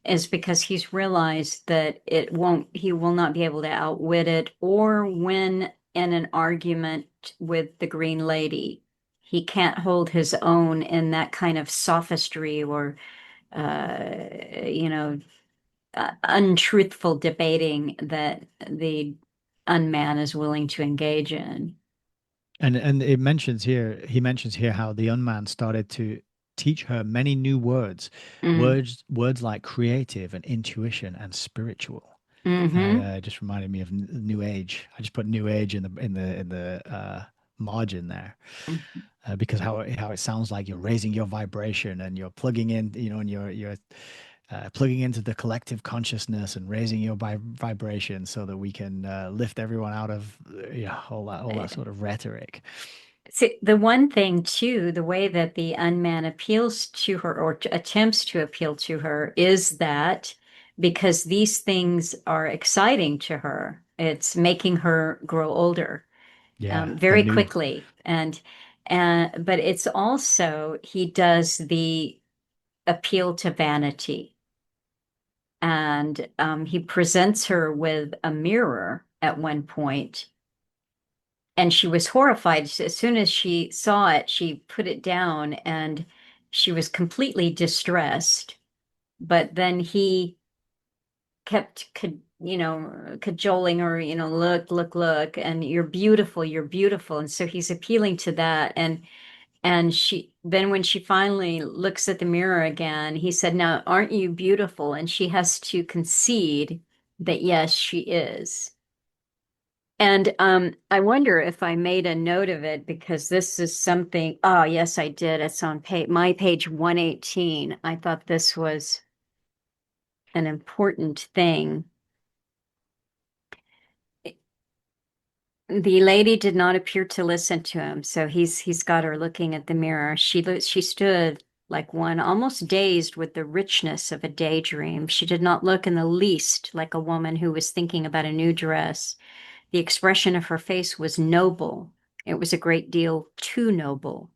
is because he's realized that he will not be able to outwit it or win in an argument with the Green Lady. He can't hold his own in that kind of sophistry or, you know, untruthful debating that the unman is willing to engage in. And he mentions here how the unman started to teach her many new Mm. words like creative and intuition and spiritual. And Hmm. it just reminded me of New Age. I just put New Age in the margin there, because how it sounds like you're raising your vibration and you're plugging in, and you're plugging into the collective consciousness and raising your vibration so that we can lift everyone out of all that sort of rhetoric. See, the one thing too, the way that the unman appeals to her or attempts to appeal to her is that because these things are exciting to her. It's making her grow older Yeah, the very new. quickly. And but it's also, he does the appeal to vanity. And he presents her with a mirror at one point, and she was horrified. As soon as she saw it, she put it down and she was completely distressed. But then he kept, cajoling her, look, look, look, and you're beautiful, you're beautiful. And so he's appealing to that. And she, then when she finally looks at the mirror again, he said, "Now, aren't you beautiful?" And she has to concede that yes, she is. And I wonder if I made a note of it, because this is something. Oh, yes, I did. It's on my page 118. I thought this was an important thing. The lady did not appear to listen to him, so he's got her looking at the mirror. She stood like one almost dazed with the richness of a daydream. She did not look in the least like a woman who was thinking about a new dress. The expression of her face was noble. It was a great deal too noble.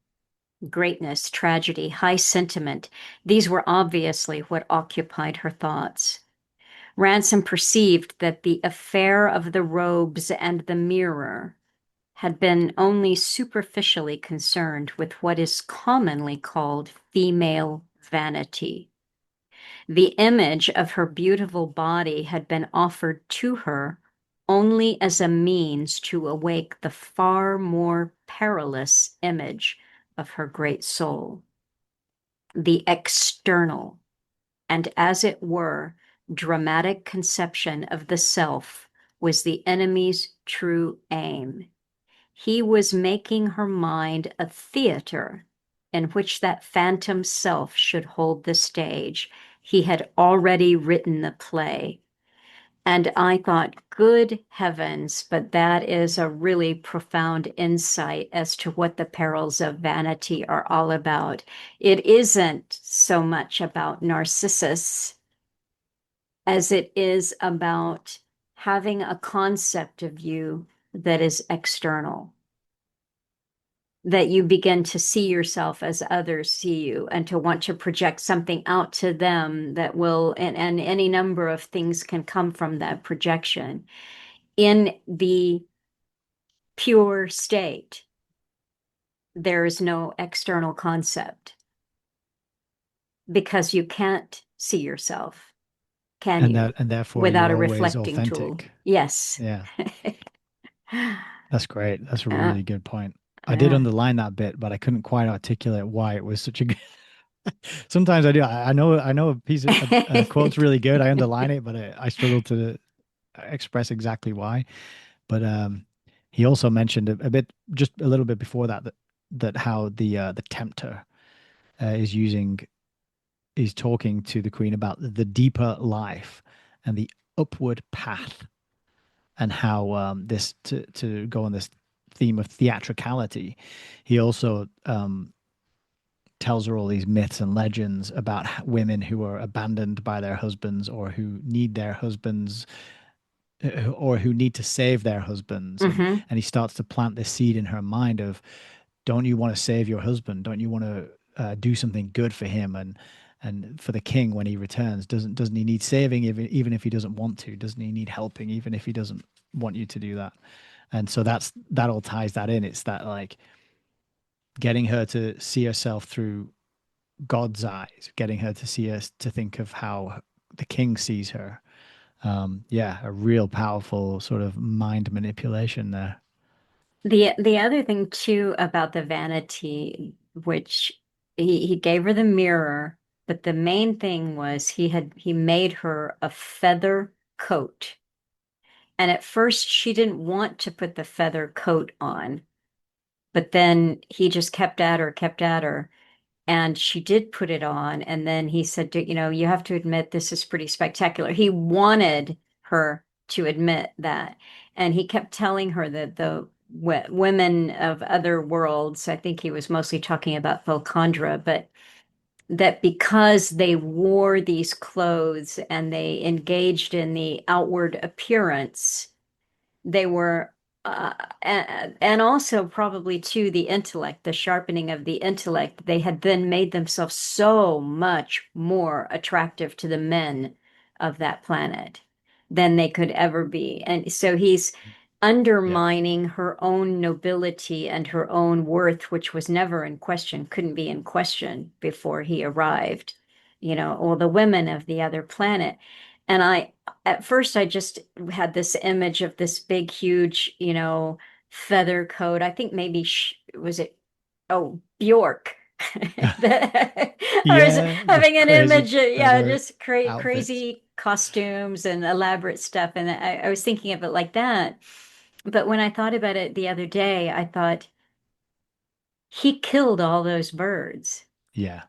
Greatness, tragedy, high sentiment, these were obviously what occupied her thoughts. Ransom perceived that the affair of the robes and the mirror had been only superficially concerned with what is commonly called female vanity. The image of her beautiful body had been offered to her only as a means to awake the far more perilous image of her great soul. The external, and as it were, dramatic conception of the self was the enemy's true aim. He was making her mind a theater in which that phantom self should hold the stage. He had already written the play. And I thought, good heavens, but that is a really profound insight as to what the perils of vanity are all about. It isn't so much about Narcissus as it is about having a concept of you that is external, that you begin to see yourself as others see you, and to want to project something out to them that will, and any number of things can come from that projection. In the pure state, there is no external concept, because you can't see yourself, can And you? that, and therefore Without you're a always reflecting tool. authentic. Yes. Yeah, that's great. That's a Uh, really good point. I did uh, underline that bit, but I couldn't quite articulate why it was such a good. Sometimes I do. I know a piece of a quote's really good. I underline it, but I struggle to express exactly why. But he also mentioned a bit, just a little bit before that, that how the tempter is using is talking to the queen about the deeper life and the upward path, and how this to go on this theme of theatricality. He also tells her all these myths and legends about women who are abandoned by their husbands, or who need their husbands, or who need to save their husbands. and mhm. and he starts to plant this seed in her mind of, don't you want to save your husband? Don't you want to do something good for him, and for the king when he returns? Doesn't he need saving, even if he doesn't want to? Doesn't he need helping even if he doesn't want you to do that? And so that all ties that in. It's that, like, getting her to see herself through God's eyes, getting her to see us, to think of how the king sees her. Yeah, a real powerful sort of mind manipulation there. The other thing too about the vanity, which he gave her the mirror, but the main thing was he made her a feather coat. And at first she didn't want to put the feather coat on, but then he just kept at her, kept at her. And she did put it on. And then he said, you have to admit this is pretty spectacular. He wanted her to admit that. And he kept telling her that the women of other worlds, I think he was mostly talking about Volcandra, but that because they wore these clothes and they engaged in the outward appearance, they were, and also probably too the intellect, the sharpening of the intellect, they had then made themselves so much more attractive to the men of that planet than they could ever be. And so he's Yeah. undermining her own nobility and her own worth, which was never in question, couldn't be in question before he arrived, or the women of the other planet. And at first, I just had this image of this big, huge, feather coat. I think maybe, was it, oh, Bjork. I was Yeah, the having an crazy image, yeah, feather just outfits. crazy costumes and elaborate stuff. And I was thinking of it like that. But when I thought about it the other day, I thought he killed all those birds. Yeah.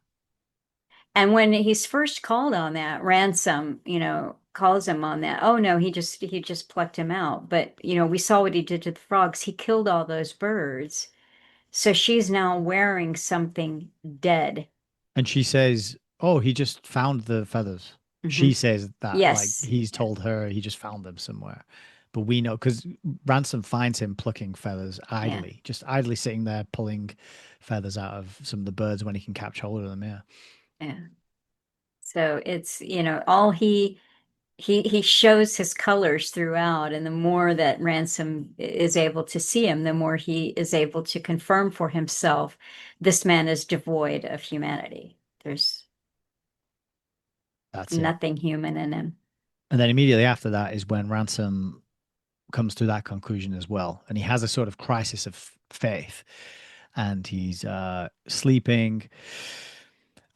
And when he's first called on that, Ransom, calls him on that. Oh no, he just plucked him out. But we saw what he did to the frogs. He killed all those birds. So she's now wearing something dead. And she says, "Oh, he just found the feathers." Hmm. She says that like Yes. he's Yeah. told her he just found them somewhere. But we know because Ransom finds him plucking feathers Yeah. idly, just idly sitting there pulling feathers out of some of the birds when he can catch hold of them. Yeah. Yeah. So it's, all he shows his colors throughout, and the more that Ransom is able to see him, the more he is able to confirm for himself this man is devoid of humanity. There's That's it. nothing human in him. And then immediately after that is when Ransom comes to that conclusion as well. And he has a sort of crisis of faith. And he's sleeping.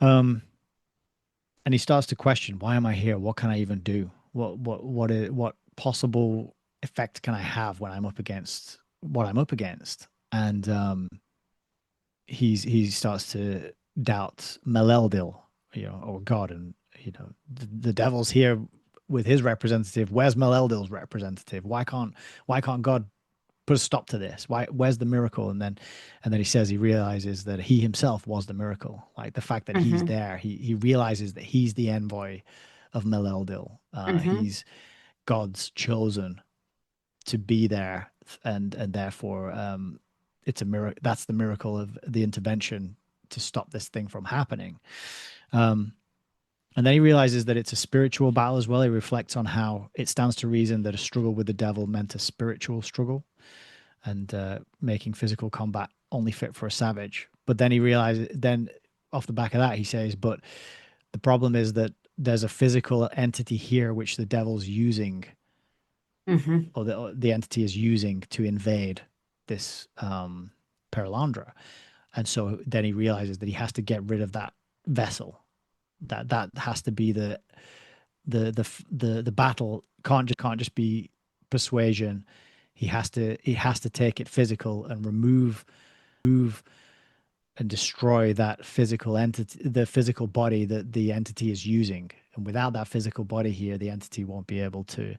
Um, and he starts to question, why am I here? What can I even do? What possible effect can I have when I'm up against what I'm up against? And he starts to doubt Meleldil, or God, and the devil's here with his representative. Where's Meleldil's representative? Why can't God put a stop to this? Where's the miracle? And then he says he realizes that he himself was the miracle. Like the fact that he's Hmm. there, he realizes that he's the envoy of Meleldil. Hmm. He's God's chosen to be there, and therefore it's a miracle. That's the miracle of the intervention to stop this thing from happening. Um, and then he realizes that it's a spiritual battle as well. He reflects on how it stands to reason that a struggle with the devil meant a spiritual struggle, and making physical combat only fit for a savage. But then he realizes, then off the back of that, he says, but the problem is that there's a physical entity here which the devil's using, Hmm. or the entity is using to invade this Perelandra. And so then he realizes that he has to get rid of that vessel. That has to be the battle. Can't just be persuasion. He has to take it physical and remove and destroy that physical entity, the physical body that the entity is using. And without that physical body here, the entity won't be able to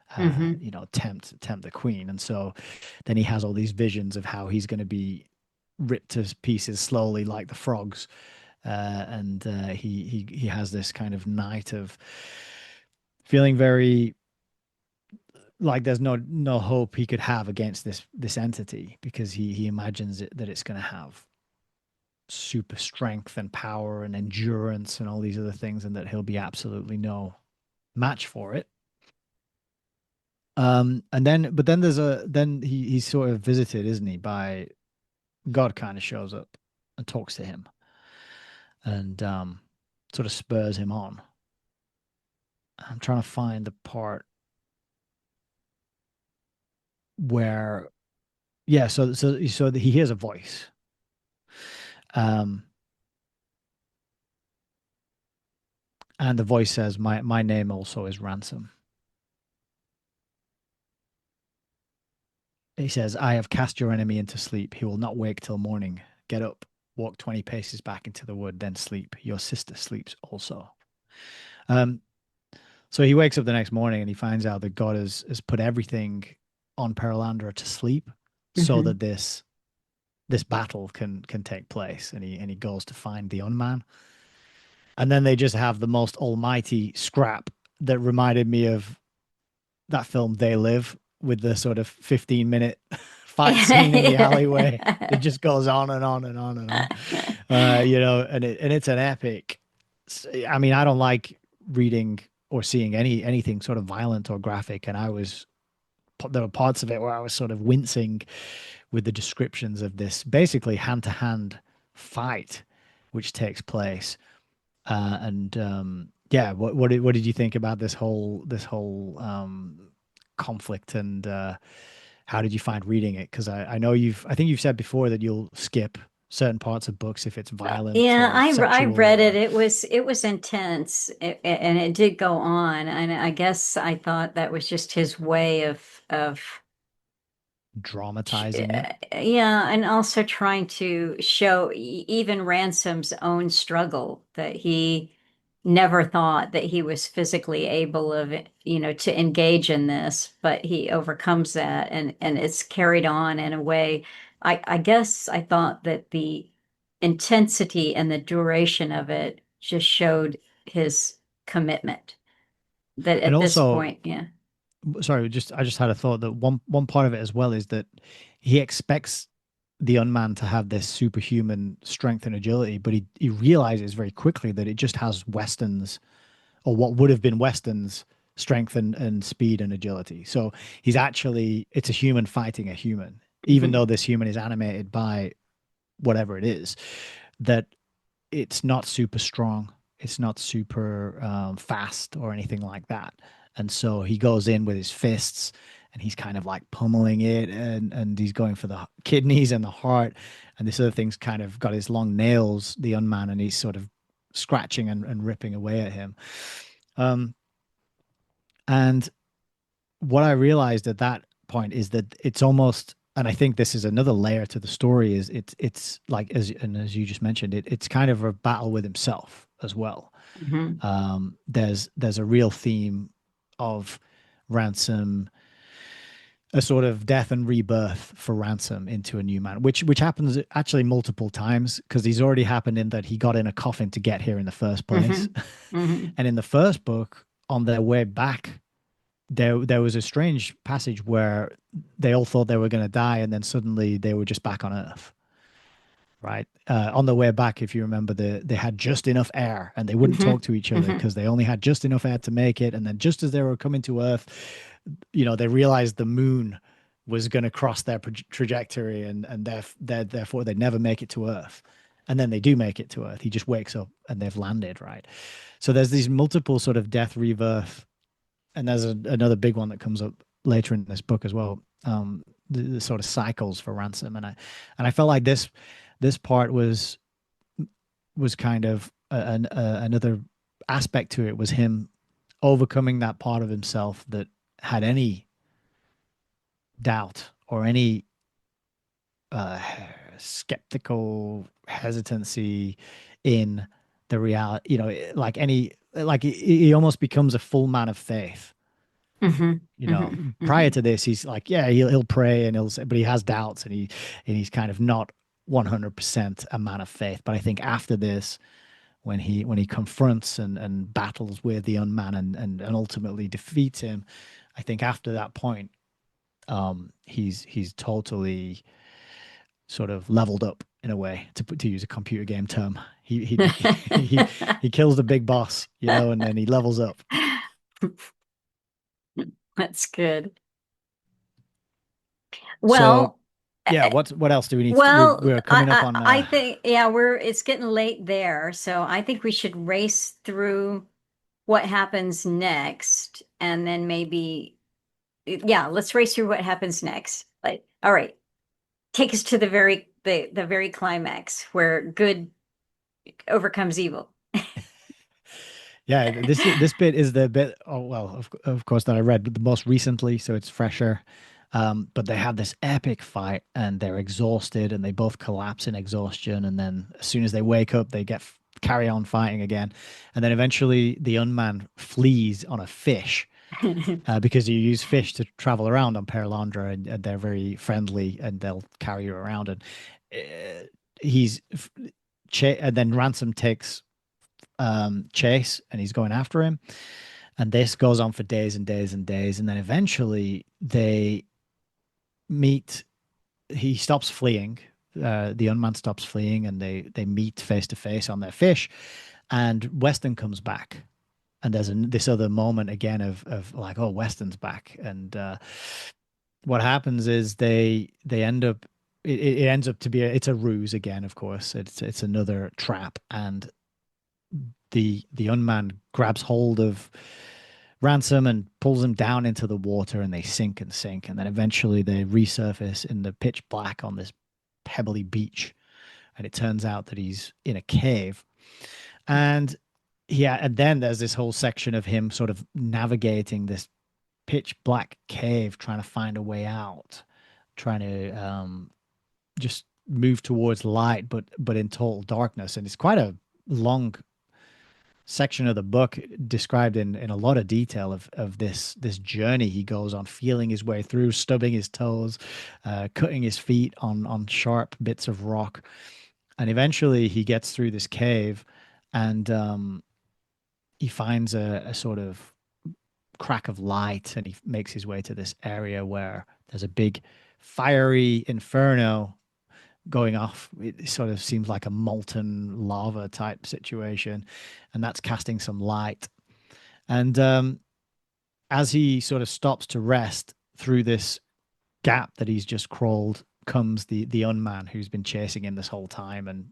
Hmm. tempt the queen. And so then he has all these visions of how he's going to be ripped to pieces slowly like the frogs. And he has this kind of night of feeling very like there's no hope he could have against this entity, because he imagines that it's going to have super strength and power and endurance and all these other things, and that he'll be absolutely no match for it. But then he's sort of visited, isn't he, by God. Kind of shows up and talks to him, and sort of spurs him on. I'm trying to find the part where, yeah, so he hears a voice, um and the voice says, my name also is Ransom. He says, I have cast your enemy into sleep. He will not wake till morning. Get up, walk 20 paces back into the wood, then sleep. Your sister sleeps also. Um, so he wakes up the next morning and he finds out that God has put everything on Perelandra to sleep, so Hmm. that this battle can take place. And he goes to find the unman. And then they just have the most almighty scrap that reminded me of that film They Live, with the sort of 15-minute fight scene in the alleyway that just goes on and on and on and on. And it's an epic. I mean, I don't like reading or seeing anything sort of violent or graphic, and there were parts of it where I was sort of wincing with the descriptions of this basically hand-to-hand fight which takes place. And yeah, what did you think about this whole conflict, and how did you find reading it? Because I know I think you've said before that you'll skip certain parts of books if it's violent Yeah, or I sexual read it. or It was intense, and it did go on. And I guess I thought that was just his way of dramatizing it. yeah, and also trying to show even Ransom's own struggle, that he never thought that he was physically able of, to engage in this, but he overcomes that, and it's carried on in a way. I guess I thought that the intensity and the duration of it just showed his commitment. That And at this also, point, yeah. sorry, I just had a thought that one part of it as well is that he expects the unman to have this superhuman strength and agility, but he realizes very quickly that it just has Weston's, or what would have been Weston's, strength and speed and agility. So it's a human fighting a human, even Mhm. though this human is animated by whatever it is, that it's not super strong. It's not super fast or anything like that. And so he goes in with his fists and he's kind of like pummeling it, and he's going for the kidneys and the heart. And this other thing's kind of got his long nails, the unman, and he's sort of scratching and ripping away at him. Um, and what I realized at that point is that it's almost, and I think this is another layer to the story, is it's like, as you just mentioned, it's kind of a battle with himself as well. Mhm. There's a real theme of Ransom, a sort of death and rebirth for Ransom into a new man, which happens actually multiple times, because he's already happened in that he got in a coffin to get here in the first place. Mhm. Mhm. And in the first book, on their way back, there was a strange passage where they all thought they were going to die, and then suddenly they were just back on Earth. Right. On the way back, if you remember, they had just enough air and they wouldn't talk Mhm. to each other Mhm. because they only had just enough air to make it. And then just as they were coming to Earth, they realized the moon was going to cross their trajectory, and therefore they'd never make it to Earth. And then they do make it to Earth. He just wakes up and they've landed, right? So there's these multiple sort of death, rebirth, and there's another big one that comes up later in this book as well. The sort of cycles for Ransom, and I felt like this part was kind of another aspect to it, was him overcoming that part of himself that had any doubt or any uh, skeptical hesitancy in the reality. Like he almost becomes a full man of faith. Mhm. Prior Mhm. to this, he's like, yeah, he'll pray and he'll say, but he has doubts, and he's kind of not 100% a man of faith. But I think after this, when he confronts and battles with the unman, and ultimately defeats him, I think after that point, he's totally sort of leveled up in a way, to use a computer game term. He kills the big boss, and then he levels up. That's good. So Well, yeah, what else do we need to, we're coming up on I think, yeah, it's getting late there, so I think we should race through what happens next, and then maybe, yeah, let's race through what happens next. Like, all right, take us to the very climax where good overcomes evil. Yeah, this bit is the bit. Oh well, of course, that I read the most recently, so it's fresher. But they have this epic fight, and they're exhausted, and they both collapse in exhaustion. And then as soon as they wake up, they carry on fighting again, and then eventually the unman flees on a fish, because you use fish to travel around on Perelandra, and they're very friendly, and they'll carry you around. And he's and then Ransom takes chase, and he's going after him. And this goes on for days and days and days. And then eventually they meet. He stops fleeing. The unman stops fleeing, and they meet face to face on their fish. And Weston comes back, and there's this other moment again of like, oh, Weston's back. And what happens is they end up. It ends up to be it's a ruse again. Of course, it's another trap, and the unman grabs hold of Ransom and pulls him down into the water, and they sink and sink, and then eventually they resurface in the pitch black on this pebbly beach, and it turns out that he's in a cave. And yeah, and then there's this whole section of him sort of navigating this pitch black cave, trying to find a way out, trying to just move towards light, but in total darkness. And it's quite a long section of the book described in a lot of detail of this journey he goes on, feeling his way through, stubbing his toes, cutting his feet on sharp bits of rock, and eventually he gets through this cave, and he finds a sort of crack of light, and he makes his way to this area where there's a big fiery inferno going off. It sort of seems like a molten lava type situation, and that's casting some light. And as he sort of stops to rest through this gap that he's just crawled, comes the unman who's been chasing him this whole time and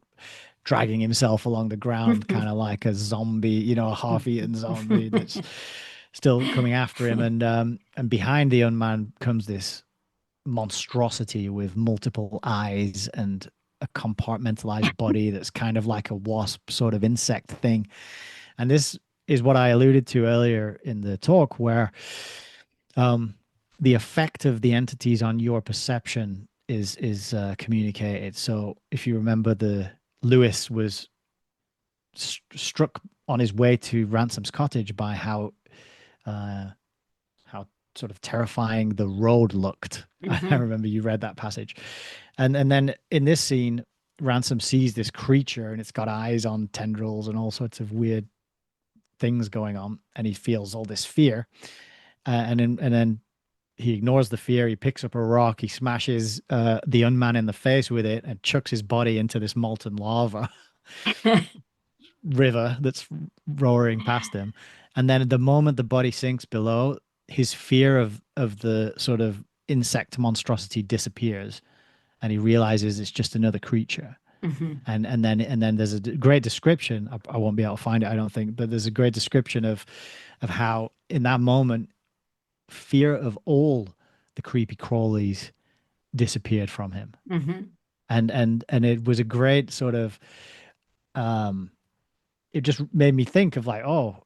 dragging himself along the ground, kind of like a zombie, you know, a half-eaten zombie that's still coming after him. And behind the unman comes this monstrosity with multiple eyes and a compartmentalized body that's kind of like a wasp sort of insect thing. And this is what I alluded to earlier in the talk, where the effect of the entities on your perception is communicated. So if you remember, the Lewis was struck on his way to Ransom's cottage by how sort of terrifying the road looked. I remember you read that passage. And then in this scene, Ransom sees this creature, and it's got eyes on tendrils and all sorts of weird things going on, and he feels all this fear. And then he ignores the fear. He picks up a rock, he smashes the unman in the face with it, and chucks his body into this molten lava river that's roaring past him. And then at the moment the body sinks below, his fear of the sort of insect monstrosity disappears, and he realizes it's just another creature. And then there's a great description. I won't be able to find it, I don't think, but there's a great description of how in that moment fear of all the creepy crawlies disappeared from him. And it was a great sort of it just made me think of like, oh,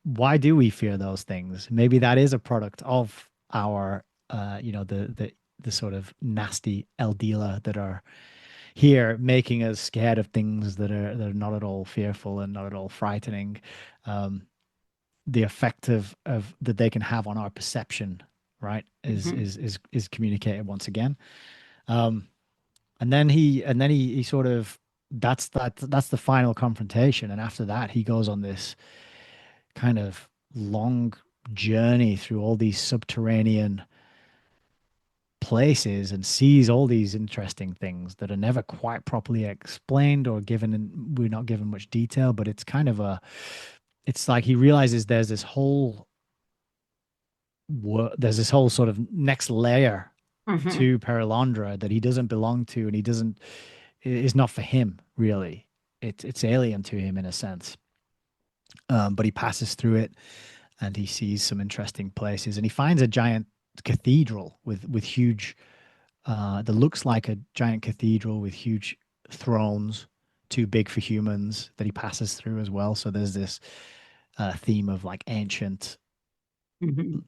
why do we fear those things? Maybe that is a product of our the sort of nasty Eldila that are here, making us scared of things that are not at all fearful and not at all frightening. The effect of that they can have on our perception, right, is communicated once again. And then he sort of that's the final confrontation, and after that he goes on this kind of long journey through all these subterranean places and sees all these interesting things that are never quite properly explained or given, and we're not given much detail, but it's kind of it's like he realizes there's this whole sort of next layer to Perelandra that he doesn't belong to, and it's not for him really. It's alien to him in a sense. But he passes through it, and he sees some interesting places, and he finds a giant cathedral with huge that looks like a giant cathedral with huge thrones, too big for humans, that he passes through as well. So there's this theme of like ancient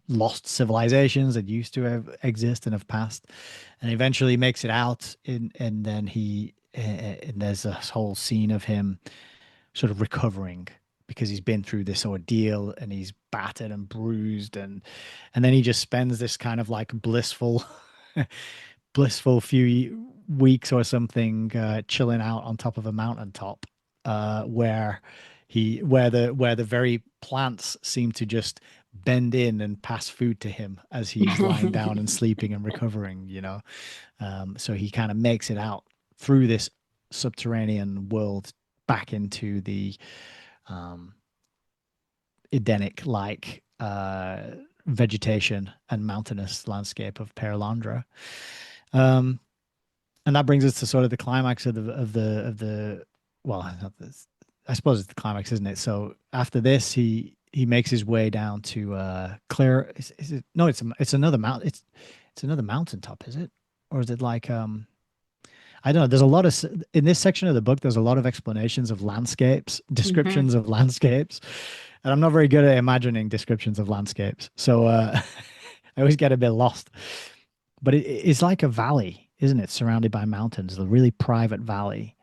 lost civilizations that used to exist and have passed, and eventually makes it out and then and there's this whole scene of him sort of recovering, because he's been through this ordeal and he's battered and bruised, and then he just spends this kind of like blissful few weeks or something chilling out on top of a mountaintop where where the very plants seem to just bend in and pass food to him as he's lying down and sleeping and recovering, so he kind of makes it out through this subterranean world back into the um, Edenic like vegetation and mountainous landscape of Perelandra. Um, and that brings us to sort of the climax of the well, not this, I suppose it's the climax, isn't it? So after this, he makes his way down to Claire. Is it? No, it's another mountain. It's another mountaintop, is it? Or is it like I don't know. There's a lot of in this section of the book. There's a lot of explanations of landscapes, Hmm. descriptions of landscapes, and I'm not very good at imagining descriptions of landscapes. So I always get a bit lost. But it's like a valley, isn't it? Surrounded by mountains, a really private valley.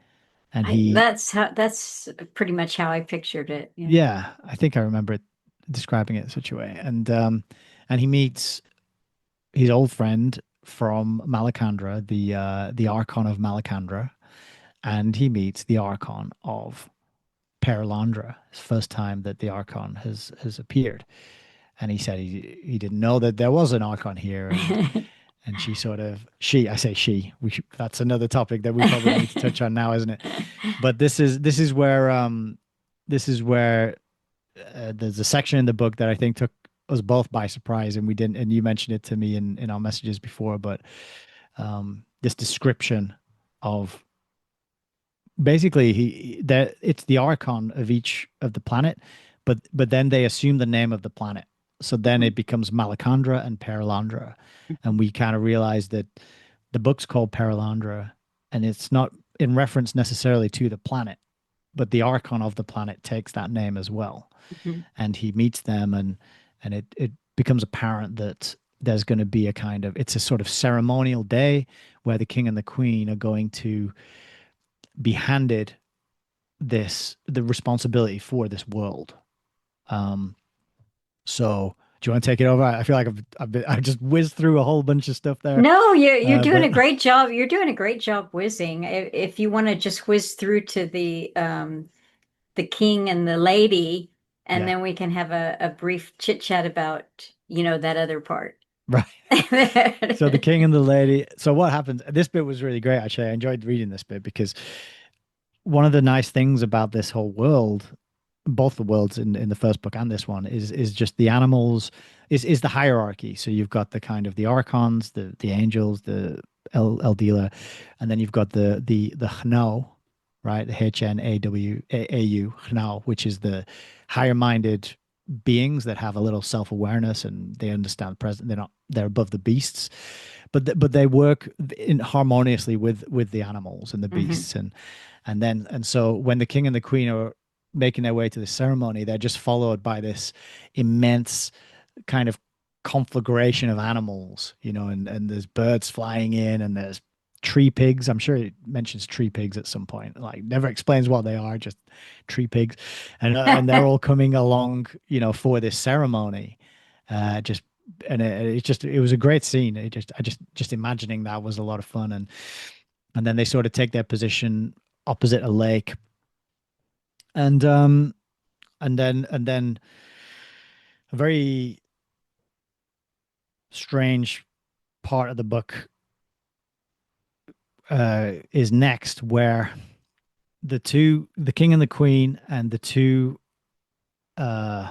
And That's pretty much how I pictured it. Yeah. yeah, I think I remember it, describing it in such a way. And he meets his old friend from Malacandra, the Archon of Malacandra, and he meets the Archon of Perelandra. It's the first time that the Archon has appeared. And he said he didn't know that there was an Archon here, and she, I say she, that's another topic that we probably need to touch on now, isn't it? But this is where there's a section in the book that I think took us both by surprise, and we didn't, and you mentioned it to me in our messages before, but this description of basically he that it's the archon of each of the planet, but then they assume the name of the planet. So then it becomes Malacandra and Perelandra, and we kind of realize that the book's called Perelandra, and it's not in reference necessarily to the planet, but the archon of the planet takes that name as well. Mhm. And he meets them, and it becomes apparent that there's going to be a kind of it's a sort of ceremonial day where the king and the queen are going to be handed the responsibility for this world. Um, so do you want to take it over? I feel like I've just whizzed through a whole bunch of stuff there. No, you're doing a But great job. You're doing a great job whizzing. If you want to just whiz through to the king and the lady, and yeah, then we can have a brief chit chat about, that other part. right. So the king and the lady. So what happens? This bit was really great, actually. I enjoyed reading this bit because one of the nice things about this whole world, both the worlds in the first book and this one, is just the animals, is the hierarchy. So you've got the kind of the archons, the angels, the Eldila, and then you've got the Hnau, right? The Hnawu, Hnau, which is the higher minded beings that have a little self awareness and they understand the present. They're above the beasts, but they work in harmoniously with the animals and the Hmm. beasts, and so when the king and the queen are making their way to the ceremony, they're just followed by this immense kind of conflagration of animals, and there's birds flying in, and there's tree pigs. I'm sure it mentions tree pigs at some point. Like never explains what they are, just tree pigs, and they're all coming along, for this ceremony. Just and it was a great scene. I just imagining that was a lot of fun, and then they sort of take their position opposite a lake, and and then a very strange part of the book is next, where the king and the queen and the two uh,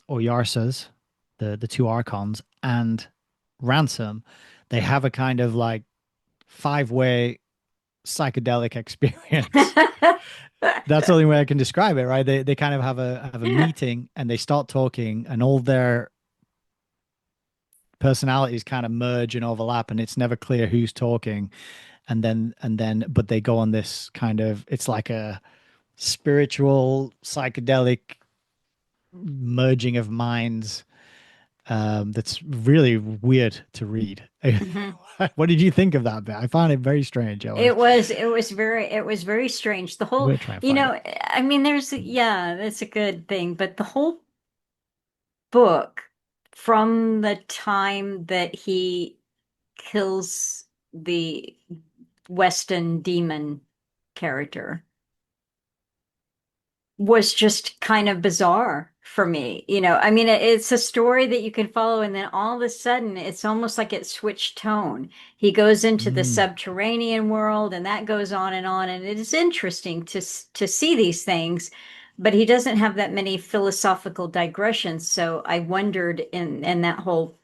Oyarsas, the two archons, and Ransom, they have a kind of like five-way psychedelic experience. That's the only way I can describe it, right? They kind of have a meeting and they start talking, and all their personalities kind of merge and overlap, and it's never clear who's talking. And then but they go on this kind of, it's like a spiritual psychedelic merging of minds, that's really weird to read. Hmm. What did you think of that bit? I found it very strange. It was very strange. The I'm whole, gonna try and find it. I mean, yeah, that's a good thing, but the whole book, from the time that he kills the Weston demon character, was just kind of bizarre for me. I mean, it's a story that you can follow, and then all of a sudden, it's almost like it switched tone. He goes into the Mm. subterranean world, and that goes on, and it is interesting to see these things. But he doesn't have that many philosophical digressions. So I wondered in that whole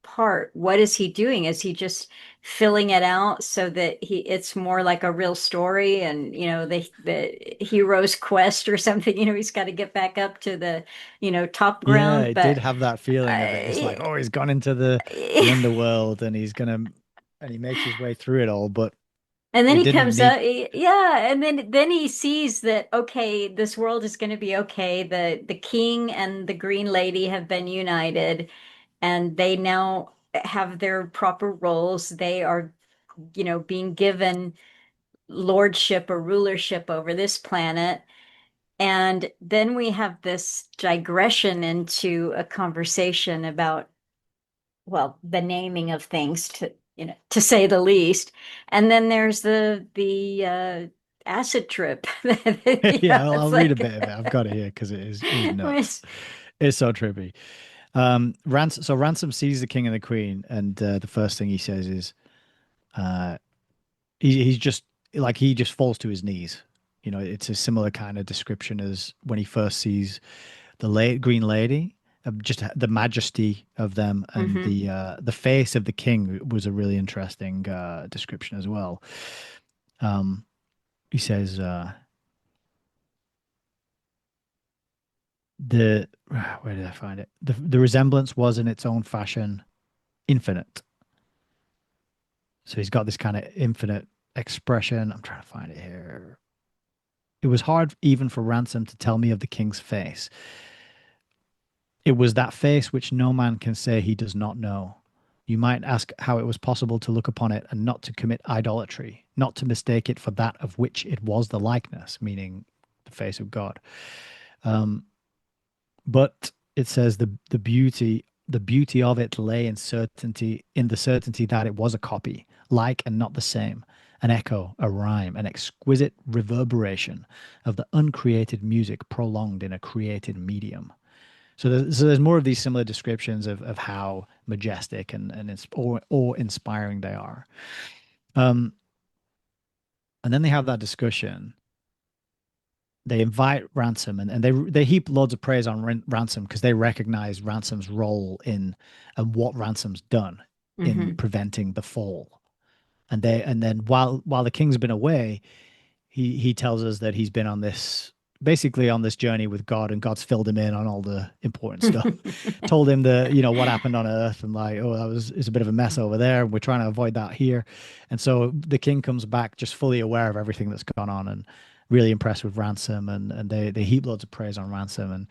part, what is he doing? Is he just filling it out so that it's more like a real story, and the hero's quest or something? He's got to get back up to the top Yeah, ground. it did But have that feeling of it. It's like, oh, he's gone into the underworld and and he makes his way through it all, but and then it he didn't comes need. up, yeah, and then he sees that, okay, this world is going to be okay. The king and the green lady have been united, and they now have their proper roles. They are being given lordship or rulership over this planet. And then we have this digression into a conversation about, well, the naming of things, to say the least. And then there's the acid trip. Yeah, I'll It's read a like bit of it. I've got it here because it is nuts. it's- It's so trippy. Ransom sees the king and the queen, and the first thing he says is, uh, he's just like he just falls to his knees. It's a similar kind of description as when he first sees the late Green Lady. Just the majesty of them and Mhm. the face of the king was a really interesting description as well. Um, he says the where did I find it? The resemblance was in its own fashion infinite. So he's got this kind of infinite expression. I'm trying to find it here. It was hard even for Ransom to tell me of the king's face. It was that face which no man can say he does not know. You might ask how it was possible to look upon it and not to commit idolatry, not to mistake it for that of which it was the likeness, meaning the face of God. Um, but it says the beauty of it lay in the certainty that it was a copy, like and not the same, an echo, a rhyme, an exquisite reverberation of the uncreated music prolonged in a created medium. So there's more of these similar descriptions of how majestic and awe-inspiring they are. Um, and then they have that discussion. They invite Ransom, and they heap loads of praise on Ransom because they recognize Ransom's role in and what Ransom's done in Mhm. preventing the fall. And then while the king's been away, he tells us that he's been on this basically on this journey with God, and God's filled him in on all the important stuff. Told him what happened on Earth, and like, oh, it's a bit of a mess over there, and we're trying to avoid that here. And so the king comes back just fully aware of everything that's gone on, and really impressed with Ransom, and they heap loads of praise on Ransom,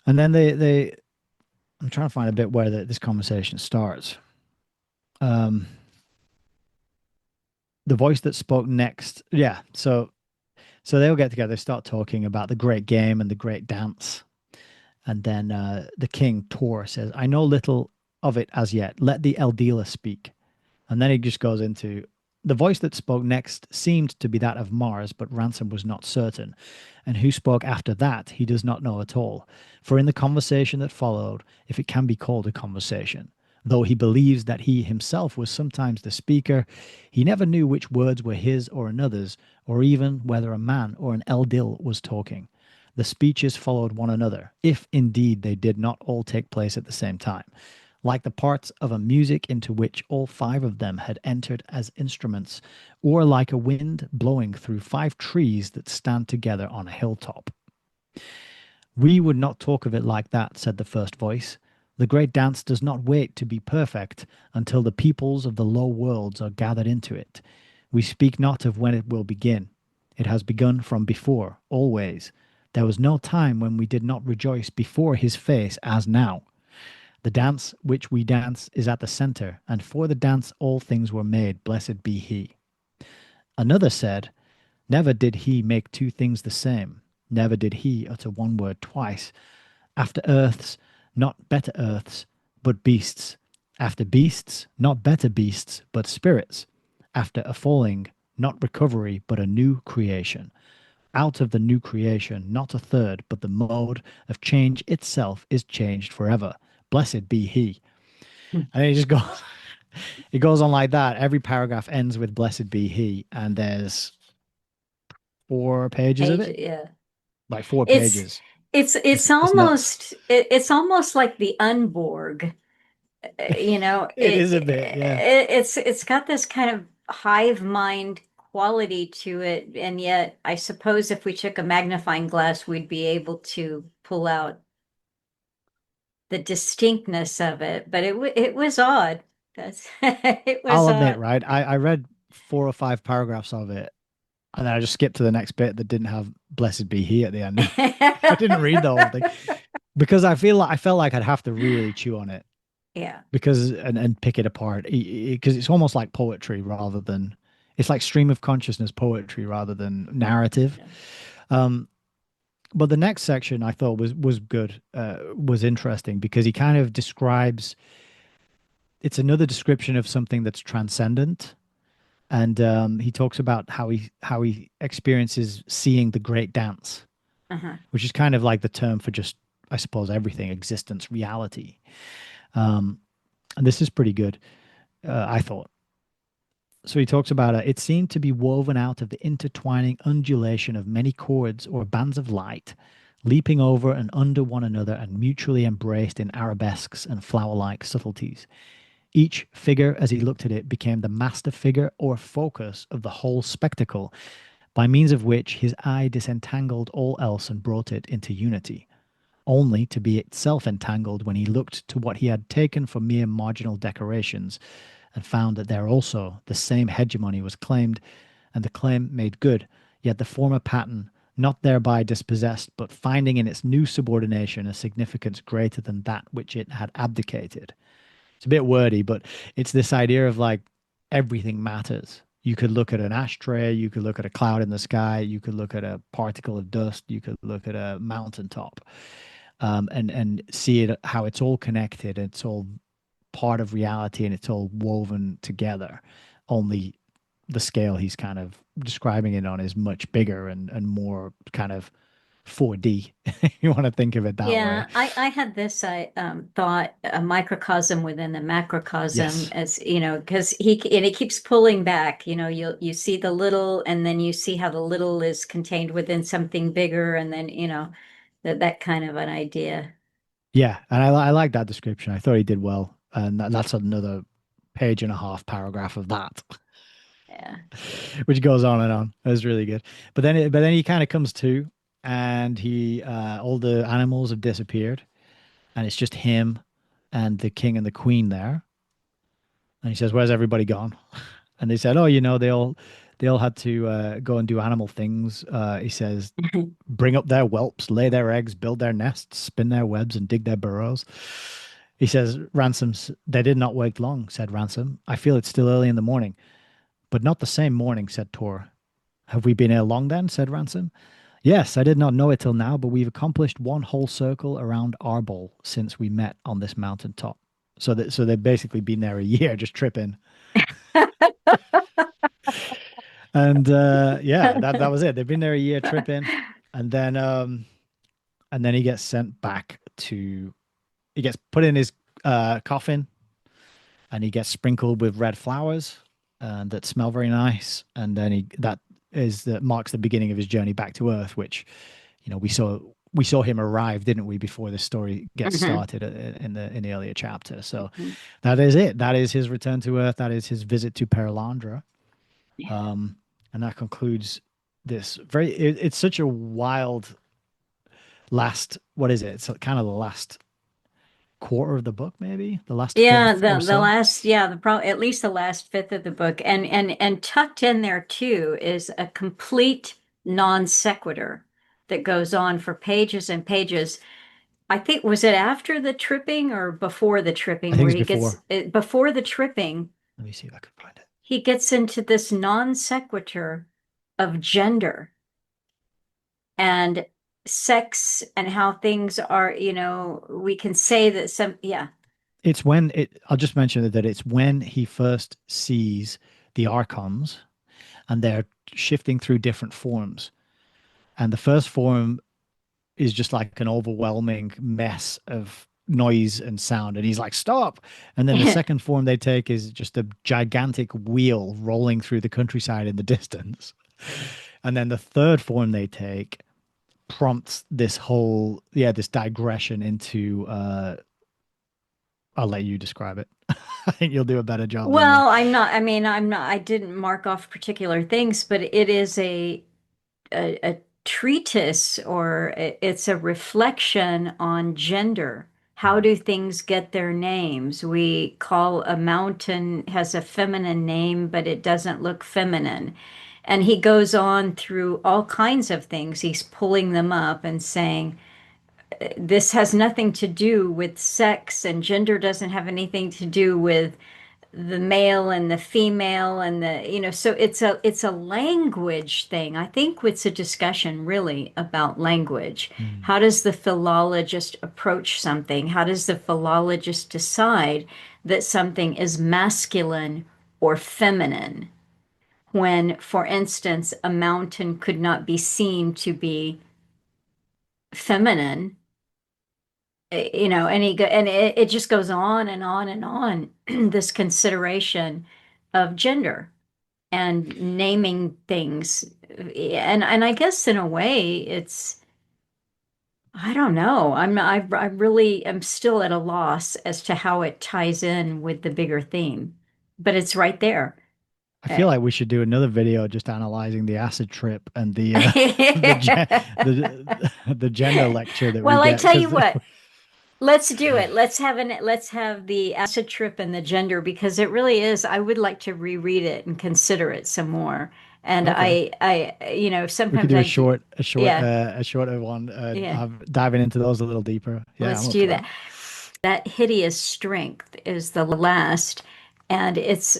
and then they I'm trying to find a bit where this conversation starts. Um, the voice that spoke next, yeah. So they'll get together, start talking about the great game and the great dance. And then the king, Tor, says, I know little of it as yet. Let the Eldila speak. And then he just goes into the voice that spoke next seemed to be that of Mars, but Ransom was not certain. And who spoke after that, he does not know at all. For in the conversation that followed, if it can be called a conversation, though he believes that he himself was sometimes the speaker, he never knew which words were his or another's, or even whether a man or an Eldil was talking. The speeches followed one another, if indeed they did not all take place at the same time, like the parts of a music into which all five of them had entered as instruments, or like a wind blowing through five trees that stand together on a hilltop. We would not talk of it like that, said the first voice. The great dance does not wait to be perfect until the peoples of the low worlds are gathered into it. We speak not of when it will begin. It has begun from before, always. There was no time when we did not rejoice before his face as now. The dance which we dance is at the center, and for the dance all things were made, blessed be he. Another said, Never did he make two things the same. Never did he utter one word twice. After earths, not better earths, but beasts. After beasts, not better beasts, but spirits. After a falling, not recovery, but a new creation. out of the new creation, not a third, but the mode of change itself is changed forever. Blessed be he. And then it just goes, it goes on like that. Every paragraph ends with blessed be he, and there's 4 pages of Age, it, yeah. like 4 pages. It's it's It's nuts. almost it's almost like the Unborg. You know, It is a bit, yeah. it's got this kind of hive mind quality to it, and yet I suppose if we took a magnifying glass, we'd be able to pull out the distinctness of it. But it was odd. That's it was I'll admit, odd. right? I read 4 or 5 paragraphs of it, and then I just skipped to the next bit that didn't have "Blessed be He" at the end. I didn't read the whole thing because I felt like I'd have to really chew on it Yeah. because and pick it apart because it's almost like poetry rather than it's like stream of consciousness poetry rather than narrative. Yeah. Um, but the next section I thought was good, was interesting because he kind of describes it's another description of something that's transcendent. And he talks about how he experiences seeing the great dance, Uh-huh. which is kind of like the term for just, I suppose, everything, existence, reality. Um, and this is pretty good, I thought. So he talks about it seemed to be woven out of the intertwining undulation of many chords or bands of light, leaping over and under one another and mutually embraced in arabesques and flower-like subtleties. Each figure, as he looked at it, became the master figure or focus of the whole spectacle, by means of which his eye disentangled all else and brought it into unity, only to be itself entangled when he looked to what he had taken for mere marginal decorations, and found that there also the same hegemony was claimed, and the claim made good, yet the former pattern not thereby dispossessed, but finding in its new subordination a significance greater than that which it had abdicated. It's a bit wordy, but it's this idea of like everything matters. You could look at an ashtray, you could look at a cloud in the sky, you could look at a particle of dust, you could look at a mountaintop, and see it how it's all connected. It's all part of reality, and it's all woven together. Only the scale he's kind of describing it on is much bigger and more kind of 4D. You want to think of it that way. Yeah, I had this I thought a microcosm within the macrocosm Yes. as you know because he keeps pulling back, you know, you see the little and then you see how the little is contained within something bigger and then you know that kind of an idea. Yeah, and I like that description. I thought he did well, and that's another page and a half paragraph of that, Yeah. which goes on and on. It was really good. But then he kind of comes to, and he all the animals have disappeared, and it's just him and the king and the queen there. And he says, "Where's everybody gone?" And they said, "Oh, they all had to go and do animal things." He says, "Bring up their whelps, lay their eggs, build their nests, spin their webs, and dig their burrows." He says, "They did not wake long," said Ransom. "I feel it's still early in the morning." "But not the same morning," said Tor. "Have we been here long then?" said Ransom. "Yes, I did not know it till now, but we've accomplished one whole circle around Arbol since we met on this mountain top." So they've basically been there a year just tripping. And yeah, that was it. They've been there a year tripping, and then he gets sent back to he gets put in his coffin, and he gets sprinkled with red flowers that smell very nice, and then he that marks the beginning of his journey back to Earth, which we saw him arrive, didn't we, before the story gets Mhm. started in the earlier chapter. So Mhm. that is it. That is his return to Earth. That is his visit to Perelandra. Yeah. And that concludes this it's such a wild last, what is it? It's kind of the last quarter of the book, maybe the last Yeah, fifth the or the so. last yeah, the pro at least the last fifth of the book and tucked in there too is a complete non sequitur that goes on for pages and pages. I think was it after the tripping or before the I tripping think where it's he gets before. before the tripping Let me see if I can find it. he gets into this non sequitur of gender and sex and how things are, you know, we can say that some yeah. It's when it I'll just mention that it's when he first sees the archons, and they're shifting through different forms. And the first form is just like an overwhelming mess of noise and sound. And he's like, stop. And then the second form they take is just a gigantic wheel rolling through the countryside in the distance. And then the third form they take prompts this whole, this digression into, I'll let you describe it. I think you'll do a better job than me. Well, I didn't mark off particular things, but it is a treatise, or it's a reflection on gender. How do things get their names? We call a mountain has a feminine name, but it doesn't look feminine. And he goes on through all kinds of things. He's pulling them up and saying, this has nothing to do with sex, and gender doesn't have anything to do with the male and the female and so it's a language thing. I think it's a discussion really about language. Mm. How does the philologist approach something? How does the philologist decide that something is masculine or feminine when, for instance, a mountain could not be seen to be feminine? And it just goes on and on and on, this consideration of gender and naming things. And I guess in a way it's, I don't know. I really am still at a loss as to how it ties in with the bigger theme, but it's right there. I Uh, feel like we should do another video just analyzing the acid trip and the the gender lecture that we Well, I get tell you because what, let's do it. Let's have the acid trip and the gender, because it really is. I would like to reread it and consider it some more. And okay, we could sometimes do yeah, a shorter one, yeah. diving into those a little deeper. Yeah, Let's I'm up do for that. that. That hideous strength is the last, and it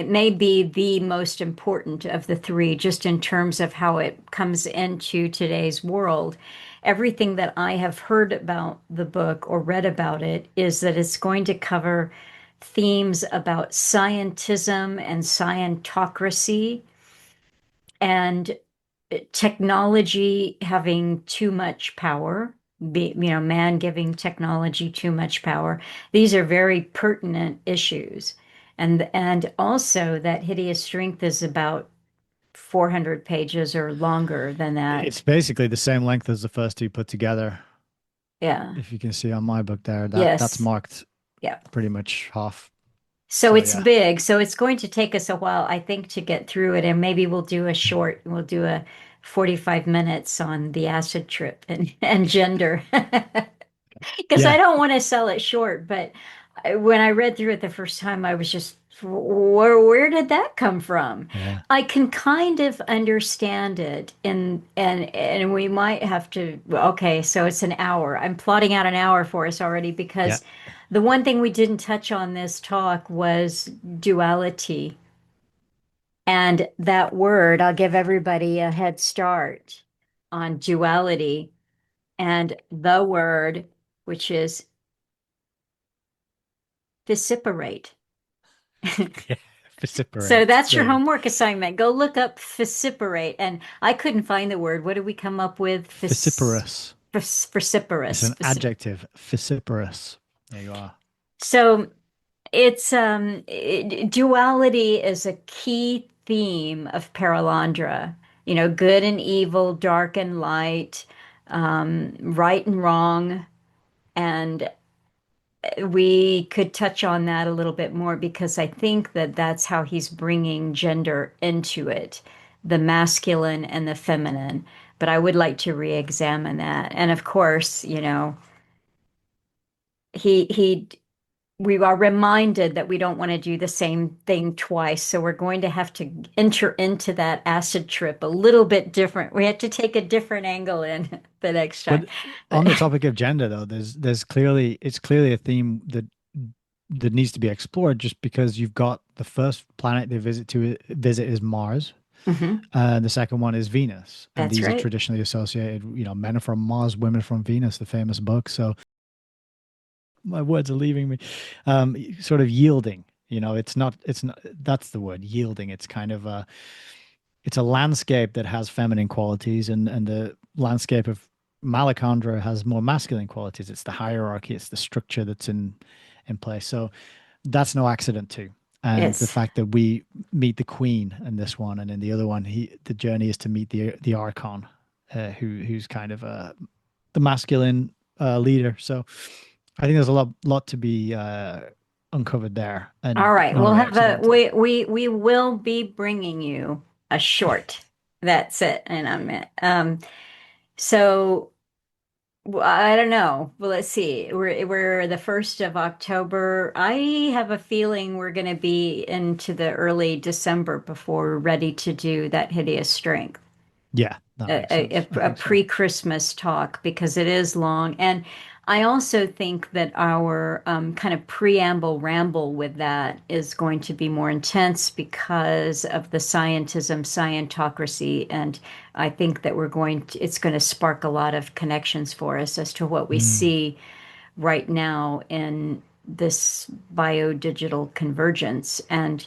may be the most important of the three, just in terms of how it comes into today's world. Everything that I have heard about the book or read about it is that it's going to cover themes about scientism and scientocracy and technology having too much power, man giving technology too much power. These are very pertinent issues. And also that hideous strength is about 400 pages or longer than that. It's basically the same length as the first two put together. Yeah. If you can see on my book there, that's Yes. marked Yeah. pretty much half. So So it's yeah, big. So it's going to take us a while, I think, to get through it. And maybe we'll do a 45 minutes on the acid trip and gender. Because I yeah, don't want to sell it short, but when I read through it the first time, I was just, where did that come from? yeah, I can kind of understand it, and we might have to. Okay, so it's an hour. I'm plotting out an hour for us already, yeah. because the one thing we didn't touch on this talk was duality, and that word. I'll give everybody a head start on duality and the word, which is vociferate. Yeah. So Vociferate. that's your There you homework assignment. Go look up vociferate. And I couldn't find the word. What did we come up with? Vociferous. It's Vociferous. an adjective. Vociferous. There you are. So it's duality is a key theme of Perelandra. Good and evil, dark and light, right and wrong, and we could touch on that a little bit more, because I think that that's how he's bringing gender into it, the masculine and the feminine. But I would like to re-examine that. And of course, he we are reminded that we don't want to do the same thing twice. So we're going to have to enter into that acid trip a little bit different. We have to take a different angle in the next time. But But on the topic of gender, though, there's clearly it's clearly a theme that needs to be explored. Just because you've got the first planet they visit is Mars, Mhm, the second one is Venus, and that's these are right. traditionally associated. Men are from Mars, women from Venus, the famous book. So my words are leaving me. Sort of yielding. It's not. That's the word, yielding. It's kind of a. It's a landscape that has feminine qualities, and landscape of Malacandra has more masculine qualities. It's the hierarchy, it's the structure that's in place. So that's no accident too. And the It's fact that we meet the queen in this one, and in the other one, the journey is to meet the archon, who's kind of the masculine leader. So I think there's a lot to be uncovered there, all and right. not We'll only have a accidental. we will be bringing you a short. That's it. And so I don't know. Well, let's see. We're the 1st of October. I have a feeling we're going to be into the early December before we're ready to do that hideous strength. Yeah, that makes sense. I A think so. pre-Christmas talk because it is long. And I also think that our kind of preamble ramble with that is going to be more intense because of the scientism, scientocracy. And I think that it's going to spark a lot of connections for us as to what we Mm. see right now in this biodigital convergence. And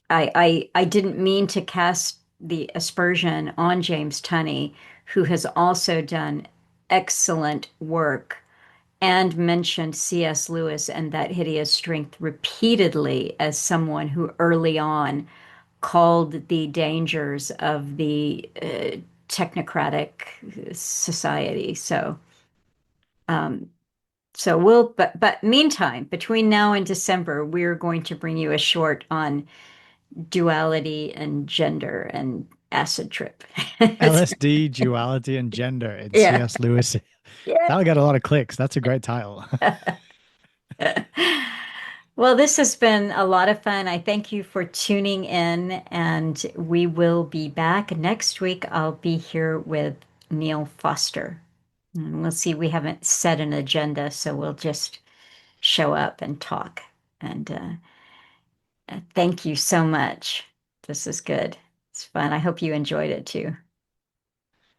I didn't mean to cast the aspersion on James Tunney, who has also done excellent work and mentioned C.S. Lewis and that hideous strength repeatedly as someone who early on called the dangers of the technocratic society. Um, but meantime, between now and December, we're going to bring you a short on duality and gender and acid trip. LSD, duality, and gender in Yeah. C.S. Lewis. Yeah. That'll get a lot of clicks. That's a great title. Well, this has been a lot of fun. I thank you for tuning in, and we will be back next week. I'll be here with Neil Foster. And we'll see, we haven't set an agenda, so we'll just show up and talk. And thank you so much. This is good. It's fun. I hope you enjoyed it too.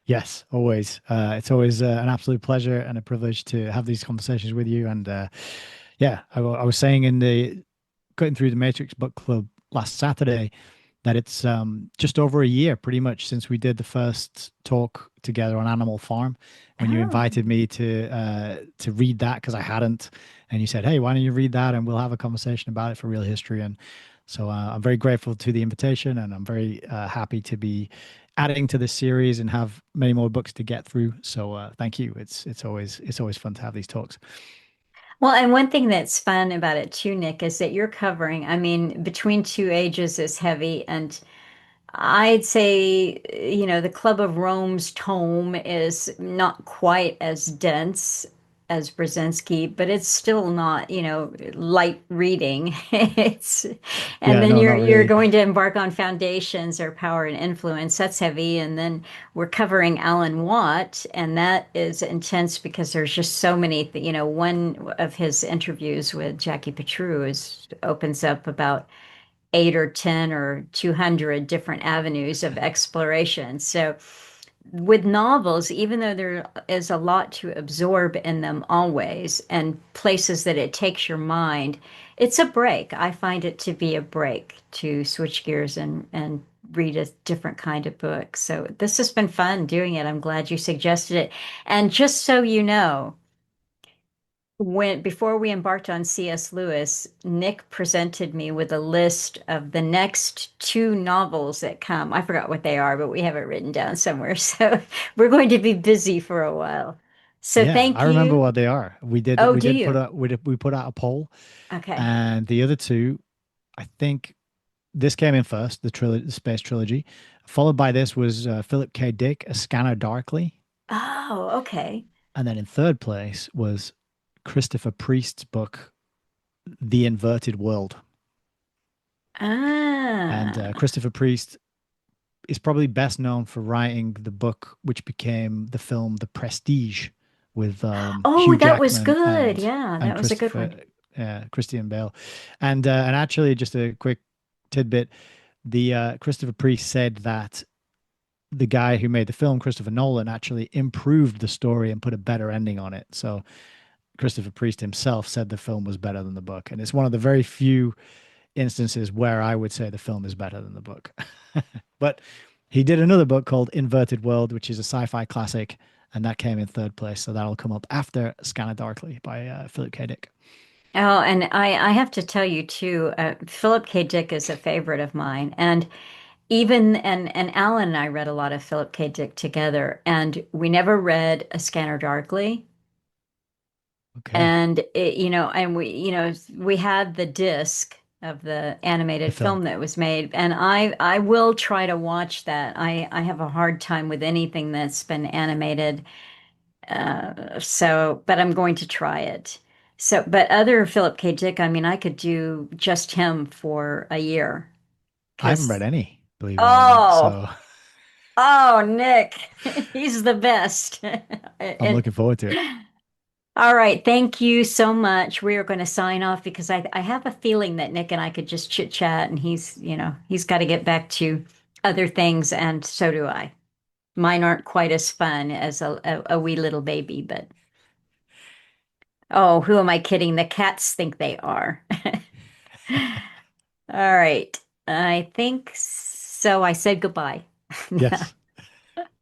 Yes, always. It's always an absolute pleasure and a privilege to have these conversations with you. And yeah, I was saying in the Cutting Through the Matrix book club last Saturday that it's just over a year pretty much since we did the first talk together on Animal Farm, when you Oh. invited me to read that because I hadn't, and you said, hey, why don't you read that and we'll have a conversation about it for real history. And so I'm very grateful to the invitation, and I'm very happy to be adding to this series and have many more books to get through. So thank you. It's always fun to have these talks. Well, and one thing that's fun about it too, Nick, is that you're covering, I mean, Between Two Ages is heavy, and I'd say, the Club of Rome's tome is not quite as dense as Brzezinski, but it's still not, light reading. It's, and Yeah, then no, you're not you're really. going to embark on Foundations or Power and Influence. That's heavy, and then we're covering Alan Watt, and that is intense because there's just so many. One of his interviews with Jackie Patriou opens up about 8 or 10 or 200 different avenues of exploration. So, with novels, even though there is a lot to absorb in them always, and places that it takes your mind, it's a break. I find it to be a break to switch gears and read a different kind of book. So, this has been fun doing it. I'm glad you suggested it. And just so you know, when before we embarked on C.S. Lewis, Nick presented me with a list of the next two novels that come. I forgot what they are, but we have it written down somewhere. So we're going to be busy for a while. So Yeah, thank I remember you. what they are. We did Oh, we do did put you? out we put out a poll, Okay. and the other two, I think this came in first, the Space Trilogy. Followed by this was Philip K. Dick, A Scanner Darkly, Oh, okay. and then in third place was Christopher Priest's book, The Inverted World. And Ah. Christopher Priest is probably best known for writing the book which became the film The Prestige with Oh, Hugh that was Jackman good. Yeah, and that was a good one. Christian Bale, and actually just a quick tidbit: the Christopher Priest said that the guy who made the film, Christopher Nolan, actually improved the story and put a better ending on it. So Christopher Priest himself said the film was better than the book, and it's one of the very few instances where I would say the film is better than the book. But He did another book called Inverted World, which is a sci-fi classic, and that came in third place. So that'll come up after Scanner Darkly by Philip K. Dick. Oh, and I have to tell you too, Philip K. Dick is a favorite of mine. And even and Alan and I read a lot of Philip K. Dick together, and we never read A Scanner Darkly. Okay. And and we had the disc of the The animated film. film that was made, and I will try to watch that. I have a hard time with anything that's been animated. But I'm going to try it. So, but other Philip K. Dick, I mean, I could do just him for a year. I haven't read Because, any, believe it or not. oh, So oh, Nick, he's the best. I'm And looking forward to it. all right, thank you so much. We are going to sign off because I have a feeling that Nick and I could just chit chat, and he's got to get back to other things, and so do I. Mine aren't quite as fun as a wee little baby, but. Oh, who am I kidding? The cats think they are. All right. I think so. I said goodbye. Yes.